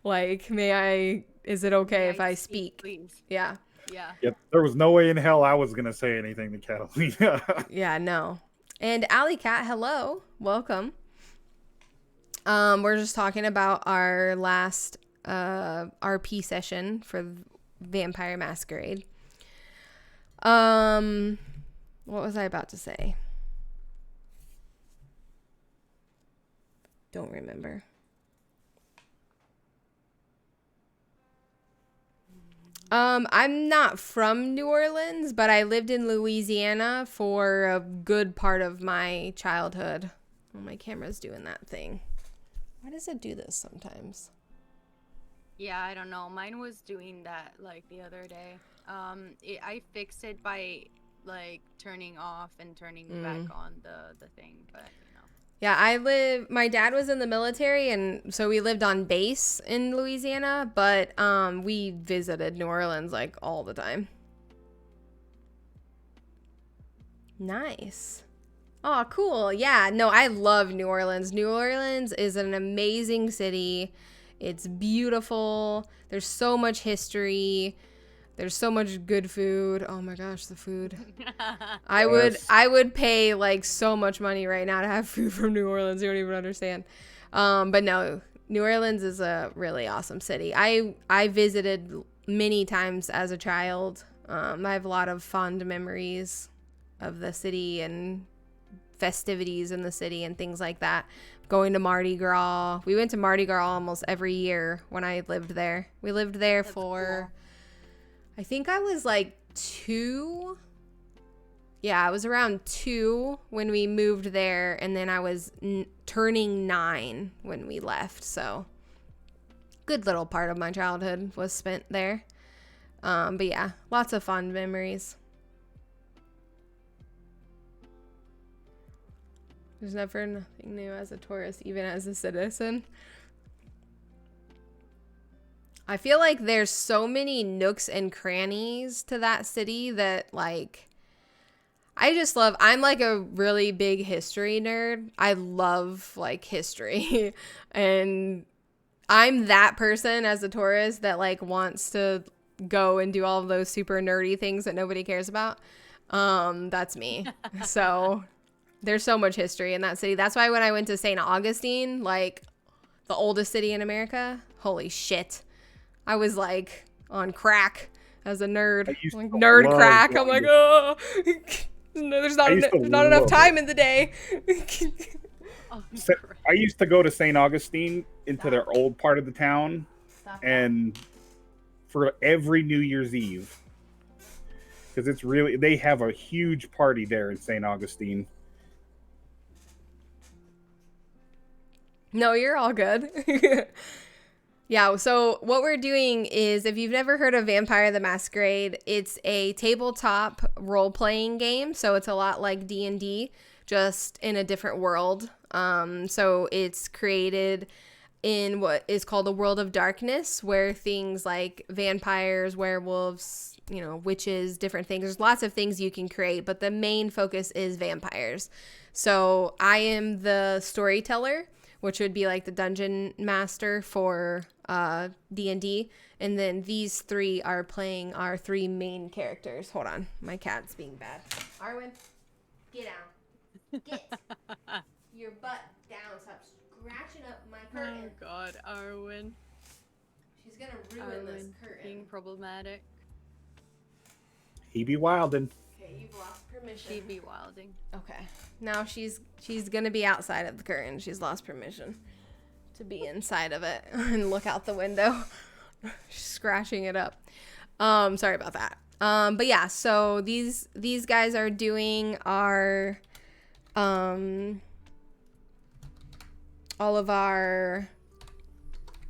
Like, is it okay if I speak? Please. Yeah. Yeah. Yep. There was no way in hell I was gonna say anything to Catalina. Yeah, no. And Alley Cat, hello. Welcome. We're just talking about our last RP session for Vampire Masquerade. What was I about to say? Don't remember. I'm not from New Orleans, but I lived in Louisiana for a good part of my childhood. Oh, my camera's doing that thing. Why does it do this sometimes? Yeah, I don't know. Mine was doing that like the other day. I fixed it by like turning off and turning back on the thing, but you know. Yeah, my dad was in the military, and so we lived on base in Louisiana, but we visited New Orleans like all the time. Nice. Oh, cool. Yeah, no, I love New Orleans. New Orleans is an amazing city. It's beautiful. There's so much history. There's so much good food. Oh my gosh, the food. I would pay like so much money right now to have food from New Orleans. You don't even understand. But no, New Orleans is a really awesome city. I visited many times as a child. I have a lot of fond memories of the city and festivities in the city and things like that. Going to Mardi Gras. We went to Mardi Gras almost every year when I lived there. We lived there for, cool. I think I was like 2. Yeah, I was around 2 when we moved there, and then I was turning 9 when we left. So, good little part of my childhood was spent there. But yeah, lots of fond memories. There's never nothing new as a tourist, even as a citizen. I feel like there's so many nooks and crannies to that city that, like, I'm like a really big history nerd. I love, like, history. And I'm that person as a tourist that, like, wants to go and do all of those super nerdy things that nobody cares about. That's me. So there's so much history in that city. That's why when I went to St. Augustine, like the oldest city in America, holy shit. I was like on crack as a nerd. Like nerd crack. I'm like, oh, no, there's not enough time in the day. I used to go to St. Augustine into their old part of the town, and for every New Year's Eve, because it's really, they have a huge party there in St. Augustine. No, you're all good. Yeah, so what we're doing is, if you've never heard of Vampire the Masquerade, it's a tabletop role-playing game. So it's a lot like D&D, just in a different world. So it's created in what is called a world of darkness, where things like vampires, werewolves, you know, witches, different things. There's lots of things you can create, but the main focus is vampires. So I am the storyteller, which would be like the dungeon master for D&D. And then these three are playing our three main characters. Hold on. My cat's being bad. Arwen, get down. Get your butt down. Stop scratching up my curtain. Oh God, Arwen. She's going to ruin this curtain. Being problematic. He be wildin'. Okay, you've lost permission. She'd be wilding. Okay. Now she's gonna be outside of the curtain. She's lost permission to be inside of it and look out the window. She's scratching it up. Sorry about that. But yeah, so these guys are doing our all of our,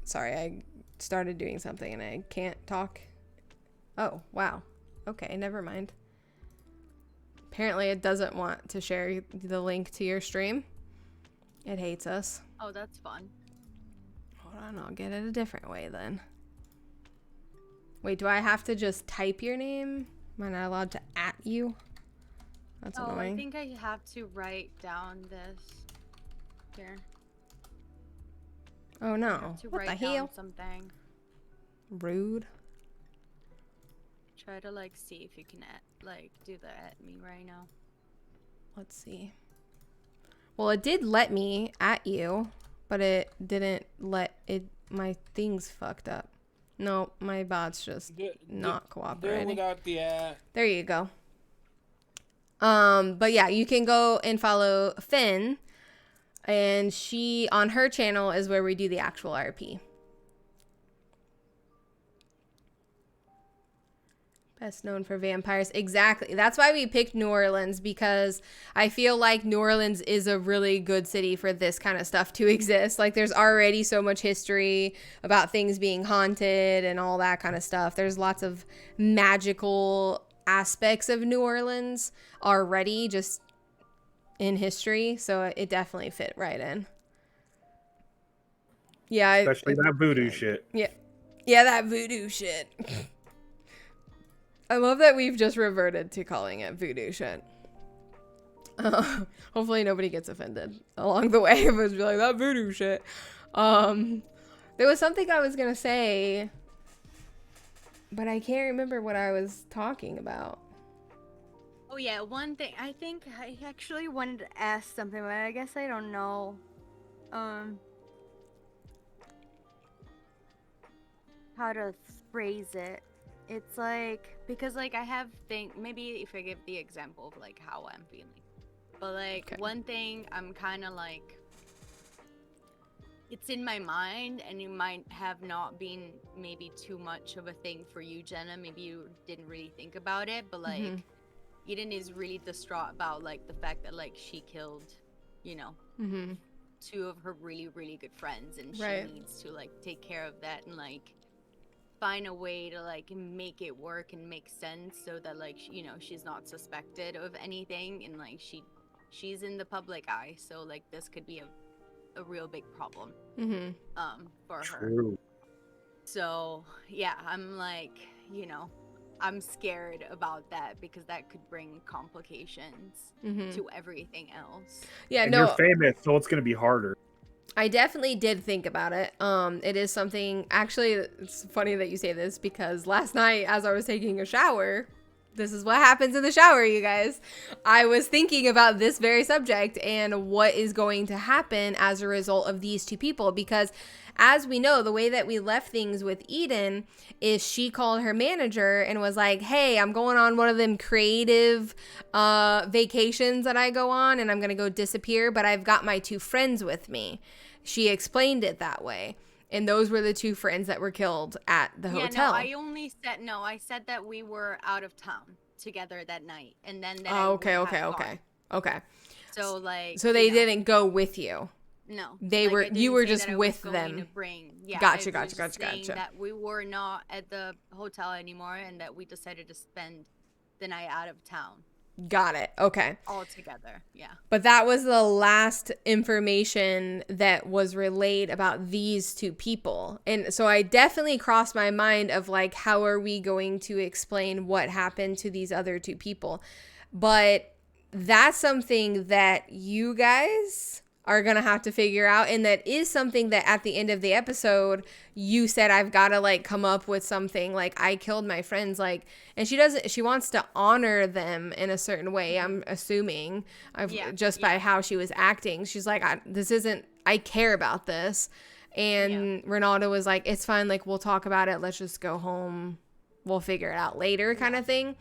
sorry, I started doing something and I can't talk. Oh, wow. Okay, never mind. Apparently it doesn't want to share the link to your stream. It hates us. Oh, that's fun. Hold on, I'll get it a different way then. Wait, do I have to just type your name? Am I not allowed to @ you? That's annoying. I think I have to write down this. Here. Oh no. To What write the hell? down something. Rude. Try to like see if you can do the @ me right now. Let's see. Well, it did let me @ you, but it didn't let it. My thing's fucked up. No, my bot's just not cooperating. Without the There you go. But yeah, you can go and follow Finn, and she, on her channel, is where we do the actual RP. Best known for vampires. Exactly. That's why we picked New Orleans, because I feel like New Orleans is a really good city for this kind of stuff to exist. Like, there's already so much history about things being haunted and all that kind of stuff. There's lots of magical aspects of New Orleans already just in history. So it definitely fit right in. Yeah. Especially that voodoo shit. Yeah. Yeah, that voodoo shit. I love that we've just reverted to calling it voodoo shit. Hopefully nobody gets offended along the way. It was like, that voodoo shit. There was something I was going to say, but I can't remember what I was talking about. Oh yeah, one thing. I think I actually wanted to ask something, but I guess I don't know. How to phrase it. It's like, because like I have maybe if I give the example of like how I'm feeling, but like one thing I'm kind of like, it's in my mind, and it might have not been maybe too much of a thing for you, Jenna. Maybe you didn't really think about it, but like Eden is really distraught about like the fact that like she killed, you know, two of her really, really good friends, and she needs to like take care of that and like find a way to like make it work and make sense so that like you know, she's not suspected of anything, and like she's in the public eye, so like this could be a real big problem for her. So yeah, I'm like, you know, I'm scared about that because that could bring complications to everything else. Yeah, and no, you're famous, so it's gonna be harder. I definitely did think about it. It is something, actually, it's funny that you say this because last night as I was taking a shower, this is what happens in the shower, you guys. I was thinking about this very subject and what is going to happen as a result of these two people, because as we know, the way that we left things with Eden is she called her manager and was like, hey, I'm going on one of them creative vacations that I go on, and I'm going to go disappear, but I've got my two friends with me. She explained it that way. And those were the two friends that were killed at the hotel. No, I said that we were out of town together that night. And then that okay. So like so they didn't go with you. No. They were you were just with them. Gotcha. That we were not at the hotel anymore and that we decided to spend the night out of town. Got it. Okay. All together. Yeah. But that was the last information that was relayed about these two people. And so I definitely crossed my mind of like, how are we going to explain what happened to these other two people? But that's something that you guys are going to have to figure out. And that is something that at the end of the episode, you said, I've got to like come up with something like I killed my friends. Like, and she wants to honor them in a certain way. I'm assuming by how she was acting. She's like, I care about this. And Ronaldo was like, it's fine. Like, we'll talk about it. Let's just go home. We'll figure it out later kind of thing.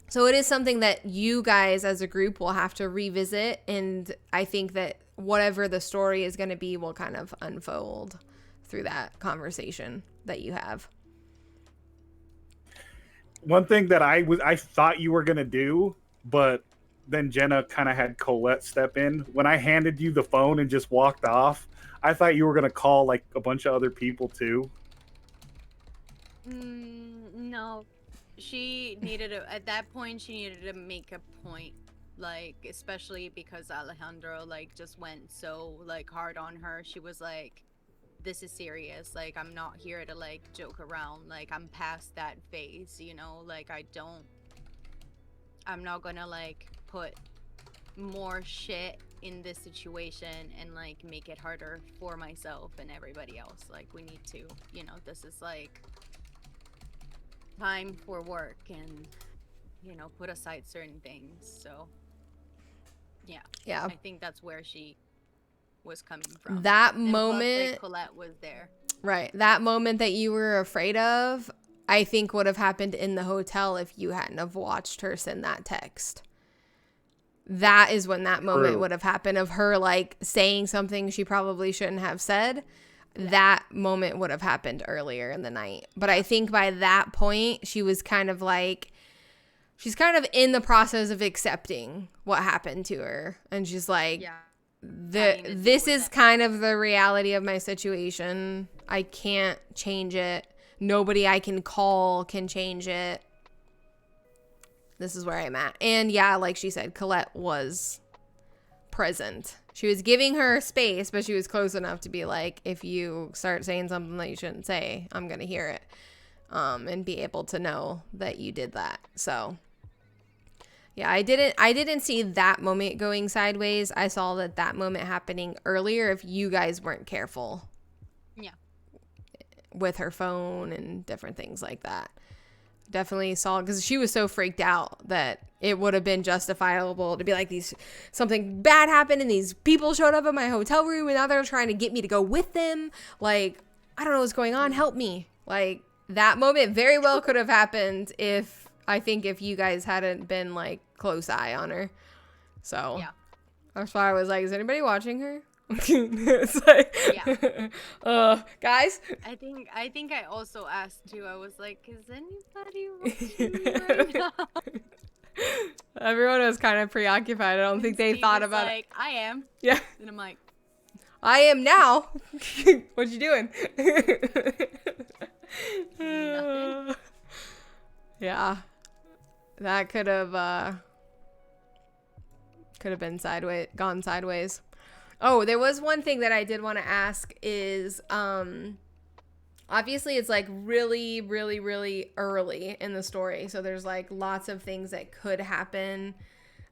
So it is something that you guys as a group will have to revisit. And I think that whatever the story is going to be will kind of unfold through that conversation that you have. One thing that I thought you were going to do, but then Jenna kind of had Colette step in. When I handed you the phone and just walked off, I thought you were going to call like a bunch of other people too. No. At that point, she needed to make a point. Like, especially because Alejandro, like, just went so, like, hard on her. She was like, this is serious. Like, I'm not here to, like, joke around. Like, I'm past that phase, you know? Like, I'm not gonna, like, put more shit in this situation and, like, make it harder for myself and everybody else. Like, we need to, you know, this is, like, time for work and, you know, put aside certain things, so... Yeah. I think that's where she was coming from. That and moment, plus, like, Colette was there. Right. That moment that you were afraid of, I think would have happened in the hotel if you hadn't have watched her send that text. That is when that moment would have happened of her like saying something she probably shouldn't have said. Yeah. That moment would have happened earlier in the night. But I think by that point, she was kind of like, she's kind of in the process of accepting what happened to her. And she's like, this is kind of the reality of my situation. I can't change it. Nobody I can call can change it. This is where I'm at. And yeah, like she said, Colette was present. She was giving her space, but she was close enough to be like, if you start saying something that you shouldn't say, I'm going to hear it. And be able to know that you did that. So yeah, I didn't see that moment going sideways. I saw that moment happening earlier if you guys weren't careful. Yeah. With her phone and different things like that. Definitely saw, because she was so freaked out that it would have been justifiable to be like, something bad happened and these people showed up at my hotel room and now they're trying to get me to go with them. Like, I don't know what's going on. Help me. Like, that moment very well could have happened if you guys hadn't been like close eye on her. So yeah, that's why I was like, is anybody watching her? It's like, guys. I think I also asked too. I was like, is anybody watching me right now? Everyone was kind of preoccupied. I don't think they thought about it. I am. Yeah. And I'm like, I am now. What you doing? Nothing. Yeah. That could have been gone sideways. Oh, there was one thing that I did want to ask is, obviously it's like really, really, really early in the story. So there's like lots of things that could happen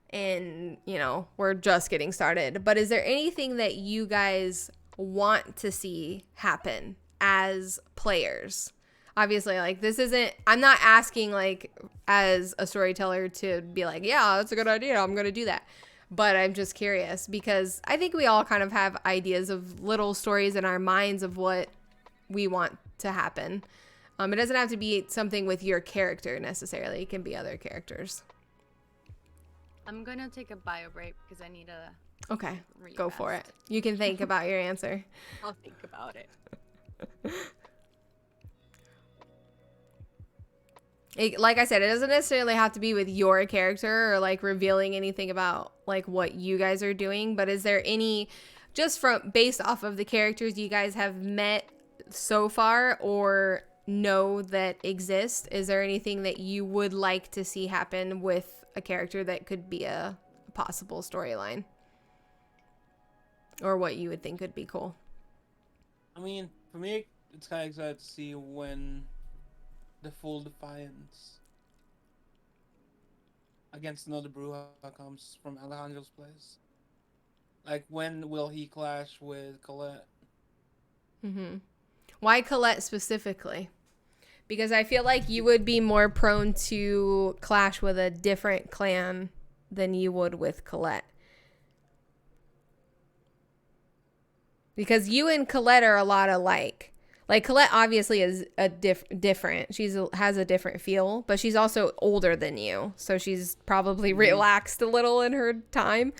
and, you know, we're just getting started. But is there anything that you guys want to see happen as players? Obviously, like, this isn't, I'm not asking, like, as a storyteller to be like, yeah, that's a good idea, I'm going to do that. But I'm just curious because I think we all kind of have ideas of little stories in our minds of what we want to happen. It doesn't have to be something with your character necessarily. It can be other characters. I'm going to take a bio break because I need to. Okay, really go fast. for it. You can think about your answer. I'll think about it. Like I said, it doesn't necessarily have to be with your character or like revealing anything about like what you guys are doing, but is there any, just from based off of the characters you guys have met so far or know that exist, is there anything that you would like to see happen with a character that could be a possible storyline? Or what you would think would be cool? I mean, for me, it's kind of excited to see when the full defiance against another Bruja comes from Alejandro's place. Like, when will he clash with Colette? Mm-hmm. Why Colette specifically? Because I feel like you would be more prone to clash with a different clan than you would with Colette. Because you and Colette are a lot alike. Like, Colette obviously is a different. Has a different feel, but she's also older than you. So she's probably relaxed a little in her time.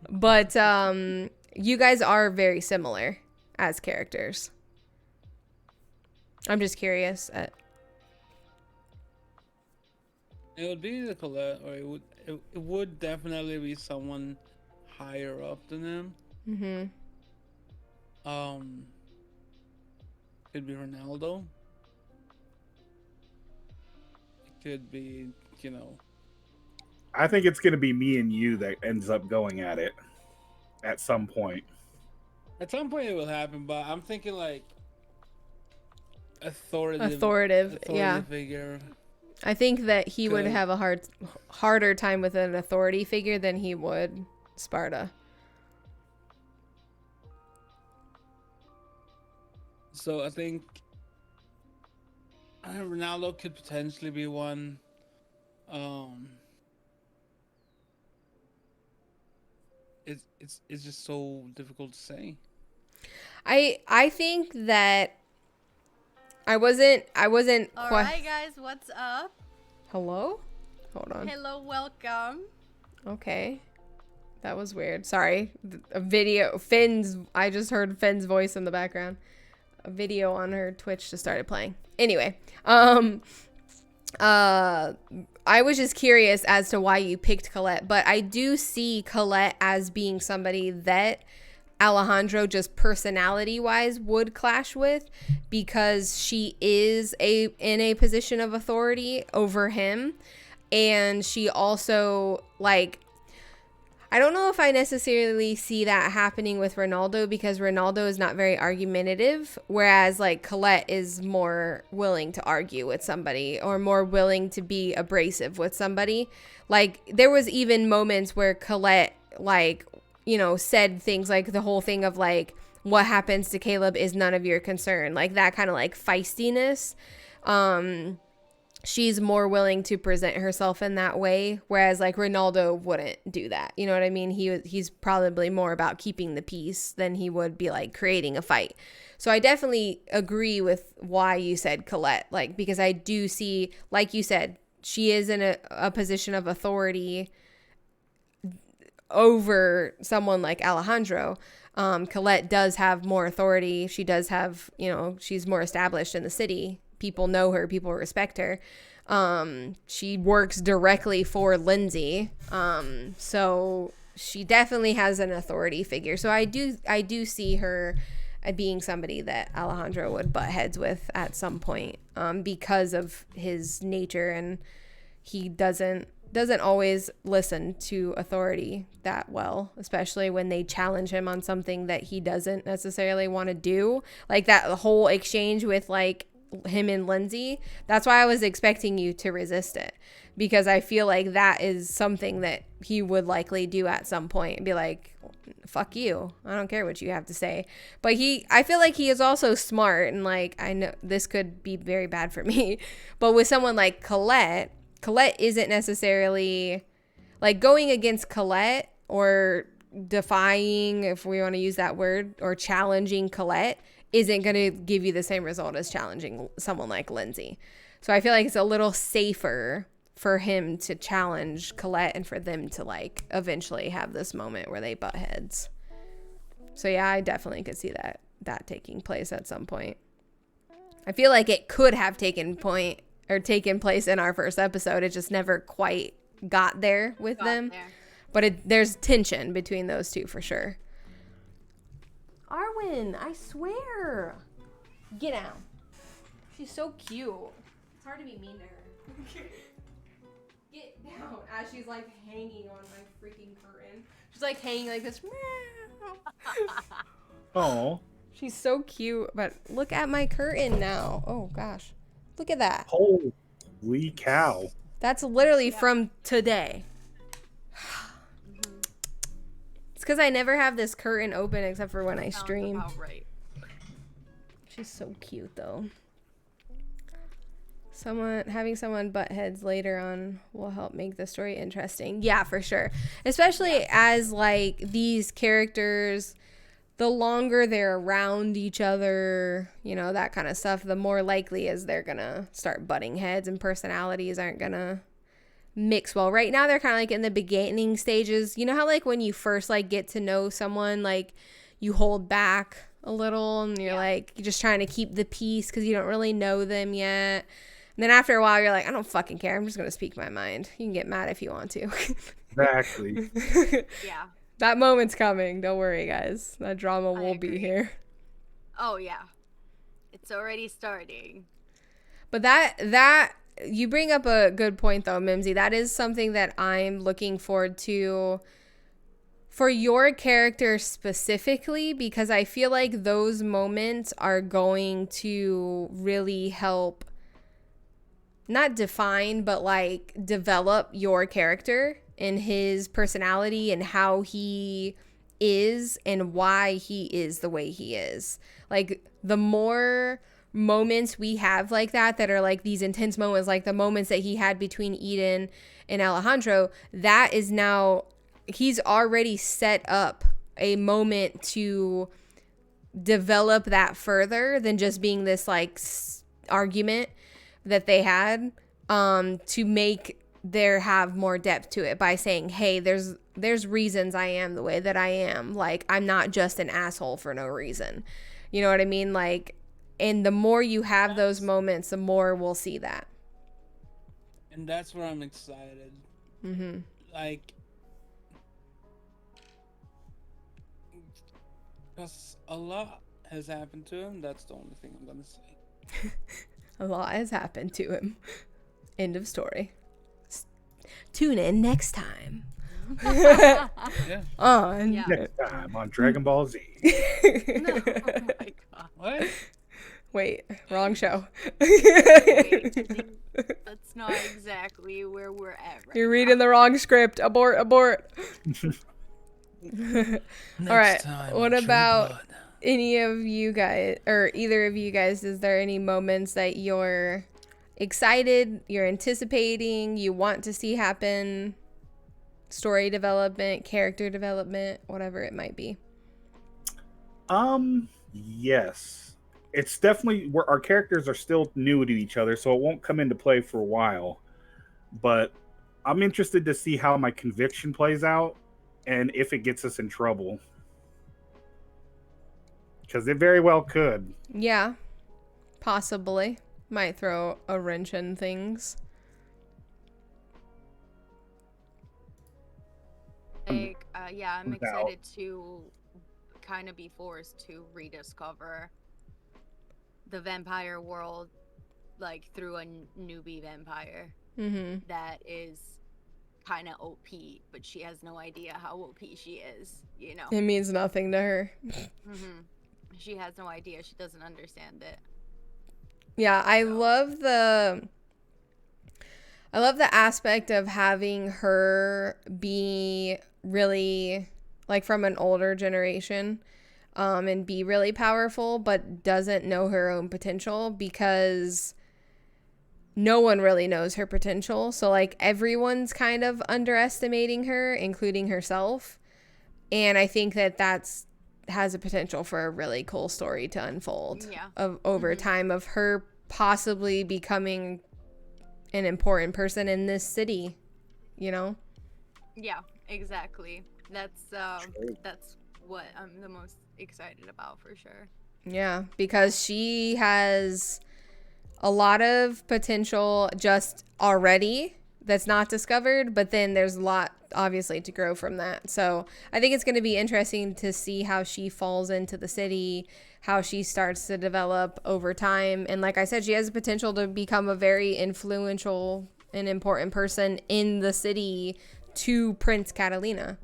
But you guys are very similar as characters. I'm just curious. It would be the Colette, or it would definitely be someone higher up than him. Mm-hmm. Could be Ronaldo. It could be, I think it's going to be me and you that ends up going at it at some point. At some point it will happen, but I'm thinking like Authoritative, yeah. Figure. I think that he would have a harder time with an authority figure than he would Sparta. So I think Ronaldo could potentially be one. It's just so difficult to say. I think that I wasn't. All right, guys, what's up? Hello? Hold on. Hello, welcome. Okay. That was weird. Sorry. A video. I just heard Finn's voice in the background. A video on her Twitch just started playing. Anyway. I was just curious as to why you picked Colette. But I do see Colette as being somebody that Alejandro just personality-wise would clash with because she is in a position of authority over him. And she also, like, I don't know if I necessarily see that happening with Ronaldo because Ronaldo is not very argumentative, whereas like Colette is more willing to argue with somebody or more willing to be abrasive with somebody. Like there was even moments where Colette like, said things like the whole thing of like, what happens to Caleb is none of your concern. Like that kind of like feistiness. She's more willing to present herself in that way, whereas like Ronaldo wouldn't do that. You know what I mean? He's probably more about keeping the peace than he would be like creating a fight. So I definitely agree with why you said Colette, like because I do see, like you said, she is in a position of authority over someone like Alejandro. Colette does have more authority. She does have, she's more established in the city. People know her, people respect her. She works directly for Lindsay. So she definitely has an authority figure. So I do see her being somebody that Alejandro would butt heads with at some point, because of his nature, and he doesn't always listen to authority that well, especially when they challenge him on something that he doesn't necessarily want to do. Like that whole exchange with like him and Lindsay, that's why I was expecting you to resist it, because I feel like that is something that he would likely do at some point and be like, fuck you, I don't care what you have to say. But I feel like he is also smart, and like, I know this could be very bad for me, but with someone like Colette isn't necessarily like going against Colette, or defying, if we want to use that word, or challenging Colette isn't going to give you the same result as challenging someone like Lindsay. So I feel like it's a little safer for him to challenge Colette and for them to like eventually have this moment where they butt heads. So yeah, I definitely could see that taking place at some point. I feel like it could have taken place in our first episode. It just never quite got there with them. But there's tension between those two for sure. Arwen, I swear. Get out. She's so cute. It's hard to be mean to her. Get down. As she's like hanging on my freaking curtain. She's like hanging like this. Oh. She's so cute. But look at my curtain now. Oh gosh. Look at that. Holy cow. That's literally from today. It's because I never have this curtain open except for when I stream. Right. She's so cute though. Having someone butt heads later on will help make the story interesting. Yeah, for sure. Especially as like these characters, the longer they're around each other, you know, that kind of stuff, the more likely is they're gonna start butting heads and personalities aren't gonna mix well. Right now they're kind of like in the beginning stages. You know how like when you first like get to know someone, like you hold back a little and you're like, you're just trying to keep the peace because you don't really know them yet. And then after a while you're like, I don't fucking care, I'm just gonna speak my mind. You can get mad if you want to. Exactly. Yeah. That moment's coming, don't worry guys, that drama will be here. Oh yeah, it's already starting. But that you bring up a good point though, Mimsy. That is something that I'm looking forward to for your character specifically, because I feel like those moments are going to really help not define, but like develop your character and his personality and how he is and why he is the way he is. Like the more moments we have like that are like these intense moments, like the moments that he had between Eden and Alejandro, that is now, he's already set up a moment to develop that further than just being this like argument that they had, to make there have more depth to it by saying, hey, there's reasons I am the way that I am. Like, I'm not just an asshole for no reason. You know what I mean? Like, and the more you have those moments, the more we'll see that. And that's where I'm excited. Mm-hmm. Like, because a lot has happened to him. That's the only thing I'm gonna say. A lot has happened to him. End of story. Tune in next time. Yeah. Next time on Dragon Ball Z. No, oh my god. What? Wait, wrong show. Wait, that's not exactly where we're at right You're now. reading the wrong script. Abort. All right. Time What on True about Blood. any of you guys, or either of you guys, is there any moments that you're excited, you're anticipating, you want to see happen? Story development, character development, whatever it might be. Yes. It's definitely where our characters are still new to each other, so it won't come into play for a while. But I'm interested to see how my conviction plays out and if it gets us in trouble. Because it very well could. Yeah, possibly. Might throw a wrench in things. Like, yeah, I'm excited to kind of be forced to rediscover the vampire world, like through a newbie vampire that is kind of OP, but she has no idea how OP she is, you know? It means nothing to her. She has no idea. She doesn't understand it. Yeah, I love the aspect of having her be really like from an older generation, and be really powerful, but doesn't know her own potential because no one really knows her potential. So like everyone's kind of underestimating her, including herself. And I think that that's has a potential for a really cool story to unfold of over time of her possibly becoming an important person in this city, you know? Yeah, exactly. That's what I'm the most excited about for sure. Yeah, because she has a lot of potential just already that's not discovered, but then there's a lot obviously to grow from that. So I think it's going to be interesting to see how she falls into the city, how she starts to develop over time. And like I said, she has the potential to become a very influential and important person in the city to Prince Catalina.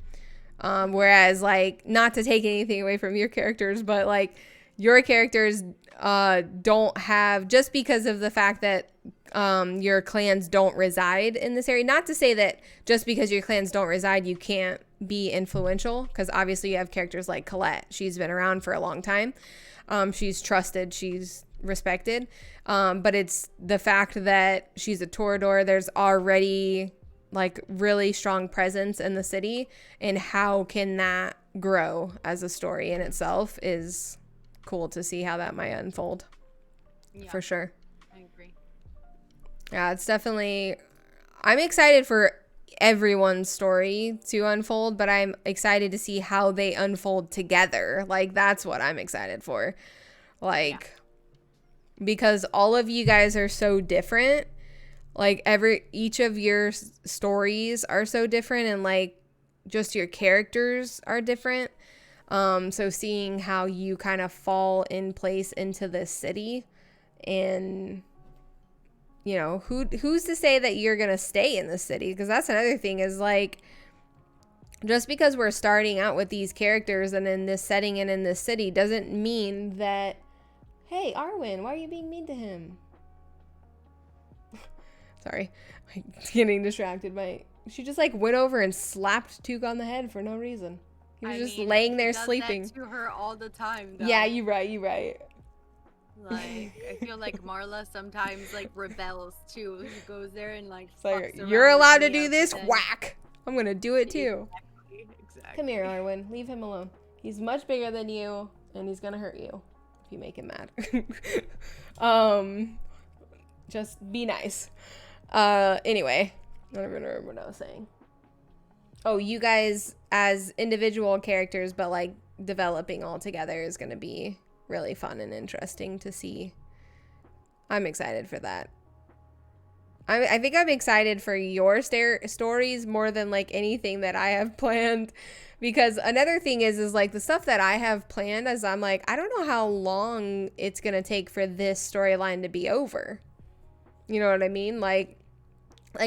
Whereas, like, not to take anything away from your characters, but like your characters don't have, just because of the fact that your clans don't reside in this area. Not to say that just because your clans don't reside, you can't be influential, because obviously you have characters like Colette. She's been around for a long time. She's trusted. She's respected. But it's the fact that she's a Toreador. There's already like really strong presence in the city, and how can that grow as a story in itself is cool to see how that might unfold. Yeah, for sure. I agree. Yeah, it's definitely, I'm excited for everyone's story to unfold, but I'm excited to see how they unfold together. Like, that's what I'm excited for. Like, because all of you guys are so different. Like, each of your stories are so different, and like just your characters are different. So seeing how you kind of fall in place into this city, and you know, who's to say that you're gonna stay in the city? Because that's another thing, is like, just because we're starting out with these characters and in this setting and in this city doesn't mean that, hey, Arwen, why are you being mean to him? Sorry, I'm getting distracted by, she just like went over and slapped Took on the head for no reason. He was just laying there sleeping. That to her all the time, though. Yeah, you're right. Like, I feel like Marla sometimes like rebels too. She goes there and like, It's like, you're allowed to do this, whack. I'm gonna do it too. Exactly. Come here, Arwen. Leave him alone. He's much bigger than you, and he's gonna hurt you if you make him mad. Just be nice. Anyway, I don't even remember what I was saying. Oh, you guys as individual characters, but like developing all together is gonna be really fun and interesting to see. I'm excited for that. I think I'm excited for your stories more than like anything that I have planned, because another thing is like the stuff that I have planned, as I'm like, I don't know how long it's gonna take for this storyline to be over. You know what I mean? Like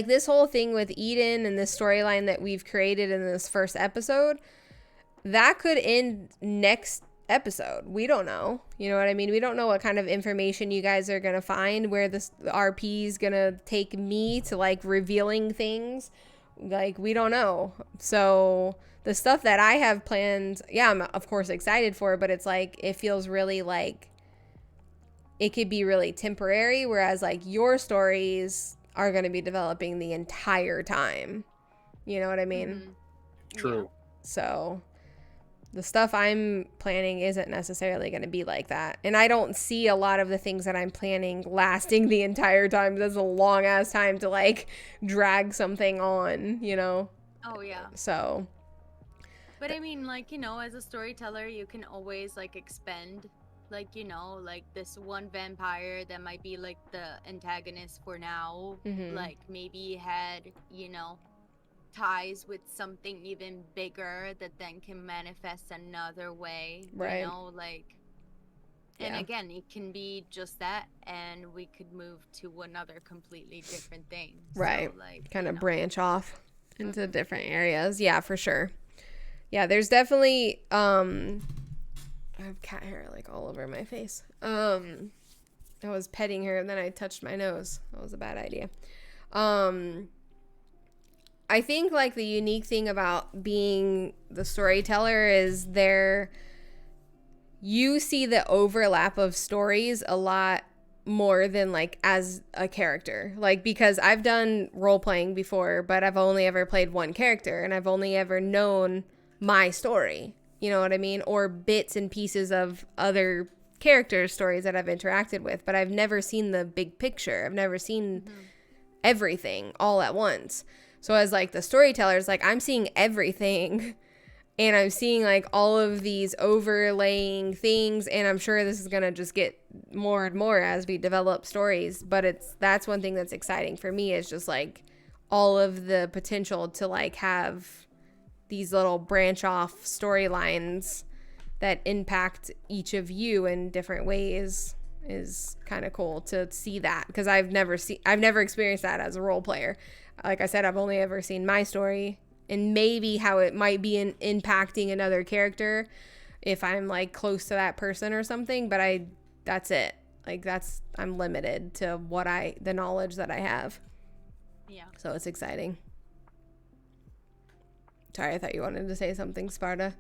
this whole thing with Eden and this storyline that we've created in this first episode, that could end next episode. We don't know. You know what I mean? We don't know what kind of information you guys are going to find, where this RP is going to take me to like revealing things. Like, we don't know. So the stuff that I have planned, yeah, I'm of course excited for, but it's like, it feels really like it could be really temporary, whereas like your stories are going to be developing the entire time. You know what I mean? Mm-hmm. True. Yeah. So the stuff I'm planning isn't necessarily going to be like that. And I don't see a lot of the things that I'm planning lasting the entire time. That's a long ass time to like drag something on, you know? Oh, yeah. So. But I mean, like, you know, as a storyteller, you can always like expend, like, you know, like this one vampire that might be like the antagonist for now. Mm-hmm. Like, maybe had, you know, ties with something even bigger that then can manifest another way. Right. You know, like, and again, it can be just that, and we could move to another completely different thing. Right. So, like, kind of know. branch off into different areas. Yeah, for sure. Yeah, there's definitely I have cat hair like all over my face. I was petting her and then I touched my nose. That was a bad idea. I think like the unique thing about being the storyteller is you see the overlap of stories a lot more than like as a character. Like, because I've done role playing before, but I've only ever played one character and I've only ever known my story. You know what I mean? Or bits and pieces of other characters' stories that I've interacted with, but I've never seen the big picture. I've never seen everything all at once. So as like the storytellers, like I'm seeing everything and I'm seeing like all of these overlaying things, and I'm sure this is going to just get more and more as we develop stories, but that's one thing that's exciting for me, is just like all of the potential to like have these little branch off storylines that impact each of you in different ways is kind of cool to see that, because I've never experienced that as a role player. Like I said, I've only ever seen my story and maybe how it might be impacting another character if I'm like close to that person or something, but that's it. Like I'm limited to the knowledge that I have. Yeah. So it's exciting. Sorry, I thought you wanted to say something, Sparta.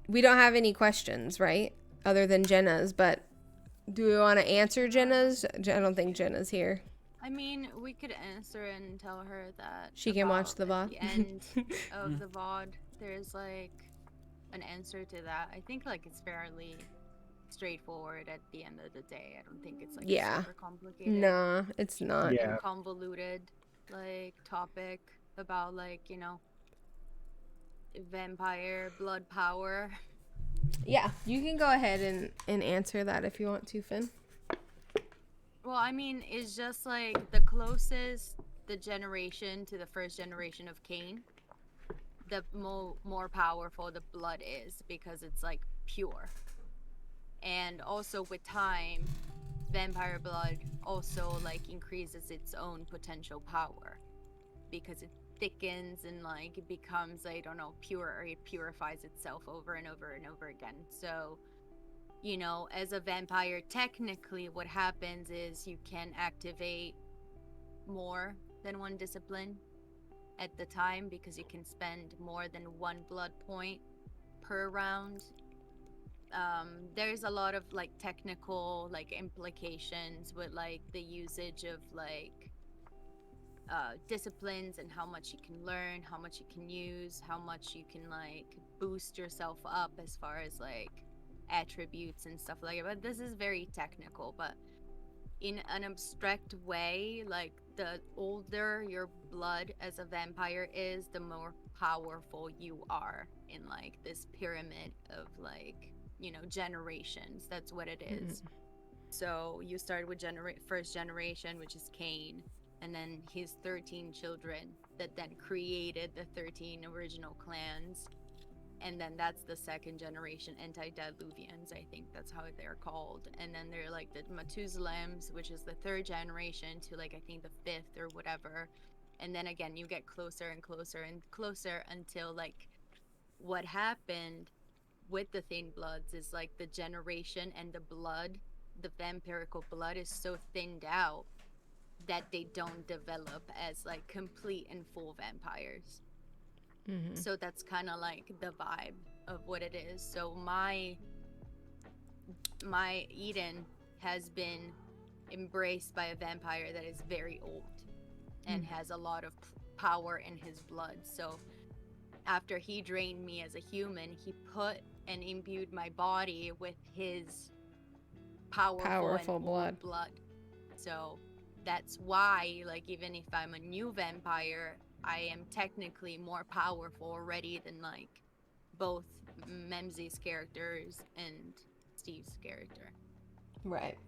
We don't have any questions, right? Other than Jenna's, but do we want to answer Jenna's? I don't think Jenna's here. I mean, we could answer and tell her that she can watch the VOD. At the end of the VOD, there's like an answer to that. I think like it's fairly straightforward at the end of the day. I don't think it's like super complicated. No, it's not. Yeah. Convoluted like topic about like, you know, vampire blood power. Yeah, you can go ahead and answer that if you want to, Finn. Well, I mean, it's just like the closest the generation to the first generation of Cain, the more powerful the blood is, because it's like pure. And also with time, vampire blood also like increases its own potential power, because it thickens and like it becomes, I don't know, pure, or it purifies itself over and over and over again. So, you know, as a vampire, technically what happens is you can activate more than one discipline at the time, because you can spend more than one blood point per round. There's a lot of like technical like implications with like the usage of like disciplines and how much you can learn, how much you can use, how much you can like boost yourself up as far as like attributes and stuff like that. But this is very technical, but in an abstract way, like the older your blood as a vampire is, the more powerful you are in like this pyramid of like, you know, generations. That's what it is. So you start with first generation, which is Cain, and then his 13 children that then created the 13 original clans. And then that's the second generation, antediluvians, I think that's how they're called. And then they're like the Methuselahs, which is the third generation, to like I think the fifth or whatever. And then again, you get closer and closer and closer until like what happened with the Thin Bloods is like the generation and the blood, the vampirical blood, is so thinned out that they don't develop as like complete and full vampires. So that's kind of like the vibe of what it is. So my Eden has been embraced by a vampire that is very old and has a lot of power in his blood. So after he drained me as a human, he put and imbued my body with his powerful blood. So that's why, like, even if I'm a new vampire, I am technically more powerful already than like both Memzi's characters and Steve's character. Right.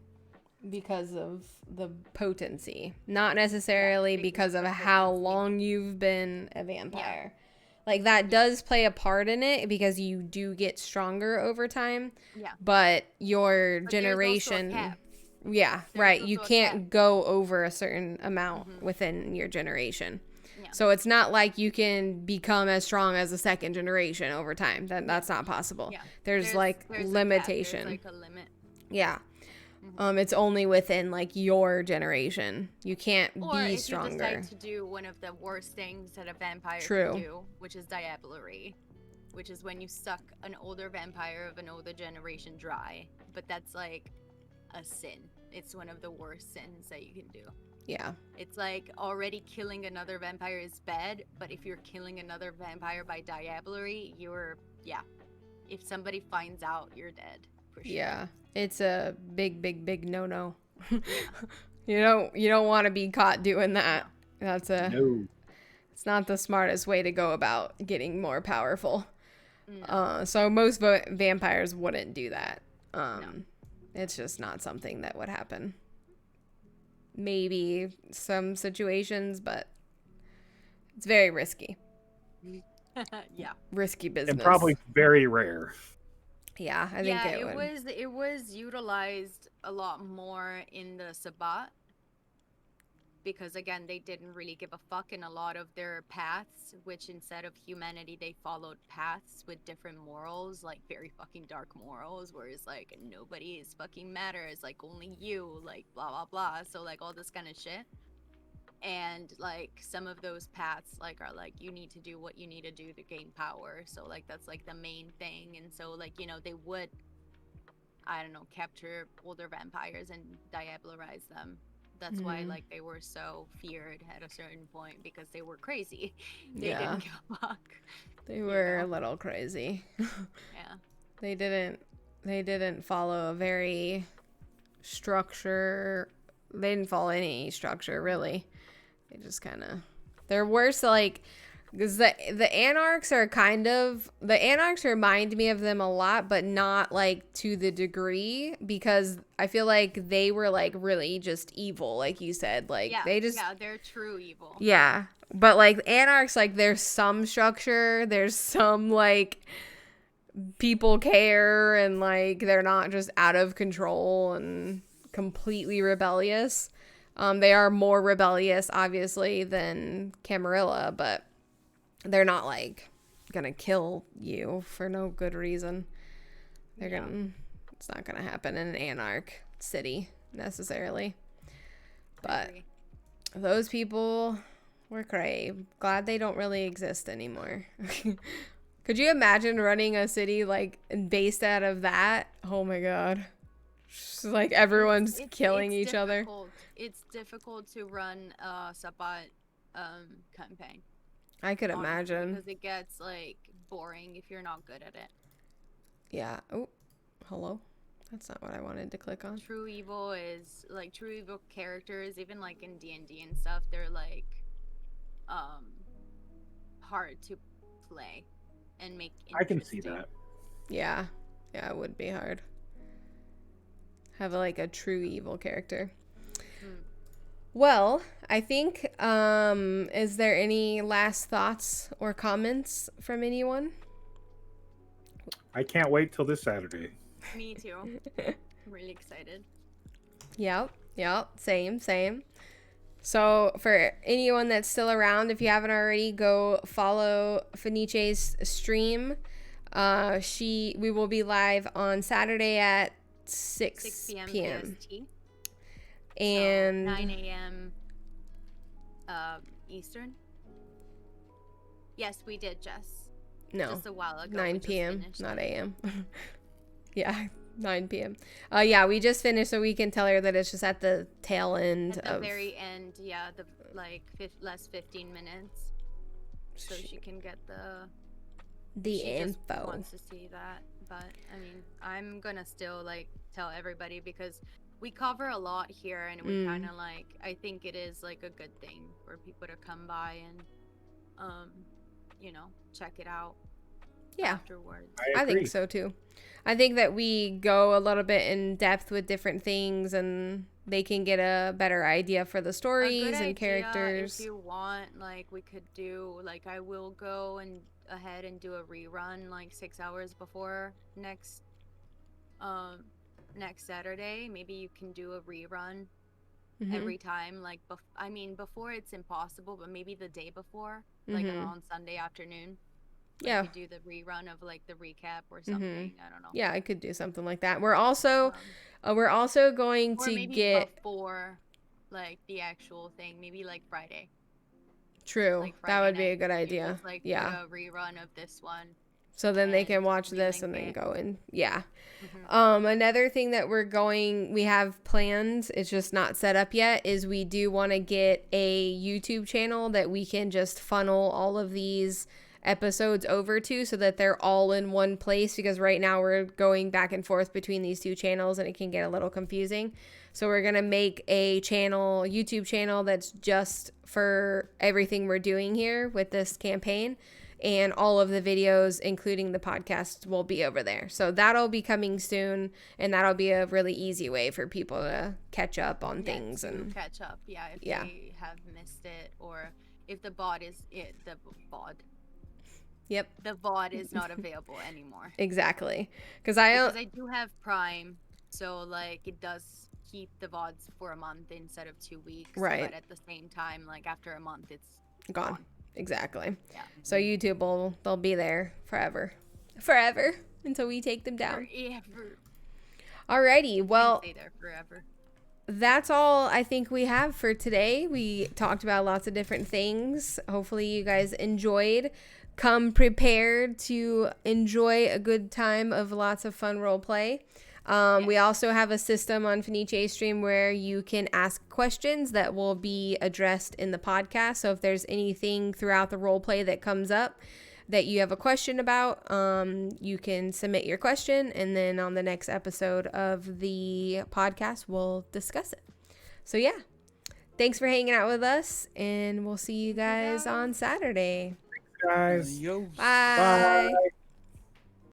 Because of the potency, not necessarily because of how long you've been a vampire. Yeah. Like that does play a part in it, because you do get stronger over time. Yeah. But your generation, there's right. You can't go over a certain amount within your generation. Yeah. So it's not like you can become as strong as a second generation over time. That's not possible. Yeah. There's like limitation. There's like a limit. Yeah. It's only within like your generation. You can't Or be if stronger. you decide to do one of the worst things that a vampire True. can do, which is diablerie, which is when you suck an older vampire of an older generation dry. But that's like a sin. It's one of the worst sins that you can do. Yeah. It's like already killing another vampire is bad, but if you're killing another vampire by diablerie, if somebody finds out, you're dead for sure. Yeah. It's a big no. You don't want to be caught doing that. That's No. it's not the smartest way to go about getting more powerful. No. So most vampires wouldn't do that. It's just not something that would happen. Maybe some situations, but it's very risky. Yeah. Risky business. And probably very rare. Yeah, I think it would. It was utilized a lot more in the Sabbat because again they didn't really give a fuck in a lot of their paths, which instead of humanity they followed paths with different morals, like very fucking dark morals, where it's like nobody is fucking matters, like only you, like blah blah blah, so like all this kind of shit. And like some of those paths like are like you need to do what you need to do to gain power, so like that's like the main thing. And so like, you know, they would, I don't know, capture older vampires and diablerize them. That's why like they were so feared at a certain point, because they were crazy. They didn't give a fuck. They were a little crazy. Yeah. They didn't follow a very structure. They didn't follow any structure really. They just kind of, they're worse, like, because the anarchs are the anarchs remind me of them a lot, but not like to the degree, because I feel like they were like really just evil, like you said, like they're true evil. Yeah, but like anarchs, like there's some structure, there's some like people care, and like they're not just out of control and completely rebellious. They are more rebellious, obviously, than Camarilla, but they're not like gonna kill you for no good reason. It's not gonna happen in an anarch city necessarily. But those people were cray. Glad they don't really exist anymore. Could you imagine running a city like based out of that? Oh my god. Just, like everyone's killing each other. It's difficult to run a Sabbat campaign. I could imagine. Because it gets like boring if you're not good at it. Yeah. Oh, hello. That's not what I wanted to click on. True evil is like true evil characters, even like in D&D and stuff, they're like hard to play and make interesting. I can see that. Yeah. Yeah, it would be hard. Have like a true evil character. Well, I think, is there any last thoughts or comments from anyone? I can't wait till this Saturday. Me too. I'm really excited. Yep, same. So for anyone that's still around, if you haven't already, go follow Fenice's stream. We will be live on Saturday at 6 p.m. PST. And so 9 a.m. Eastern. Yes, we did, Jess. No, just a while ago. 9 p.m. Not a.m. Yeah, 9 p.m. Yeah, we just finished, so we can tell her that it's just at the tail end at the very end. Yeah, the like last 15 minutes, so she can get the info. Just wants to see that, but I mean, I'm gonna still like tell everybody because we cover a lot here, and we kind of like, I think it is like a good thing for people to come by and you know, check it out. Yeah, afterwards. I think so too. I think that we go a little bit in depth with different things, and they can get a better idea for the stories and characters. If you want, like, we could do, like, I will go ahead and do a rerun like 6 hours before next Saturday. Maybe you can do a rerun every time, like before it's impossible, but maybe the day before, like on Sunday afternoon. Yeah. You do the rerun of like the recap or something. I don't know. Yeah, I could do something like that. We're also going Or to maybe get before like the actual thing, maybe like Friday. true. Like That Friday would be a night, good you idea. just like Yeah. do a rerun of this one. So then they can and watch this and relink then it. go in. Yeah. Mhm. Another thing that we have planned, it's just not set up yet, is we do want to get a YouTube channel that we can just funnel all of these episodes over to so that they're all in one place, because right now we're going back and forth between these two channels and it can get a little confusing. So we're going to make a YouTube channel that's just for everything we're doing here with this campaign. And all of the videos, including the podcast, will be over there. So that'll be coming soon, and that'll be a really easy way for people to catch up on things to and catch up. Yeah, if Yeah. they have missed it, or if the VOD Yep, the VOD is not available anymore. exactly. Because I do have Prime, so like it does keep the VODs for a month instead of 2 weeks. Right. But at the same time, like after a month, it's gone. Exactly. Yeah. So YouTube they'll be there forever until we take them down. Forever. Alrighty, well, Stay there forever. that's all I think we have for today. We talked about lots of different things. Hopefully you guys enjoyed. Come prepared to enjoy a good time of lots of fun role play. We also have a system on Fenice Stream where you can ask questions that will be addressed in the podcast. So if there's anything throughout the role play that comes up that you have a question about, you can submit your question, and then on the next episode of the podcast, we'll discuss it. So yeah, thanks for hanging out with us, and we'll see you guys on Saturday. Guys. Yo. Bye. Bye.